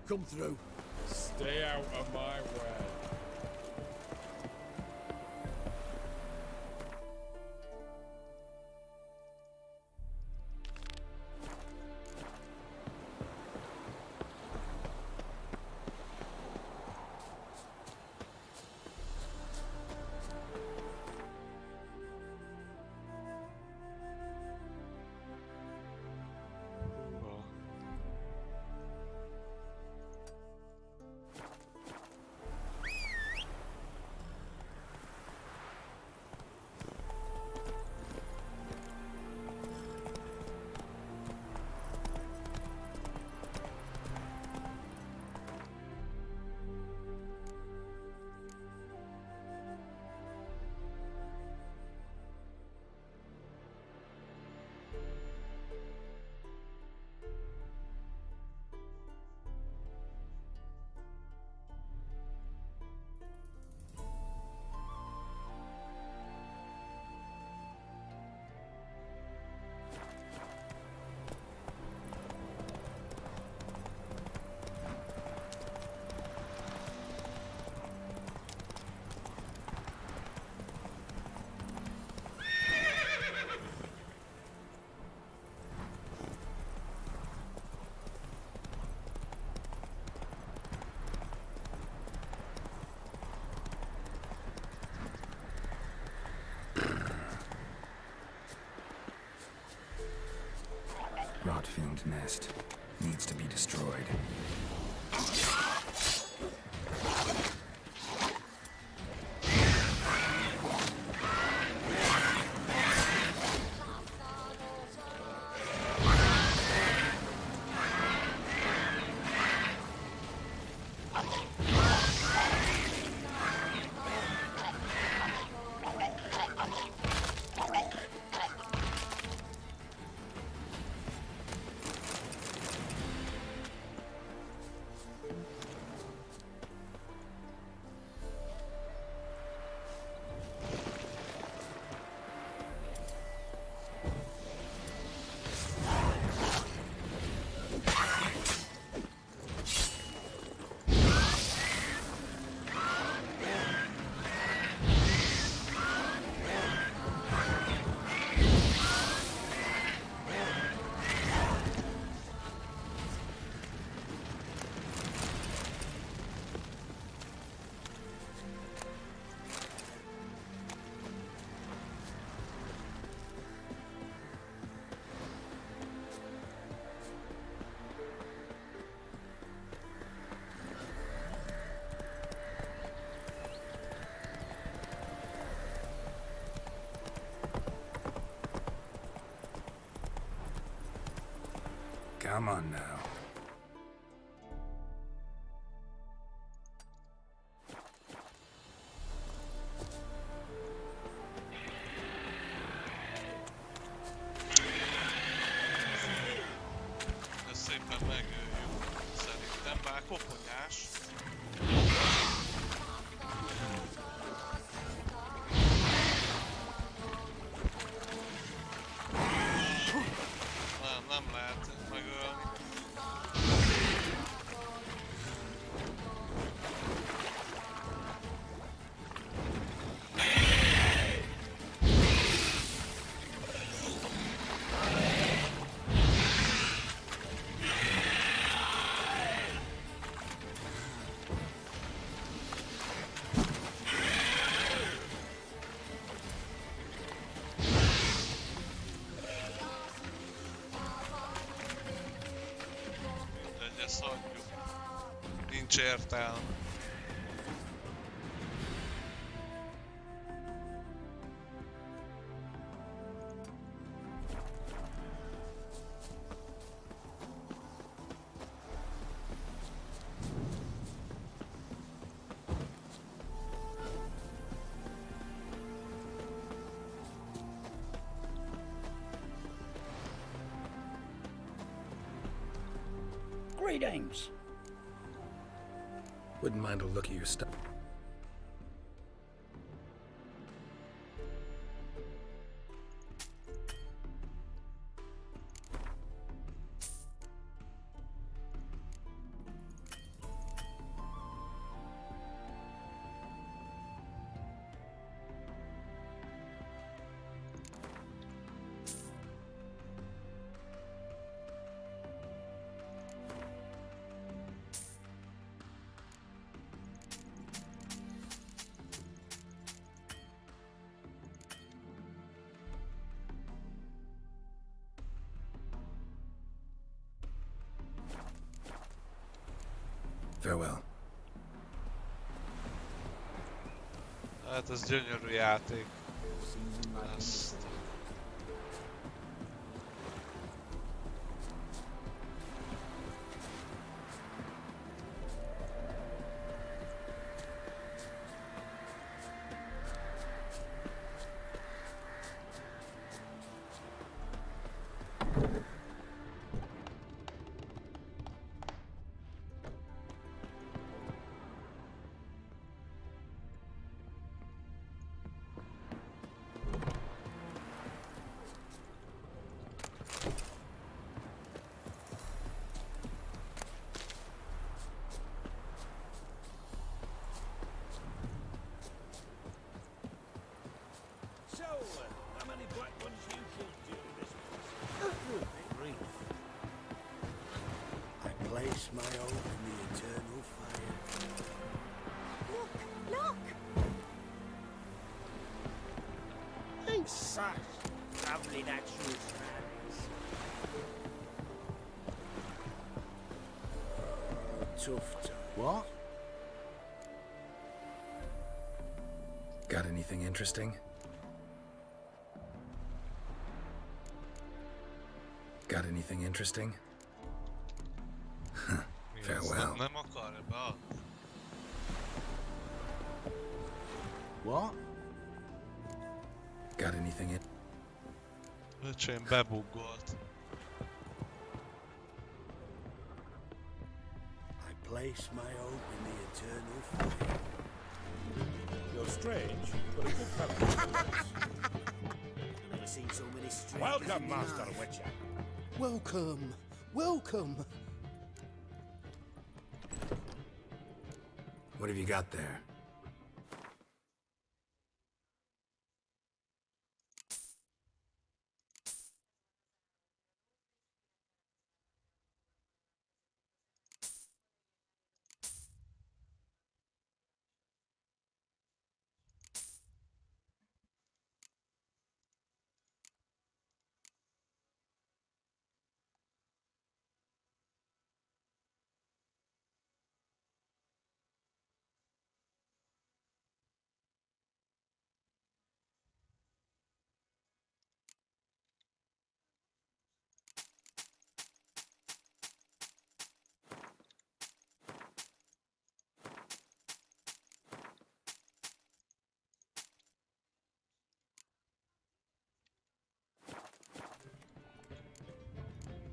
[SPEAKER 11] Come through.
[SPEAKER 1] Stay out of my way.
[SPEAKER 2] Rot-fumed nest needs to be destroyed. Come on now.
[SPEAKER 12] Ez szépen megöljük. Szerintem bár koponyás. Nem lehet megölni. nincs értelme.
[SPEAKER 4] Greetings.
[SPEAKER 2] Wouldn't mind a look at your stuff. Farewell.
[SPEAKER 12] Hát ez gyönyörű játék. Ezt...
[SPEAKER 13] So, how many black ones you killed during this brief?
[SPEAKER 3] I place my oath in the eternal fire.
[SPEAKER 15] Look!
[SPEAKER 13] Ain't such lovely natural surroundings.
[SPEAKER 3] Tough time. What?
[SPEAKER 2] Got anything interesting? Got anything interesting? Farewell.
[SPEAKER 12] Nem akar be.
[SPEAKER 3] What?
[SPEAKER 2] Got anything in?
[SPEAKER 12] Öcsém bebuggolt.
[SPEAKER 3] I place my hope in the eternal fire.
[SPEAKER 13] You're strange, but a good fellow.
[SPEAKER 22] I've never seen so many strangers.
[SPEAKER 13] Welcome,
[SPEAKER 22] in my
[SPEAKER 13] Master
[SPEAKER 22] life.
[SPEAKER 13] Witcher.
[SPEAKER 22] Welcome. Welcome.
[SPEAKER 2] What have you got there?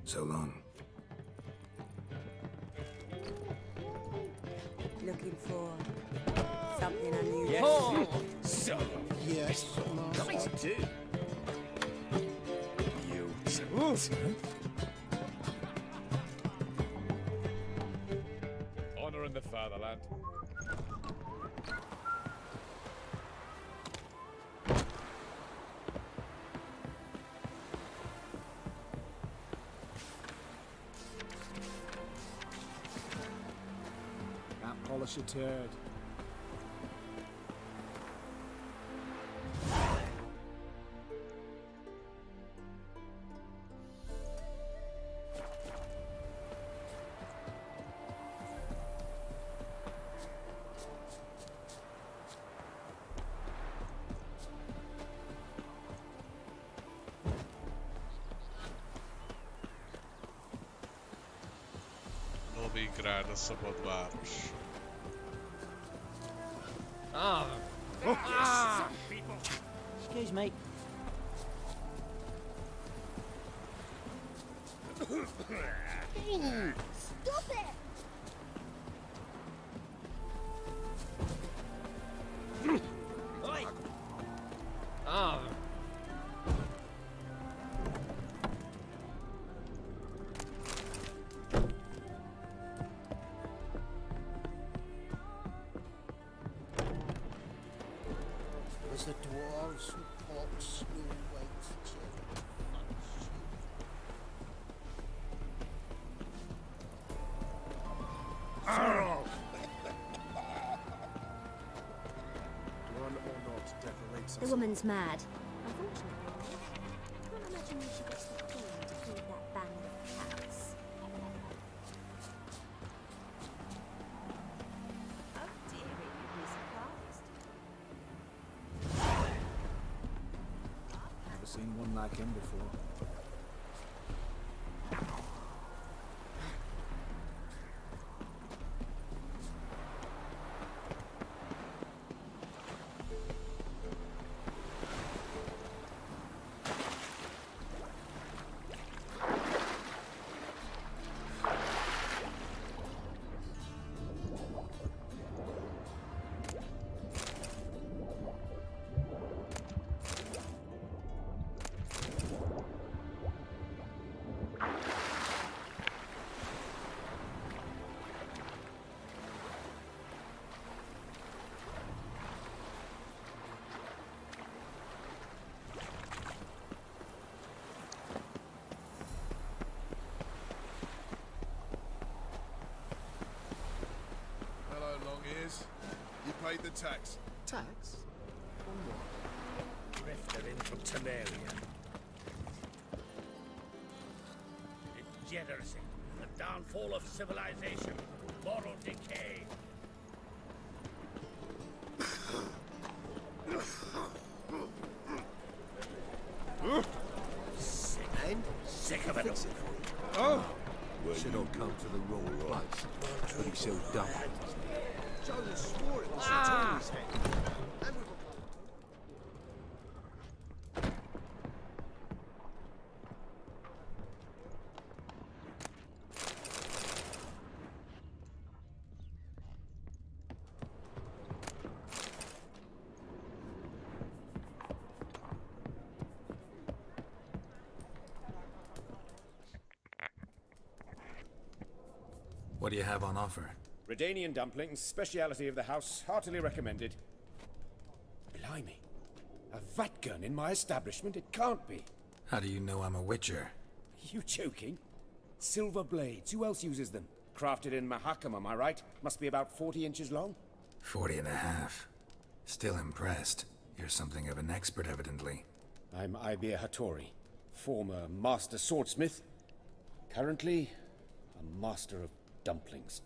[SPEAKER 2] So long.
[SPEAKER 9] Looking for something unusual.
[SPEAKER 13] Yes.
[SPEAKER 9] Oh.
[SPEAKER 13] Son of
[SPEAKER 3] Yes,
[SPEAKER 13] Nice do. You
[SPEAKER 1] Honor in the fatherland.
[SPEAKER 20] Can't polish a turd.
[SPEAKER 12] rád a szabad város.
[SPEAKER 22] Excuse me.
[SPEAKER 7] Hey, stop it!
[SPEAKER 3] As the dwarves who plot snow white children.
[SPEAKER 7] The woman's mad. Unfortunately, I can't imagine where she gets the queen to feed that band of cats.
[SPEAKER 9] Oh dear, you'd be surprised.
[SPEAKER 13] Never seen one like him before.
[SPEAKER 1] Hello, long ears. You paid the tax.
[SPEAKER 3] Tax? On what?
[SPEAKER 13] Drifter in from Temeria. Degeneracy. The downfall of civilization. Moral decay. Sick of it.
[SPEAKER 1] Oh!
[SPEAKER 3] Should all come to the raw rights. But he's so dumb. Jonas swore it was Tony's head.
[SPEAKER 2] What do you have on offer?
[SPEAKER 21] Redanian dumplings, speciality of the house, heartily recommended. Blimey. A vat gun in my establishment? It can't be.
[SPEAKER 2] How do you know I'm a witcher?
[SPEAKER 21] You joking? Silver blades, who else uses them? Crafted in Mahakam, am I right? Must be about 40 inches long?
[SPEAKER 2] 40 and a half. Still impressed. You're something of an expert, evidently.
[SPEAKER 21] I'm Ibir Hattori, former master swordsmith. Currently, a master of dumplings.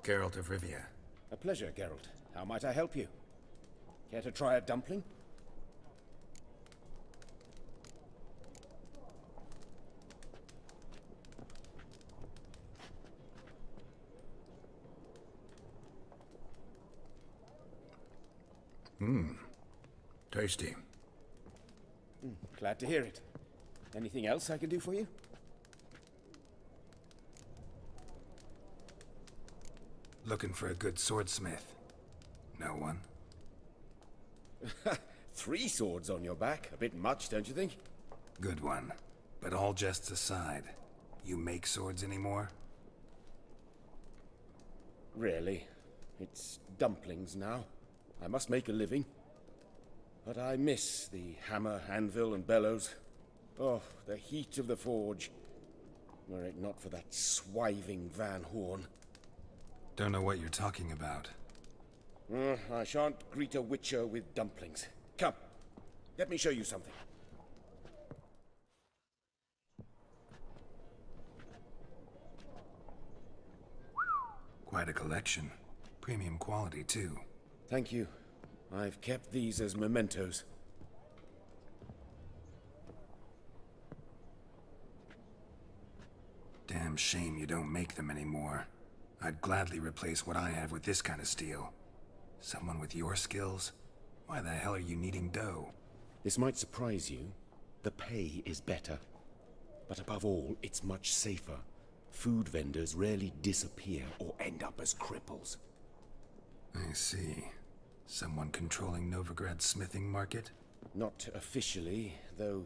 [SPEAKER 2] Geralt of Rivia.
[SPEAKER 21] A pleasure, Geralt. How might I help you? Care to try a dumpling?
[SPEAKER 2] Tasty.
[SPEAKER 21] Glad to hear it. Anything else I can do for you?
[SPEAKER 2] Looking for a good swordsmith. No one?
[SPEAKER 21] 3 swords on your back. A bit much, don't you think?
[SPEAKER 2] Good one. But all jests aside, you make swords anymore?
[SPEAKER 21] Really? It's dumplings now. I must make a living. But I miss the hammer, anvil, and bellows. Oh, the heat of the forge. Were it not for that swiving Van Horn.
[SPEAKER 2] Don't know what you're talking about.
[SPEAKER 21] I shan't greet a witcher with dumplings. Come, let me show you something.
[SPEAKER 2] Quite a collection. Premium quality, too.
[SPEAKER 21] Thank you. I've kept these as mementos.
[SPEAKER 2] Damn shame you don't make them anymore. I'd gladly replace what I have with this kind of steel. Someone with your skills? Why the hell are you needing dough?
[SPEAKER 21] This might surprise you. The pay is better. But above all, it's much safer. Food vendors rarely disappear or end up as cripples.
[SPEAKER 2] I see. Someone controlling Novigrad's smithing market?
[SPEAKER 21] Not officially, though.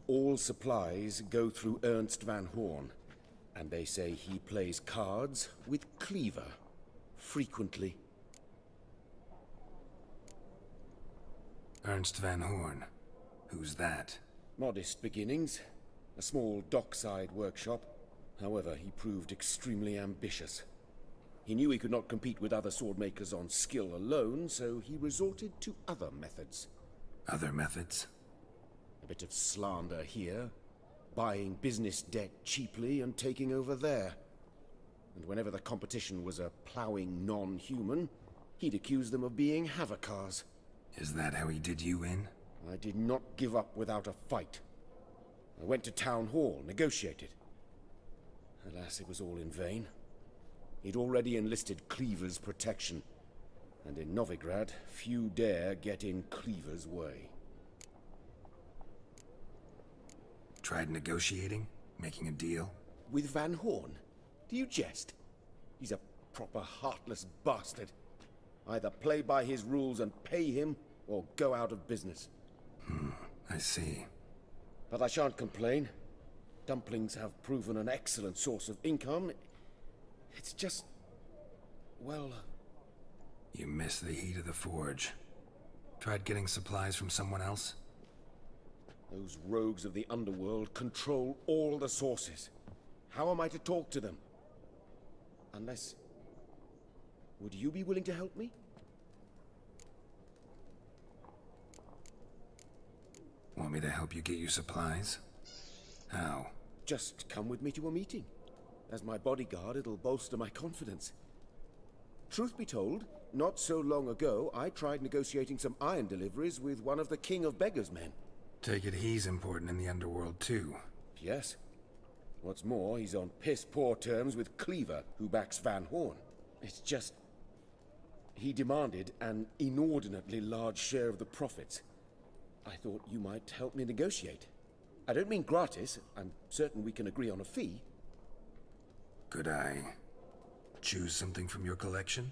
[SPEAKER 21] All supplies go through Ernst van Horn, and they say he plays cards with Cleaver. Frequently.
[SPEAKER 2] Ernst van Horn. Who's that?
[SPEAKER 21] Modest beginnings. A small dockside workshop. However, he proved extremely ambitious. He knew he could not compete with other swordmakers on skill alone, so he resorted to other methods.
[SPEAKER 2] Other methods?
[SPEAKER 21] A bit of slander here, buying business debt cheaply and taking over there. And whenever the competition was a ploughing non-human, he'd accuse them of being Havakars.
[SPEAKER 2] Is that how he did you in?
[SPEAKER 21] I did not give up without a fight. I went to Town Hall, negotiated. Alas, it was all in vain. He'd already enlisted Cleaver's protection, and in Novigrad, few dare get in Cleaver's way.
[SPEAKER 2] Tried negotiating? Making a deal?
[SPEAKER 21] With Van Horn? Do you jest? He's a proper heartless bastard. Either play by his rules and pay him, or go out of business.
[SPEAKER 2] I see.
[SPEAKER 21] But I shan't complain. Dumplings have proven an excellent source of income. It's just... well...
[SPEAKER 2] You miss the heat of the forge. Tried getting supplies from someone else?
[SPEAKER 21] Those rogues of the underworld control all the sources. How am I to talk to them? Unless... would you be willing to help me?
[SPEAKER 2] Want me to help you get you supplies? How?
[SPEAKER 21] Just come with me to a meeting. As my bodyguard, it'll bolster my confidence. Truth be told, not so long ago, I tried negotiating some iron deliveries with one of the King of Beggars' men.
[SPEAKER 2] Take it he's important in the underworld, too.
[SPEAKER 21] Yes. What's more, he's on piss-poor terms with Cleaver, who backs Van Horn. It's just... he demanded an inordinately large share of the profits. I thought you might help me negotiate. I don't mean gratis. I'm certain we can agree on a fee.
[SPEAKER 2] Could I choose something from your collection?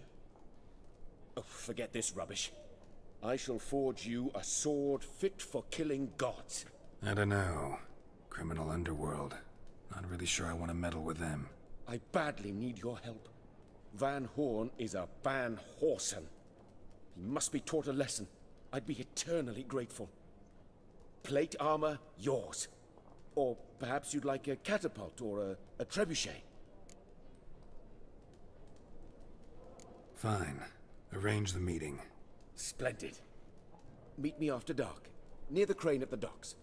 [SPEAKER 21] Oh, forget this rubbish. I shall forge you a sword fit for killing gods.
[SPEAKER 2] I don't know. Criminal underworld. Not really sure I want to meddle with them.
[SPEAKER 21] I badly need your help. Van Horn is a Van Horsen. He must be taught a lesson. I'd be eternally grateful. Plate armor, yours. Or perhaps you'd like a catapult or a trebuchet.
[SPEAKER 2] Fine. Arrange the meeting.
[SPEAKER 21] Splendid. Meet me after dark, near the crane at the docks.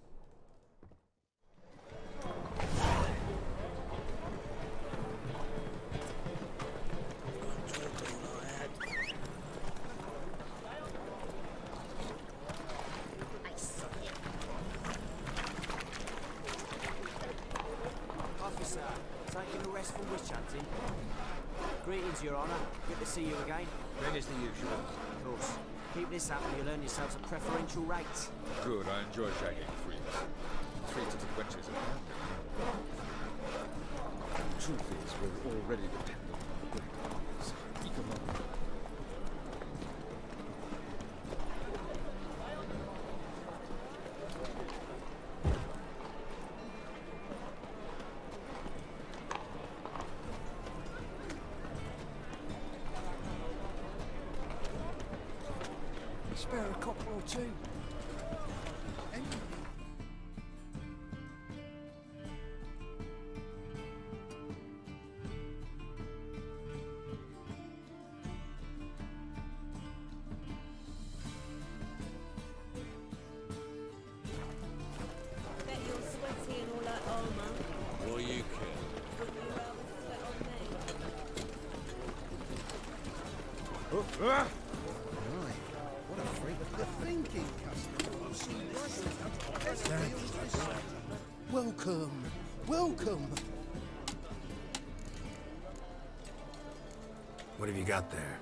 [SPEAKER 8] Officer, taking a rest from witch hunting. Greetings, Your Honor. Good to see you again.
[SPEAKER 16] Then is the usual.
[SPEAKER 8] Of course. Keep this up and you'll earn yourselves a preferential rate.
[SPEAKER 16] Good, I enjoy shagging freaks. 3 to the wenches of Truth is, we're already dependent on the great armies. Economic.
[SPEAKER 8] Spare a copper or two.
[SPEAKER 9] Bet you're sweaty and all that armor.
[SPEAKER 16] What you care?
[SPEAKER 9] Wouldn't you rather sweat on me?
[SPEAKER 3] Right. What a freak of the thinking customer. Welcome. Welcome.
[SPEAKER 2] What have you got there?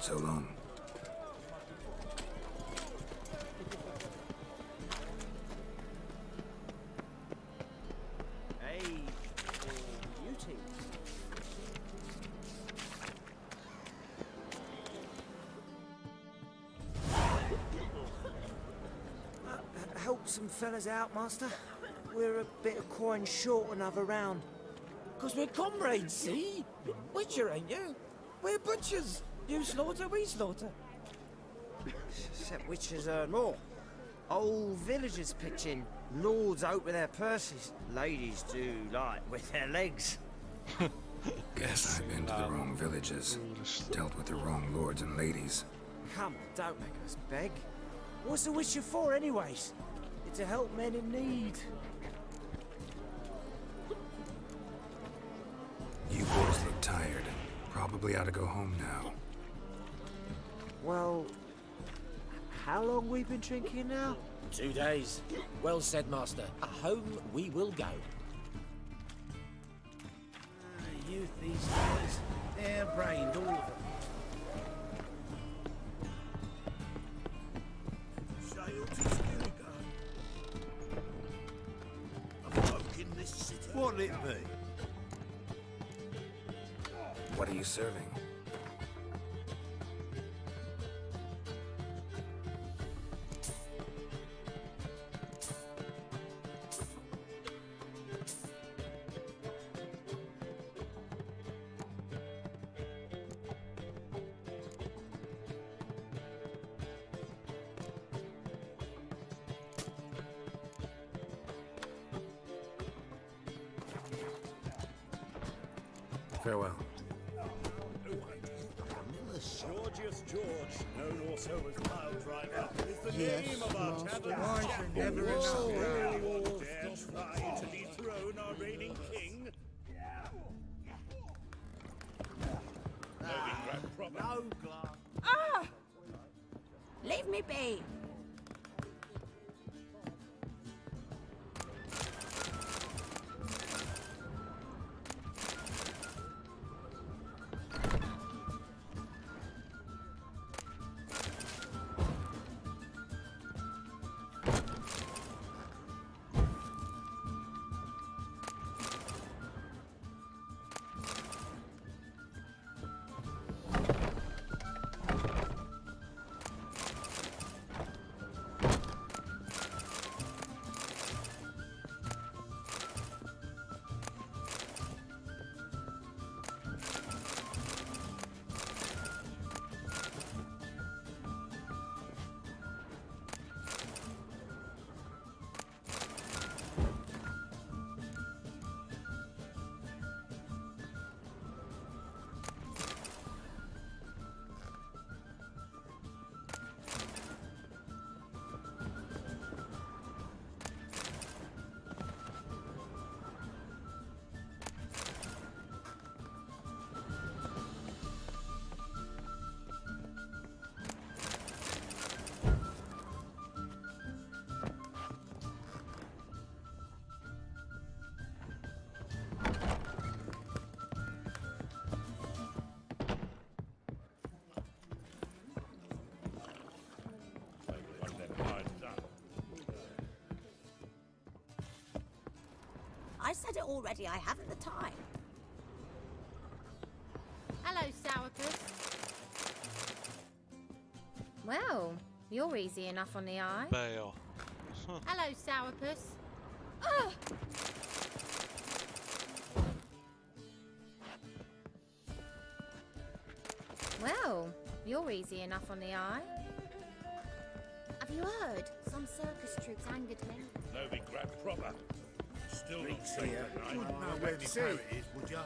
[SPEAKER 2] So long.
[SPEAKER 8] Hey, you two. Help some fellas out, Master. We're a bit of coin short another round.
[SPEAKER 22] 'Cause we're comrades, see? Witcher, ain't you? We're butchers. You slaughter, we slaughter.
[SPEAKER 8] Except witches earn more. Old villagers pitch in. Lords out with their purses. Ladies do like with their legs.
[SPEAKER 2] Guess I've been to the wrong villages. Dealt with the wrong lords and ladies.
[SPEAKER 8] Come on, don't make us beg. What's a witcher for, anyways? It's to help men in need.
[SPEAKER 2] You boys look tired. Probably ought to go home now.
[SPEAKER 8] Well, how long we been drinking now?
[SPEAKER 22] 2 days. Well said, Master. Home we will go.
[SPEAKER 8] Youth these days, hair-brained, all of them.
[SPEAKER 13] Sail to Skilligan. A folk in this city. What'll it be?
[SPEAKER 2] What are you serving? Farewell.
[SPEAKER 13] Georgius George, known also as Pile Driver, is the
[SPEAKER 22] Yes,
[SPEAKER 13] name of our
[SPEAKER 22] Master.
[SPEAKER 13] tavern
[SPEAKER 22] Why
[SPEAKER 13] chap.
[SPEAKER 22] should never enough
[SPEAKER 13] Whoa, dare try to dethrone our reigning king?
[SPEAKER 22] No glass.
[SPEAKER 14] Ah! Leave me be.
[SPEAKER 6] I said it already, I haven't the time.
[SPEAKER 14] Hello, Sourpuss. Well, you're easy enough on the eye.
[SPEAKER 12] Bail.
[SPEAKER 14] Hello, Sourpuss. Ugh! Well, you're easy enough on the eye. Have you heard? Some circus troops angered me.
[SPEAKER 13] Novigrad proper. Still not
[SPEAKER 11] Reeks
[SPEAKER 13] safe
[SPEAKER 11] here.
[SPEAKER 13] at night.
[SPEAKER 11] Wouldn't know where the parrot is, would ya?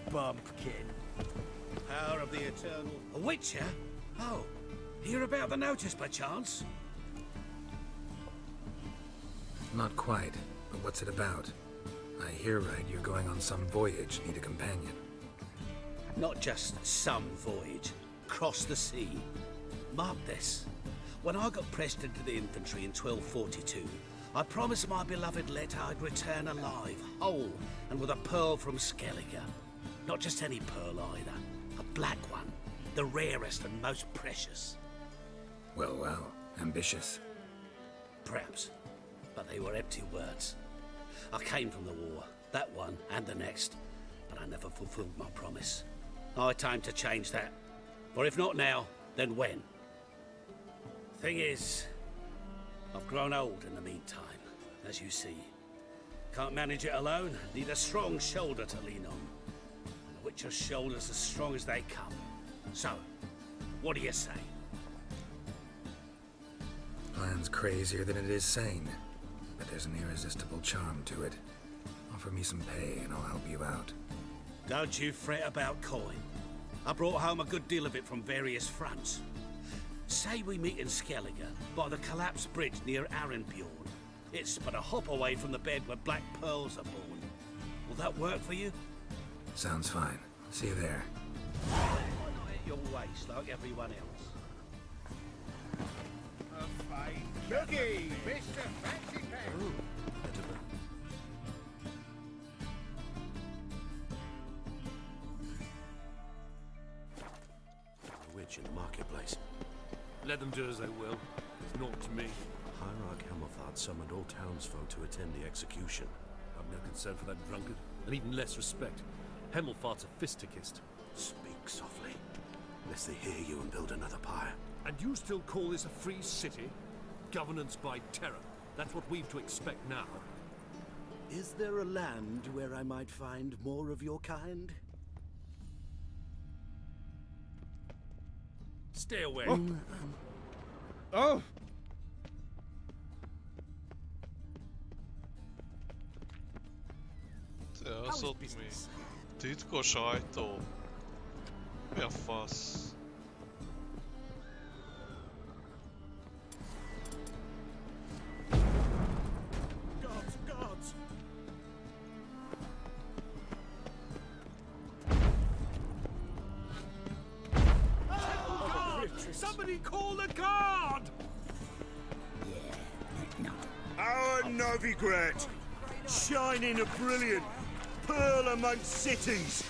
[SPEAKER 19] Bumpkin. Power of the Eternal. A witcher? Oh, hear about the notice by chance?
[SPEAKER 2] Not quite, but what's it about? I hear right, you're going on some voyage, need a companion.
[SPEAKER 19] Not just some voyage. Cross the sea. Mark this. When I got pressed into the infantry in 1242, I promised my beloved Let I'd return alive, whole, and with a pearl from Skellige. Not just any pearl either. A black one. The rarest and most precious.
[SPEAKER 2] Well, well, ambitious.
[SPEAKER 19] Perhaps. But they were empty words. I came from the war, that one and the next, but I never fulfilled my promise. High time to change that. For if not now, then when? Thing is, I've grown old in the meantime, as you see. Can't manage it alone, need a strong shoulder to lean on. And a witcher's shoulder's as strong as they come. So, what do you say?
[SPEAKER 2] Plan's crazier than it is sane, but there's an irresistible charm to it. Offer me some pay and I'll help you out.
[SPEAKER 19] Don't you fret about coin. I brought home a good deal of it from various fronts. Say we meet in Skellige, by the collapsed bridge near Arenbjorn. It's but a hop away from the bed where black pearls are born. Will that work for you?
[SPEAKER 2] Sounds fine. See you there.
[SPEAKER 19] Why not at your waist like everyone else?
[SPEAKER 18] A fine cookie, Mr. Fancy Pants.
[SPEAKER 20] A witch in the marketplace. Let them do as they will. It's naught to me. Hierarch Hamilfart summoned all townsfolk to attend the execution. I've no concern for that drunkard, and even less respect. Hamilfart's a fisticist. Speak softly, lest they hear you and build another pyre. And you still call this a free city? Governance by terror. That's what we've to expect now.
[SPEAKER 3] Is there a land where I might find more of your kind?
[SPEAKER 20] Stay away.
[SPEAKER 1] Oh!
[SPEAKER 12] Te az ott mi? Titkos ajtó? Mi a fasz?
[SPEAKER 19] Gods, gods! Oh, somebody call the guard!
[SPEAKER 11] Our Novigrad, shining a brilliant pearl amongst cities.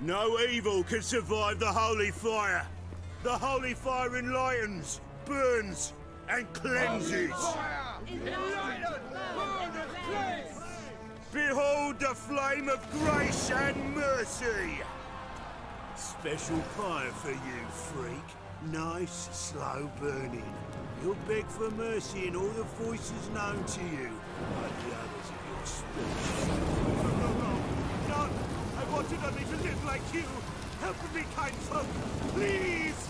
[SPEAKER 11] No evil can survive the holy fire. The holy fire enlightens, burns, and cleanses. Behold the flame of grace and mercy. Special fire for you, freak. Nice, slow burning. You'll beg for mercy in all the voices known to you, like the others of your species. No! I wanted only to live like you. Help me, kind folk, please!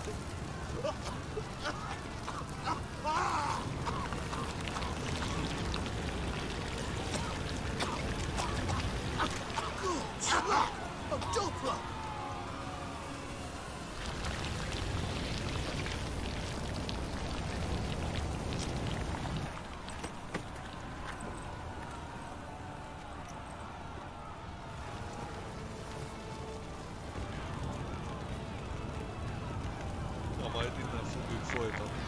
[SPEAKER 3] A Doppler!
[SPEAKER 12] folytatni.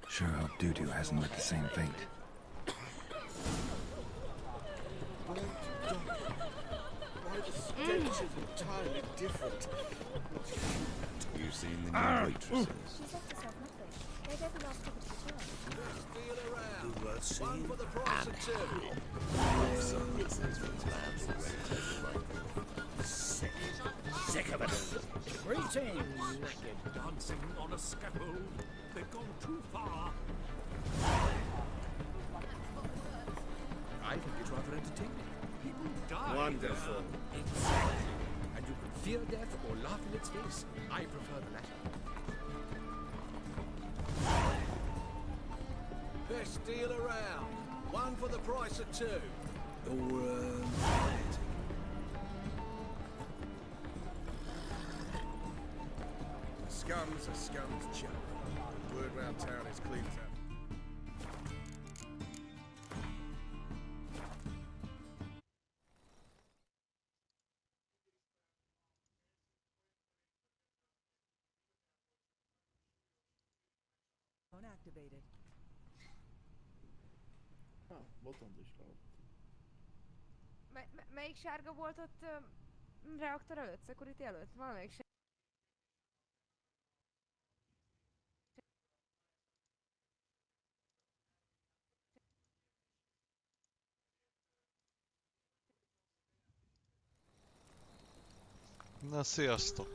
[SPEAKER 2] Sure hope Dudu hasn't met the same fate.
[SPEAKER 11] Why the stench is entirely different.
[SPEAKER 5] You've seen the new waitresses.
[SPEAKER 14] She's left herself nothing. They gave the last couple to return.
[SPEAKER 11] Deal around. One for the price of two.
[SPEAKER 19] Sick. Sick of it.
[SPEAKER 13] Greetings.
[SPEAKER 20] Naked dancing on a scaffold. They've gone too far.
[SPEAKER 5] I think it's rather entertaining.
[SPEAKER 20] People die.
[SPEAKER 5] Wonderful. Exactly. And you can fear death or laugh in its face. I prefer the latter.
[SPEAKER 11] Best deal around. One for the price of two.
[SPEAKER 5] Or,
[SPEAKER 16] Scum's a scum's chump. The word round town is clean as up.
[SPEAKER 9] Activated.
[SPEAKER 10] Botont is kap.
[SPEAKER 9] Melyik sárga volt ott reaktor előtt, security előtt? Valamelyik
[SPEAKER 12] Na, sziasztok!